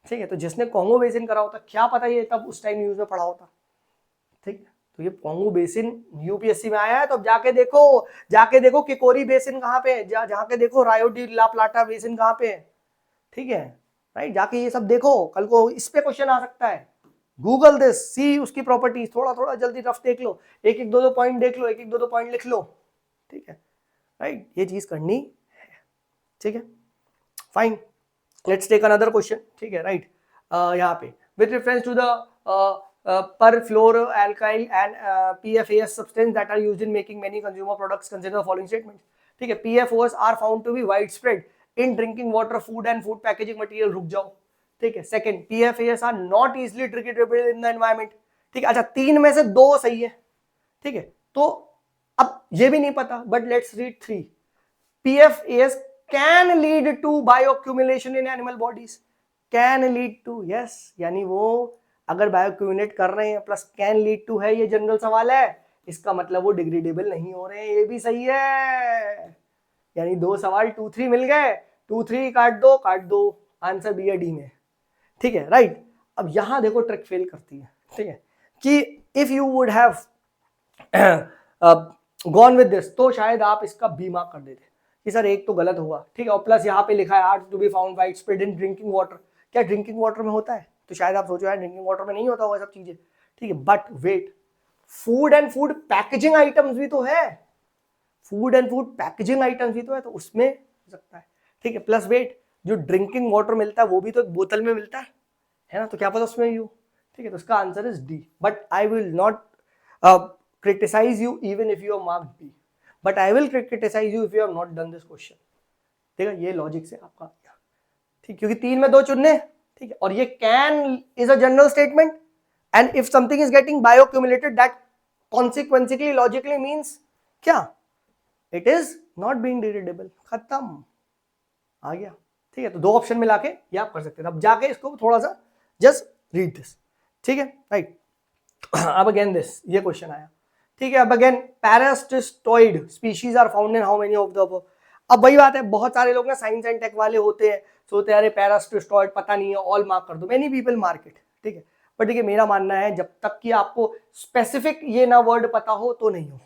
ठीक है। तो जिसने कॉन्गो बेसिन करा होता, क्या पता ये तब उस टाइम न्यूज में पढ़ा होता, ठीक। तो ये कॉन्गो बेसिन यूपीएससी में आया है, तो अब जाके देखो किकोरी बेसिन कहाँ पे है, जाके देखो रायो डी ला प्लाटा बेसिन कहाँ पे है, ठीक है राइट। जाके ये सब देखो, कल को इस पे क्वेश्चन आ सकता है। गूगल दिस, सी उसकी प्रॉपर्टीज, थोड़ा थोड़ा जल्दी रफ देख लो, एक एक दो पॉइंट देख लो, एक एक दो पॉइंट लिख लो, ठीक है राइट। ये चीज करनी है, ठीक है fine. Let's take another question, ठीक है राइट। यहाँ पे with reference to the perfluoroalkyl and PFAS substance that are used in making many consumer products, consider the following statements, ठीक है। PFOS are found to be widespread in drinking water, food and food packaging material, रुक जाओ, ठीक है। Second, PFAS are not easily degradable in the environment, ठीक है। अच्छा, तीन में से दो सही है, ठीक है। तो अब ये भी नहीं पता, but let's read three. PFAS can lead to bioaccumulation in animal bodies, can lead to, yes, यानी वो अगर बायोक्यूमुलेट कर रहे हैं प्लस कैन लीड टू है, ये जनरल सवाल है, इसका मतलब वो डिग्रेडेबल नहीं हो रहे हैं, ये भी सही है। यानी दो सवाल 2-3 मिल गए, 2-3 काट दो, आंसर बी या डी में, ठीक है राइट। अब यहां देखो ट्रिक फेल करती है, ठीक है, कि if you would have gone with this तो शायद आप इसका बी मार्क कर देते कि सर एक तो गलत हुआ, ठीक है। और प्लस यहाँ पे लिखा है are to be found widespread in drinking water, क्या ड्रिंकिंग वाटर में होता है? तो शायद आप सोचो यार ड्रिंकिंग वाटर में नहीं होता होगा सब चीजें, ठीक है। But wait, food and food packaging items भी तो है, food and food packaging items भी तो है, तो उसमें हो सकता है, ठीक है। प्लस वेट, जो ड्रिंकिंग वाटर मिलता है वो भी तो एक बोतल में मिलता है ना, तो क्या पता उसमें यू, ठीक है। तो उसका answer is D. But I will not criticise you even if you are marked B, but I will criticise you if you have not done this question, ठीक है। ये लॉजिक से आपका, ठीक, क्योंकि तीन में दो चुनने, ठीक है। और ये can is a general statement and if something is getting bioaccumulated that consequentially logically means क्या? It is not being degradable, खत्म, आ गया, ठीक है। तो दो ऑप्शन मिला के ये आप कर सकते हैं। अब जाके इसको थोड़ा सा जस्ट रीड दिस, ठीक है राइट। अब अगेन दिस, ये क्वेश्चन आया, ठीक है। अब again parasitoid species are found in how many of the above. अब वही बात है, बहुत सारे लोग ना साइंस एंड टेक वाले होते हैं, सोचते हैं अरे पैरासिस्टोइड पता नहीं है, ऑल मार्क कर दो, मेनी पीपल मार्क इट, ठीक है। बट देखिए मेरा मानना है जब तक कि आपको स्पेसिफिक ये ना वर्ड पता हो तो नहीं हो।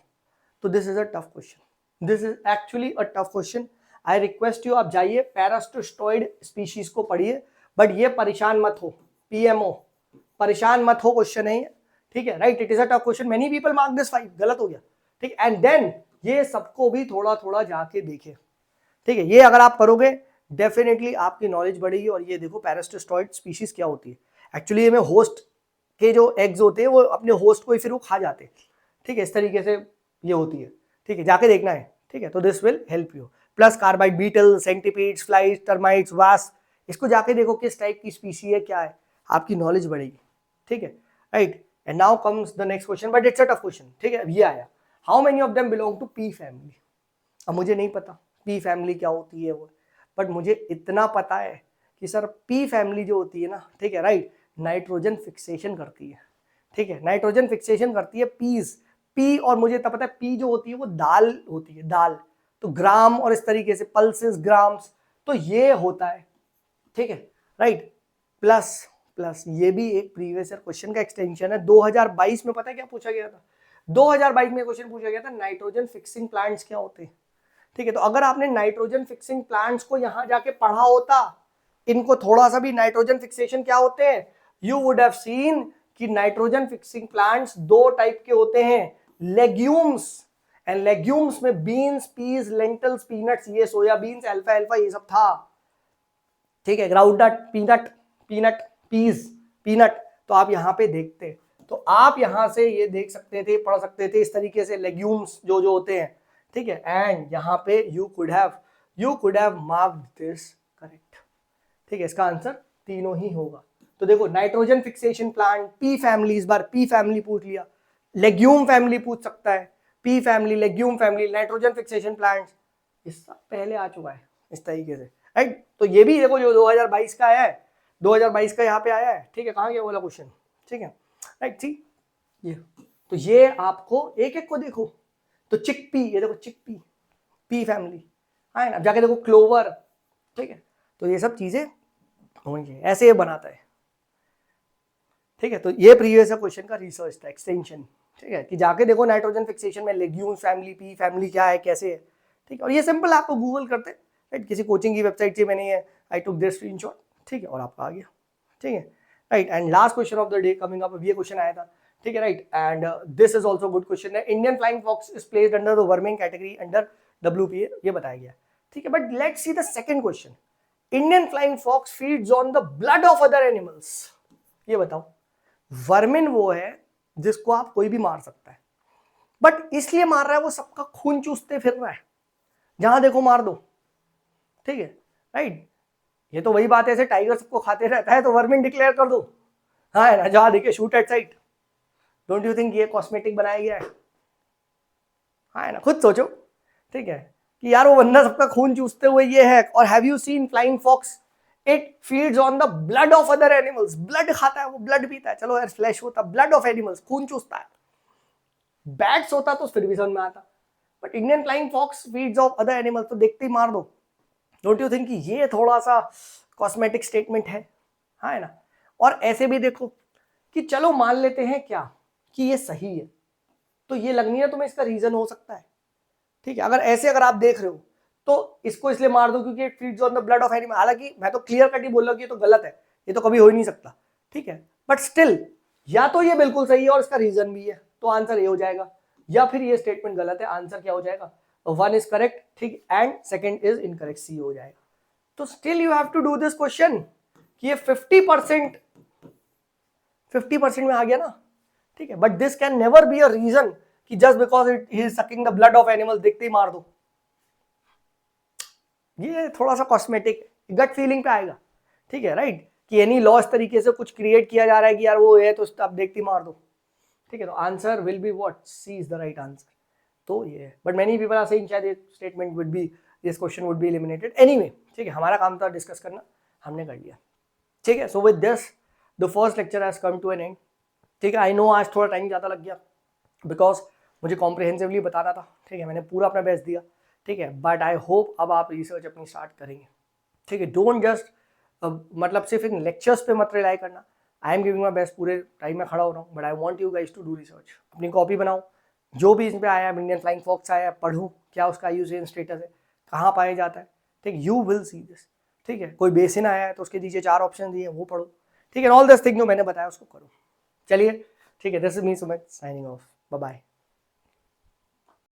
तो this is a tough question, this is actually a tough question. I request you, आप जाइए पैरासिस्टोइड स्पीशीज को पढ़िए, बट ये परेशान मत हो, पीएमओ परेशान मत हो, क्वेश्चन है, ठीक है right. It is a tough question, many people mark this 5, गलत हो गया, ठीक। एंड देन ये सबको भी थोड़ा थोड़ा जाके देखे, ठीक है। ये अगर आप करोगे डेफिनेटली आपकी नॉलेज बढ़ेगी। और ये देखो पैरासिस्टोइड स्पीशीज क्या होती है, एक्चुअली ये में होस्ट के जो एग्स होते हैं वो अपने होस्ट को ही फिर वो खा जाते हैं, ठीक है। इस तरीके से ये होती है, ठीक है, जाके देखना है, ठीक है। तो this will help you. Plus carbide, beetle, centipedes, flies, termites, wasp, इसको जाके देखो किस टाइप की स्पीशी है, क्या है, आपकी नॉलेज बढ़ेगी, ठीक है right. And now comes the next question, but it's a tough question, ठीक है। अब ये आया, how many of them belong to P family. अब मुझे नहीं पता पी फैमिली क्या होती है वो, बट मुझे इतना पता है कि सर पी फैमिली जो होती है ना, ठीक है राइट, नाइट्रोजन फिक्सेशन करती है, ठीक है, नाइट्रोजन फिक्सेशन करती है पीज, पी। और मुझे तब पता है पी जो होती है वो दाल होती है, दाल, तो ग्राम और इस तरीके से पल्सेस, ग्राम्स, तो ये होता है, ठीक है राइट। प्लस प्लस ये भी एक प्रीवियस ईयर क्वेश्चन का एक्सटेंशन है, 2022 में पता है क्या पूछा गया था, 2022 में क्वेश्चन पूछा गया था नाइट्रोजन फिक्सिंग प्लांट्स क्या होते हैं, ठीक है। तो अगर आपने नाइट्रोजन फिक्सिंग प्लांट्स को यहां जाके पढ़ा होता, इनको थोड़ा सा भी नाइट्रोजन फिक्सेशन क्या होते हैं, यू वुड हैव सीन कि नाइट्रोजन फिक्सिंग प्लांट्स दो टाइप के होते हैं, लेग्यूम्स, एंड लेग्यूम्स में बीन्स, पीज, लेंटल्स, पीनट्स, ये सोयाबीन्स, अल्फा अल्फा ये सब था, ठीक है, groundnut, peanut, peanut, peas, peanut. तो आप यहां पे देखते तो आप यहाँ से ये देख सकते थे, पढ़ सकते थे इस तरीके से लेग्यूम्स जो जो होते हैं, ठीक है, एंड यहाँ पे you could have marked this correct, ठीक है, इसका आंसर तीनों ही होगा। तो देखो nitrogen fixation plant, P family, इस बार पी फैमिली पूछ लिया, लेग्यूम फैमिली पूछ सकता है, P family, legume family, nitrogen fixation plant, ये सब पहले आ चुका है इस तरीके से, राइट। तो ये भी देखो जो 2022 का आया है, 2022 का यहाँ पे आया है, ठीक है, कहाँ गया वाला क्वेश्चन, ठीक है, राइट, ठीक, ये तो ये आपको एक एक को देखो, तो चिकपी, ये देखो चिकपी, पी फैमिली, हाँ ना, जाके देखो क्लोवर, ठीक है, तो ये सब चीजें होंगी, ऐसे ये बनाता है, ठीक है। तो ये प्रीवियस क्वेश्चन का रिसर्च था, एक्सटेंशन, ठीक है, कि जाके देखो नाइट्रोजन फिक्सेशन में लेग्यूम्स फैमिली, पी फैमिली क्या है, कैसे है, ठीक है, और ये सिंपल आपको गूगल करते, राइट, किसी कोचिंग की वेबसाइट से मैंने ये आई टुक दिस स्क्रीनशॉट, ठीक है, और आपका आ गया, ठीक है, right. And last question of the day coming up, ये क्वेश्चन आया था, ठीक है, right, and this is also good question है, Indian flying fox is placed under the vermin category under WPA, ये बताया गया, ठीक है, but let's see the second question, Indian flying fox feeds on the blood of other animals, ये बताओ, vermin वो है जिसको आप कोई भी मार सकता है, बट इसलिए मार रहा है वो सबका खून चूसते फिर रहा है, जहां देखो मार दो, ठीक है, राइट, ये तो वही बात है, ऐसे टाइगर सबको खाते रहता है तो वर्मिन डिक्लेयर कर दो, हाँ है ना, जहां देखे shoot at site, don't you think ये कॉस्मेटिक बनाया गया है, हाँ है ना, खुद सोचो, ठीक है, कि यार वो बंदा सबका खून चूसते हुए ये है, और have you seen flying fox, it feeds on the blood of other animals, blood खाता है वो, ब्लड पीता है, चलो यार फ्लैश होता, ब्लड ऑफ एनिमल्स, खून चूसता है, बैट्स होता तो फिर भी समझ में आता, but Indian flying fox feeds of other animals, तो देखते ही मार दो, डोंट यू थिंक कि ये थोड़ा सा कॉस्मेटिक स्टेटमेंट है, हाँ है ना। और ऐसे भी देखो कि चलो मान लेते हैं क्या कि ये सही है, तो ये लगनी है तुम्हें इसका रीजन हो सकता है, ठीक है, अगर ऐसे अगर आप देख रहे हो तो इसको इसलिए मार दो क्योंकि it feeds on the blood of animal, हालांकि मैं तो क्लियर कट ही बोल रहा हूं कि ये तो गलत है, ये तो कभी हो ही नहीं सकता, ठीक है, बट स्टिल या तो ये बिल्कुल सही है और इसका रीजन भी है, तो आंसर ये हो जाएगा, या फिर ये स्टेटमेंट गलत है, आंसर क्या हो जाएगा, 1 इज करेक्ट, ठीक, and second is incorrect, C हो जाएगा। तो still you have to do this question कि ये 50% में आ गया ना, ठीक है, but this can never be a reason कि just because it is sucking the blood of animal देखते ही मार दो, ये थोड़ा सा कॉस्मेटिक गट फीलिंग पे आएगा, ठीक है, राइट, कि एनी लॉ इस तरीके से कुछ क्रिएट किया जा रहा है कि यार वो है तो आप देखते ही मार दो, ठीक है, तो answer will be what, C is the right answer, तो ये, but many people are saying शायद statement would be, this question would be eliminated, anyway, ठीक है, हमारा काम था डिस्कस करना, हमने कर लिया, ठीक है। So with this the first lecture has come to an end, ठीक है, आई नो आज थोड़ा टाइम ज़्यादा लग गया बिकॉज मुझे कॉम्प्रिहेंसिवली बताना था, ठीक है, मैंने पूरा अपना बेस्ट दिया, ठीक है, बट आई होप अब आप रिसर्च अपनी स्टार्ट करेंगे, ठीक है, डोंट जस्ट मतलब सिर्फ इन लेक्चर्स पे मत रिलाई करना, I am giving my best, पूरे टाइम में खड़ा हो रहा हूँ, but I want you guys to do research, अपनी कॉपी बनाओ, जो भी इसमें आया है, इंडियन फ्लाइंग फॉक्स आया है, पढ़ो क्या उसका आईयूसीएन स्टेटस है, कहाँ पाया जाता है, ठीक, यू विल सी दिस, ठीक है, कोई बेसिन आया है तो उसके नीचे 4 ऑप्शन दिए वो पढ़ो, ठीक है, ऑल दिस थिंग जो मैंने बताया उसको करो, चलिए, ठीक है, this is me Sumit signing off, bye bye.